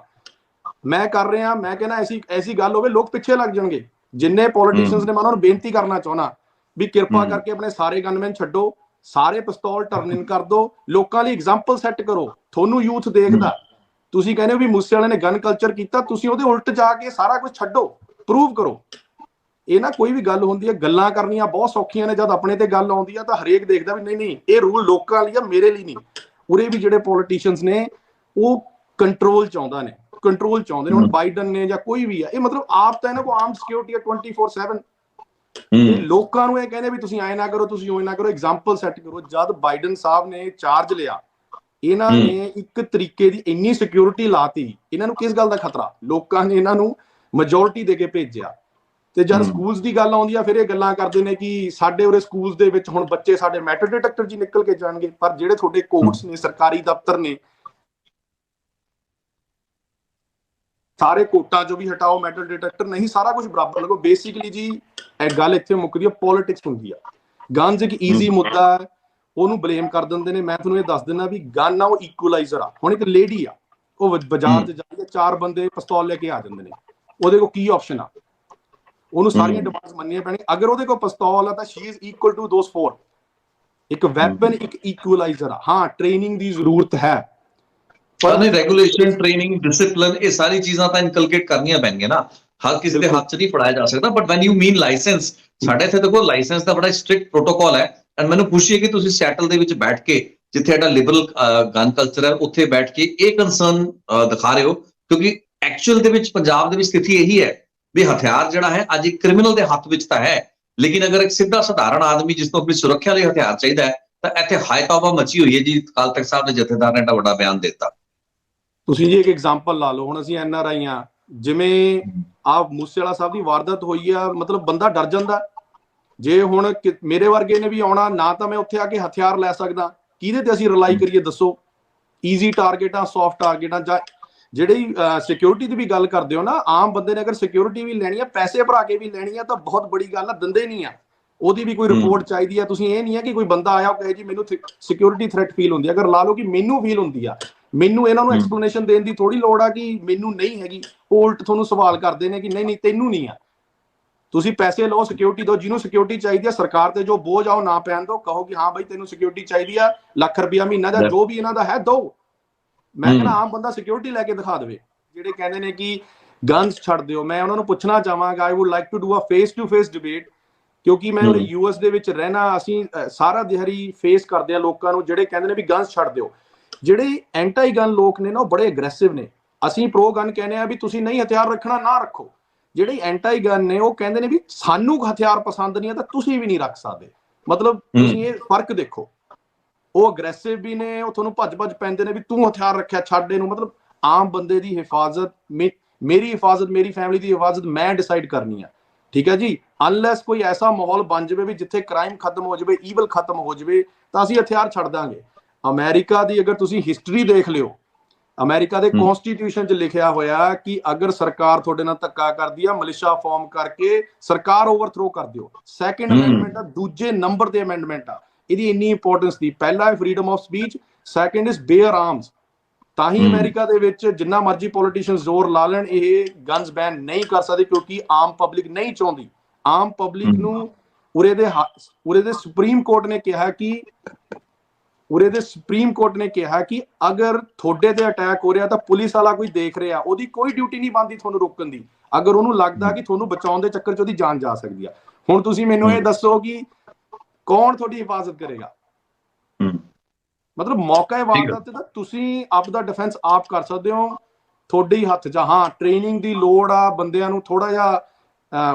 ਮੈਂ ਕਰ ਰਿਹਾ। ਮੈਂ ਕਹਿੰਦਾ ਐਸੀ ਗੱਲ ਹੋਵੇ ਲੋਕ ਪਿੱਛੇ ਲੱਗ ਜਾਣਗੇ। ਜਿੰਨੇ ਪੋਲੀਟੀਸ਼ੀਅਨਸ ਨੇ ਮੈਂ ਉਹਨਾਂ ਨੂੰ ਬੇਨਤੀ ਕਰਨਾ ਚਾਹੁੰਦਾ ਵੀ ਕਿਰਪਾ ਕਰਕੇ ਆਪਣੇ ਸਾਰੇ ਗਨਮੈਨ ਛੱਡੋ, ਸਾਰੇ ਪਿਸਤੌਲ ਟਰਨ ਇਨ ਕਰ ਦੋ, ਲੋਕਾਂ ਲਈ ਐਗਜ਼ਾਮਪਲ ਸੈੱਟ ਕਰੋ। ਤੁਹਾਨੂੰ ਯੂਥ ਦੇਖਦਾ, ਤੁਸੀਂ ਕਹਿੰਦੇ ਹੋ ਵੀ ਮੂਸੇ ਵਾਲੇ ਨੇ ਗਨ ਕਲਚਰ ਕੀਤਾ, ਤੁਸੀਂ ਉਹਦੇ ਉਲਟ ਜਾ ਕੇ ਸਾਰਾ ਕੁਝ ਛੱਡੋ, ਪ੍ਰੂਵ ਕਰੋ। ਇਹ ਨਾ ਕੋਈ ਵੀ ਗੱਲ ਹੁੰਦੀ ਹੈ, ਗੱਲਾਂ ਕਰਨੀਆਂ ਬਹੁਤ ਸੌਖੀਆਂ ਨੇ, ਜਦ ਆਪਣੇ ਤੇ ਗੱਲ ਆਉਂਦੀ ਆ ਤਾਂ ਹਰੇਕ ਦੇਖਦਾ ਵੀ ਨਹੀਂ ਇਹ ਰੂਲ ਲੋਕਾਂ ਲਈ ਆ, ਮੇਰੇ ਲਈ ਨਹੀਂ। ਉਰੇ ਵੀ ਜਿਹੜੇ ਪੋਲੀਟੀਸ਼ੀਅਨਸ ਨੇ ਉਹ ਕੰਟਰੋਲ ਚਾਹੁੰਦੇ ਨੇ। ਹੁਣ ਬਾਈਡਨ ਨੇ ਜਾਂ ਕੋਈ ਵੀ ਆ, ਇਹ ਮਤਲਬ ਆਪ ਤਾਂ ਇਹਨਾਂ ਕੋਲ ਆਰਮ ਸਿਕਿਉਰਿਟੀ ਆ 24/7, ਤੇ ਲੋਕਾਂ ਨੂੰ ਇਹ ਕਹਿੰਦੇ ਵੀ ਤੁਸੀਂ ਐ ਨਾ ਕਰੋ, ਤੁਸੀਂ ਉਹ ਨਾ ਕਰੋ, ਐਗਜ਼ਾਮਪਲ ਸੈੱਟ ਕਰੋ। ਜਦ ਬਾਈਡਨ ਸਾਹਿਬ ਨੇ ਚਾਰਜ ਲਿਆ, ਇਹਨਾਂ ਨੇ ਇੱਕ ਤਰੀਕੇ ਦੀ ਇੰਨੀ ਸਿਕਿਉਰਿਟੀ ਲਾਤੀ, ਇਹਨਾਂ ਨੂੰ ਕਿਸ ਗੱਲ ਦਾ ਖਤਰਾ? ਲੋਕਾਂ ਨੇ ਇਹਨਾਂ ਨੂੰ ਮੈਜੋਰਿਟੀ ਦੇ ਕੇ ਭੇਜਿਆ। ਤੇ ਜਦ ਸਕੂਲਸ ਦੀ ਗੱਲ ਆਉਂਦੀ ਆ, ਫਿਰ ਇਹ ਗੱਲਾਂ ਕਰਦੇ ਨੇ ਕਿ ਸਾਡੇ ਉਰੇ ਸਕੂਲਸ ਦੇ ਵਿੱਚ ਹੁਣ ਬੱਚੇ ਸਾਡੇ ਮੈਟਲ ਡਿਟੈਕਟਰ ਜੀ ਨਿਕਲ ਕੇ ਜਾਣਗੇ। ਪਰ ਜਿਹੜੇ ਤੁਹਾਡੇ ਕੋਰਟਸ ਨੇ, ਸਰਕਾਰੀ ਦਫ਼ਤਰ ਨੇ, ਸਾਰੇ ਕੋਟਾਂ ਚੋਂ ਵੀ ਹਟਾਓ ਮੈਟਲ ਡਿਟੈਕਟਰ, ਨਹੀਂ ਸਾਰਾ ਕੁਝ ਬਰਾਬਰ ਲੱਗੋ। ਬੇਸਿਕਲੀ ਜੀ ਇਹ ਗੱਲ ਇੱਥੇ ਮੁੱਕਦੀ ਆ, ਪੋਲਿਟਿਕਸ ਹੁੰਦੀ ਆ। ਗਨਸ ਇੱਕ ਈਜ਼ੀ ਮੁੱਦਾ ਹੈ, ਉਹਨੂੰ ਬਲੇਮ ਕਰ ਦਿੰਦੇ ਨੇ। ਮੈਂ ਤੁਹਾਨੂੰ ਇਹ ਦੱਸ ਦਿੰਦਾ ਵੀ ਗਨ ਆ ਉਹ ਇਕੁਅਲਾਈਜ਼ਰ ਆ। ਹੁਣ ਇੱਕ ਲੇਡੀ ਆ, ਉਹ ਬਾਜ਼ਾਰ 'ਚ ਜਾਂਦੀ ਆ, 4 ਬੰਦੇ ਪਿਸਤੌਲ ਲੈ ਕੇ ਆ ਜਾਂਦੇ ਨੇ, ਉਹਦੇ ਕੋਲ ਕੀ ਆਪਸ਼ਨ ਆ? ਉਹਨੂੰ ਸਾਰੀਆਂ ਡਿਮਾਂਡਸ ਮੰਨਣੀਆਂ ਪੈਣੀਆਂ। ਅਗਰ ਉਹਦੇ ਕੋਲ ਪਿਸਤੌਲ ਆ ਤਾਂ she is equal to those 4। ਇੱਕ ਵੈਪਨ ਇੱਕ ਇਕੁਅਲਾਈਜ਼ਰ ਆ। ਹਾਂ, ਟ੍ਰੇਨਿੰਗ ਦੀ ਜ਼ਰੂਰਤ ਹੈ, ਪਰ ਰੈਗੂਲੇਸ਼ਨ, ਟ੍ਰੇਨਿੰਗ, ਡਿਸਿਪਲਿਨ, ਇਹ ਸਾਰੀ ਚੀਜ਼ਾਂ ਤਾਂ ਇਨਕਲਕੇਟ ਕਰਨੀਆਂ ਪੈਣਗੀਆਂ ਨਾ। ਹਰ ਕਿਸੇ ਦੇ ਹੱਥ 'ਚ ਨਹੀਂ ਫੜਾਇਆ ਜਾ ਸਕਦਾ। But when you mean licence, ਸਾਡੇ ਇੱਥੇ ਦੇਖੋ ਲਾਇਸੈਂਸ ਦਾ ਬੜਾ ਸਟ੍ਰਿਕਟ ਪ੍ਰੋਟੋਕਾਲ ਹੈ। ਐਂਡ ਮੈਨੂੰ ਖੁਸ਼ੀ ਹੈ ਕਿ ਤੁਸੀਂ ਸੈਟਲ ਦੇ ਵਿੱਚ ਬੈਠ ਕੇ, ਜਿੱਥੇ ਸਾਡਾ ਲਿਬਰਲ ਗਨ ਕਲਚਰ ਹੈ, ਉੱਥੇ ਬੈਠ ਕੇ ਇਹ ਕੰਸਰਨ ਦਿਖਾ ਰਹੇ ਹੋ, ਕਿਉਂਕਿ ਐਕਚੁਅਲ ਦੇ ਵਿੱਚ ਪੰਜਾਬ ਦੇ ਵਿੱਚ ਸਥਿਤੀ ਇਹੀ ਹੈ ਵੀ ਹਥਿਆਰ ਜਿਹੜਾ ਹੈ ਅੱਜ ਇੱਕ ਕ੍ਰਿਮੀਨਲ ਦੇ ਹੱਥ ਵਿੱਚ ਤਾਂ ਹੈ, ਲੇਕਿਨ ਅਗਰ ਇੱਕ ਸਿੱਧਾ ਸਧਾਰਨ ਆਦਮੀ ਜਿਸ ਨੂੰ ਆਪਣੀ ਸੁਰੱਖਿਆ ਲਈ ਹਥਿਆਰ ਚਾਹੀਦਾ ਹੈ, ਤਾਂ ਇੱਥੇ ਹਾਈ ਤੌਬਾ ਮਚੀ ਹੋਈ ਹੈ ਜੀ। ਅਕਾਲ ਤਖਤ ਸਾਹਿਬ ਦੇ ਜਥੇਦਾਰ ਨੇ ਏਡਾ ਵੱਡਾ ਬਿਆਨ ਦਿੱਤਾ। ਤੁਸੀਂ ਜੀ ਇੱਕ ਐਗਜ਼ਾਮਪਲ ਲਾ ਲਓ, ਹੁਣ ਅਸੀਂ NRI ਆ, ਜਿਵੇਂ ਆ ਮੂਸੇਵਾਲਾ ਸਾਹਿਬ ਦੀ ਵਾਰਦਾਤ ਹੋਈ ਆ, ਮਤਲਬ ਬੰਦਾ ਡਰ ਜਾਂਦਾ। ਜੇ ਹੁਣ ਮੇਰੇ ਵਰਗੇ ਨੇ ਵੀ ਆਉਣਾ ਨਾ, ਤਾਂ ਮੈਂ ਉੱਥੇ ਆ ਕੇ ਹਥਿਆਰ ਲੈ ਸਕਦਾ। ਕਿਹਦੇ ਤੇ ਅਸੀਂ ਰਿਲਾਈ ਕਰੀਏ ਦੱਸੋ? ਈਜ਼ੀ ਟਾਰਗੇਟ ਆ, ਸੌਫਟ ਟਾਰਗੇਟ ਆ। ਜਾਂ ਜਿਹੜੀ ਸਿਕਿਉਰਿਟੀ ਦੀ ਵੀ ਗੱਲ ਕਰਦੇ ਹੋ ਨਾ, ਆਮ ਬੰਦੇ ਨੇ ਅਗਰ ਸਿਕਿਉਰਿਟੀ ਵੀ ਲੈਣੀ ਆ, ਪੈਸੇ ਭਰਾ ਕੇ ਵੀ ਲੈਣੀ ਆ, ਤਾਂ ਬਹੁਤ ਬੜੀ ਗੱਲ ਆ, ਦਿੰਦੇ ਨਹੀਂ ਆ। ਉਹਦੀ ਵੀ ਕੋਈ ਰਿਪੋਰਟ ਚਾਹੀਦੀ ਆ। ਤੁਸੀਂ ਇਹ ਨਹੀਂ ਹੈ ਕਿ ਕੋਈ ਬੰਦਾ ਆਇਆ ਉਹ ਕਹੇ ਜੀ ਮੈਨੂੰ ਸਿਕਿਉਰਿਟੀ ਥ੍ਰੈਟ ਫੀਲ ਹੁੰਦੀ ਆ। ਅਗਰ ਲਾ ਲਓ ਕਿ ਮੈਨੂੰ ਫੀਲ ਹੁੰਦੀ ਆ, ਮੈਨੂੰ ਇਹਨਾਂ ਨੂੰ ਐਕਸਪਲੇਨੇਸ਼ਨ ਦੇਣ ਦੀ ਥੋੜੀ ਲੋੜ ਆ ਕਿ ਮੈਨੂੰ ਨਹੀਂ ਹੈਗੀ। ਉਲਟ ਤੁਹਾਨੂੰ ਸਵਾਲ ਕਰਦੇ ਨੇ ਕਿ ਨਹੀਂ ਤੈਨੂੰ ਨਹੀਂ ਆ। ਤੁਸੀਂ ਪੈਸੇ ਲਓ, ਸਿਕਿਉਰਿਟੀ ਦਿਓ। ਜਿਹਨੂੰ ਸਿਕਿਉਰਿਟੀ ਚਾਹੀਦੀ ਆ, ਸਰਕਾਰ ਤੇ ਜੋ ਬੋਝ ਆ ਉਹ ਨਾ ਪੈਣ ਦਿਓ। ਕਹੋ ਕਿ ਹਾਂ ਬਾਈ ਤੈਨੂੰ ਸਿਕਿਉਰਿਟੀ ਚਾਹੀਦੀ ਆ, ਲੱਖ ਰੁਪਇਆ ਮਹੀਨਾ ਦਾ ਜੋ ਵੀ ਇਹਨਾਂ ਦਾ ਹੈ ਦਿਓ। ਮੈਂ ਕਹਿੰਦਾ ਆਮ ਬੰਦਾ ਸਿਕਿਉਰਿਟੀ ਲੈ ਕੇ ਦਿਖਾ ਦੇਵੇ। ਜਿਹੜੇ ਕਹਿੰਦੇ ਨੇ ਕਿ ਗਨਸ ਛੱਡ ਦਿਓ, ਮੈਂ ਉਹਨਾਂ ਨੂੰ ਪੁੱਛਣਾ ਚਾਹਾਂਗਾ, I would like to do a face to face debate, ਕਿਉਂਕਿ ਮੈਂ US ਦੇ ਵਿੱਚ ਰਹਿਣਾ। ਅਸੀਂ ਸਾਰਾ ਦਿਹਾੜੀ ਫੇਸ ਕਰਦੇ ਆ ਲੋਕਾਂ ਨੂੰ ਜਿਹੜੇ ਕਹਿੰਦੇ ਨੇ ਵੀ ਗਨਸ ਛੱਡ ਦਿਓ। ਜਿਹੜੇ ਐਂਟੀ ਗਨ ਲੋਕ ਨੇ ਨਾ, ਉਹ ਬੜੇ ਅਗਰੈਸਿਵ ਨੇ। ਅਸੀਂ ਪ੍ਰੋ ਗਨ ਕਹਿੰਦੇ ਆ ਵੀ ਤੁਸੀਂ ਨਹੀਂ ਹਥਿਆਰ ਰੱਖਣਾ ਨਾ ਰੱਖੋ। ਜਿਹੜੇ ਐਂਟੀ ਗਨ ਨੇ ਉਹ ਕਹਿੰਦੇ ਨੇ ਵੀ ਸਾਨੂੰ ਹਥਿਆਰ ਪਸੰਦ ਨਹੀਂ ਆ ਤਾਂ ਤੁਸੀਂ ਵੀ ਨਹੀਂ ਰੱਖ ਸਕਦੇ। ਮਤਲਬ ਤੁਸੀਂ ਇਹ ਫਰਕ ਦੇਖੋ। ਉਹ ਅਗਰੈਸਿਵ ਵੀ ਨੇ, ਉਹ ਤੁਹਾਨੂੰ ਭੱਜ ਪੈਂਦੇ ਨੇ ਵੀ ਤੂੰ ਹਥਿਆਰ ਰੱਖਿਆ ਛੱਡ ਇਹਨੂੰ। ਮਤਲਬ ਆਮ ਬੰਦੇ ਦੀ ਹਿਫਾਜ਼ਤ, ਮੇਰੀ ਹਿਫਾਜ਼ਤ, ਮੇਰੀ ਫੈਮਿਲੀ ਦੀ ਹਿਫਾਜ਼ਤ ਮੈਂ ਡਿਸਾਈਡ ਕਰਨੀ ਆ, ਠੀਕ ਹੈ ਜੀ। ਅਨਲੈਸ ਕੋਈ ਐਸਾ ਮਾਹੌਲ ਬਣ ਜਾਵੇ ਵੀ ਜਿੱਥੇ ਕ੍ਰਾਈਮ ਖਤਮ ਹੋ ਜਾਵੇ, ਈਵਲ ਖਤਮ ਹੋ ਜਾਵੇ, ਤਾਂ ਅਸੀਂ ਹਥਿਆਰ ਛੱਡ ਦਾਂਗੇ। ਅਮਰੀਕਾ ਦੀ ਅਗਰ ਤੁਸੀਂ ਹਿਸਟਰੀ ਦੇਖ ਲਿਓ, ਅਮਰੀਕਾ ਦੇ ਕਨਸਟੀਟਿਊਸ਼ਨ 'ਚ ਲਿਖਿਆ ਹੋਇਆ ਕਿ ਅਗਰ ਸਰਕਾਰ ਤੁਹਾਡੇ ਨਾਲ ਧੱਕਾ ਕਰਦੀ ਆ, ਮਿਲਿਸ਼ੀਆ ਫਾਰਮ ਕਰਕੇ ਸਰਕਾਰ ਓਵਰਥਰੋ ਕਰ ਦਿਓ। ਸੈਕੰਡ ਅਮੈਂਡਮੈਂਟ ਆ, ਦੂਜੇ ਨੰਬਰ ਦੇ ਅਮੈਂਡਮੈਂਟ ਆ। ਇਹਦੀ ਇੰਨੀ ਇੰਪੋਰਟੈਂਸ ਦੀ। ਪਹਿਲਾ ਹੈ freedom of speech, second is bear arms. ਤਾਂ ਹੀ ਅਮਰੀਕਾ ਦੇ ਵਿੱਚ ਜਿੰਨਾ ਮਰਜ਼ੀ ਪੋਲੀਟੀਸ਼ੀਅਨ ਜ਼ੋਰ ਲਾ ਲੈਣ, ਇਹ ਗਨਸ ਬੈਨ ਨਹੀਂ ਕਰ ਸਕਦੇ, ਕਿਉਂਕਿ ਆਮ ਪਬਲਿਕ ਨਹੀਂ ਚਾਹੁੰਦੀ। ਆਮ ਪਬਲਿਕ ਨੂੰ ਉਰੇ ਦੇ ਸੁਪਰੀਮ ਕੋਰਟ ਨੇ ਕਿਹਾ ਕਿ ਅਗਰ ਤੁਹਾਡੇ ਤੇ ਅਟੈਕ ਹੋ ਰਿਹਾ ਤਾਂ ਪੁਲਿਸ ਵਾਲਾ ਕੋਈ ਦੇਖ ਰਿਹਾ, ਉਹਦੀ ਕੋਈ ਡਿਊਟੀ ਨਹੀਂ ਬਣਦੀ ਤੁਹਾਨੂੰ ਰੋਕਣ ਦੀ, ਅਗਰ ਉਹਨੂੰ ਲੱਗਦਾ ਕਿ ਤੁਹਾਨੂੰ ਬਚਾਉਣ ਦੇ ਚੱਕਰ 'ਚ ਉਹਦੀ ਜਾਨ ਜਾ ਸਕਦੀ ਆ। ਹੁਣ ਤੁਸੀਂ ਮੈਨੂੰ ਇਹ ਦੱਸੋ ਕਿ ਕੌਣ ਤੁਹਾਡੀ ਹਿਫਾਜ਼ਤ ਕਰੇਗਾ? ਮਤਲਬ ਮੌਕਾ ਵਾਰਦਾਤ ਤੇ ਤਾਂ ਤੁਸੀਂ ਆਪਦਾ ਡਿਫੈਂਸ ਆਪ ਕਰ ਸਕਦੇ ਹੋ, ਤੁਹਾਡੇ ਹੀ ਹੱਥ 'ਚ। ਹਾਂ, ਟ੍ਰੇਨਿੰਗ ਦੀ ਲੋੜ ਆ ਬੰਦਿਆਂ ਨੂੰ ਥੋੜਾ ਜਿਹਾ।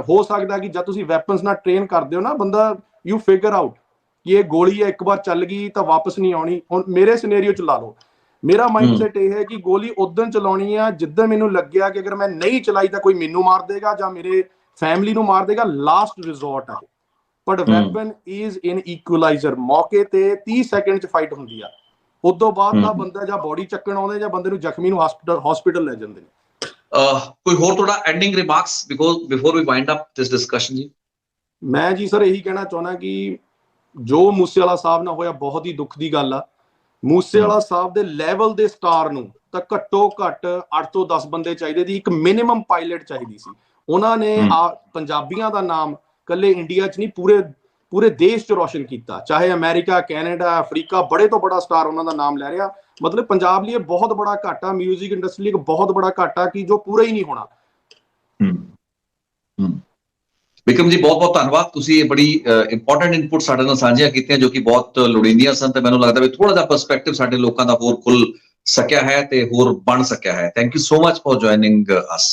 ਹੋ ਸਕਦਾ ਕਿ ਜਦ ਤੁਸੀਂ ਵੈਪਨਸ ਨਾਲ ਟ੍ਰੇਨ ਕਰਦੇ ਹੋ ਨਾ, ਬੰਦਾ ਯੂ ਫਿਗਰ ਆਊਟ ਕਿ ਇਹ ਗੋਲੀ ਹੈ, ਇੱਕ ਵਾਰ ਚੱਲ ਗਈ ਤਾਂ ਵਾਪਸ ਨਹੀਂ ਆਉਣੀ। ਹੁਣ ਮੇਰੇ ਸਿਨੈਰੀਓ 'ਚ ਲਾ ਲਓ, ਮੇਰਾ ਮਾਈਂਡਸੈਟ ਇਹ ਹੈ ਕਿ ਗੋਲੀ ਉਦੋਂ ਚਲਾਉਣੀ ਆ ਜਿੱਦਾਂ ਮੈਨੂੰ ਲੱਗਿਆ ਕਿ ਅਗਰ ਮੈਂ ਨਹੀਂ ਚਲਾਈ ਤਾਂ ਕੋਈ ਮੈਨੂੰ ਮਾਰ ਦੇਗਾ ਜਾਂ ਮੇਰੇ ਫੈਮਿਲੀ ਨੂੰ ਮਾਰ ਦੇਗਾ। ਲਾਸਟ ਰਿਜ਼ੋਰਟ ਆ। But weapon is an equaliser. ਮੌਕੇ ਤੇ 30 ਸੈਕਿੰਡ 'ਚ ਫਾਈਟ ਹੁੰਦੀ ਆ। ਉਸ ਤੋਂ ਬਾਅਦ ਦਾ ਬੰਦਾ ਜਾਂ ਬੋਡੀ ਚੱਕਣ ਆਉਂਦੇ ਜਾਂ ਬੰਦੇ ਨੂੰ ਜ਼ਖਮੀ ਨੂੰ ਹਸਪੀਟਲ ਲੈ ਜਾਂਦੇ ਨੇ। ਕੋਈ ਹੋਰ ਤੁਹਾਡਾ ending remarks before we wind up this discussion ਜੀ? ਮੈਂ ਜੀ ਸਰ ਇਹੀ ਕਹਿਣਾ ਚਾਹੁੰਦਾ ਕਿ ਜੋ ਮੂਸੇਵਾਲਾ ਸਾਹਿਬ ਨਾਲ ਹੋਇਆ ਬਹੁਤ ਹੀ ਦੁੱਖ ਦੀ ਗੱਲ ਆ। ਮੂਸੇਵਾਲਾ ਸਾਹਿਬ ਦੇ ਲੈਵਲ ਦੇ ਸਟਾਰ ਨੂੰ ਤਾਂ ਘੱਟੋ ਘੱਟ 8 ਤੋਂ 10 ਬੰਦੇ ਚਾਹੀਦੇ ਸੀ, ਇੱਕ ਮਿਨੀਮਮ ਪਾਇਲਟ ਚਾਹੀਦੀ ਸੀ। ਉਹਨਾਂ ਨੇ ਪੰਜਾਬੀਆਂ ਦਾ ਨਾਮ ਕੱਲੇ ਇੰਡੀਆ 'ਚ ਨਹੀਂ ਪੂਰੇ ਦੇਸ਼ 'ਚ ਰੋਸ਼ਨ ਕੀਤਾ, ਚਾਹੇ ਅਮਰੀਕਾ, ਕੈਨੇਡਾ, ਅਫਰੀਕਾ, ਬੜੇ ਤੋਂ ਬੜਾ ਸਟਾਰ ਉਹਨਾਂ ਦਾ ਨਾਮ ਲੈ ਰਿਹਾ। ਮਤਲਬ ਪੰਜਾਬ ਲਈ ਇਹ ਬਹੁਤ ਬੜਾ ਘਾਟਾ, ਮਿਊਜ਼ਿਕ ਇੰਡਸਟਰੀ ਲਈ ਇੱਕ ਬਹੁਤ ਬੜਾ ਘਾਟਾ ਕਿ ਜੋ ਪੂਰਾ ਹੀ ਨਹੀਂ ਹੋਣਾ। ਵਿਕਰਮ ਜੀ ਬਹੁਤ ਬਹੁਤ ਧੰਨਵਾਦ, ਤੁਸੀਂ ਇਹ ਬੜੀ ਇੰਪੋਰਟੈਂਟ ਇਨਪੁਟ ਸਾਡੇ ਨਾਲ ਸਾਂਝੀਆਂ ਕੀਤੀਆਂ ਜੋ ਕਿ ਬਹੁਤ ਲੋੜੀਂਦੀਆਂ ਸਨ, ਤੇ ਮੈਨੂੰ ਲੱਗਦਾ ਵੀ ਥੋੜਾ ਜਿਹਾ ਪਰਸਪੈਕਟਿਵ ਸਾਡੇ ਲੋਕਾਂ ਦਾ ਹੋਰ ਖੁੱਲ ਸਕਿਆ ਹੈ ਤੇ ਹੋਰ ਬਣ ਸਕਿਆ ਹੈ। Thank you so much for joining us.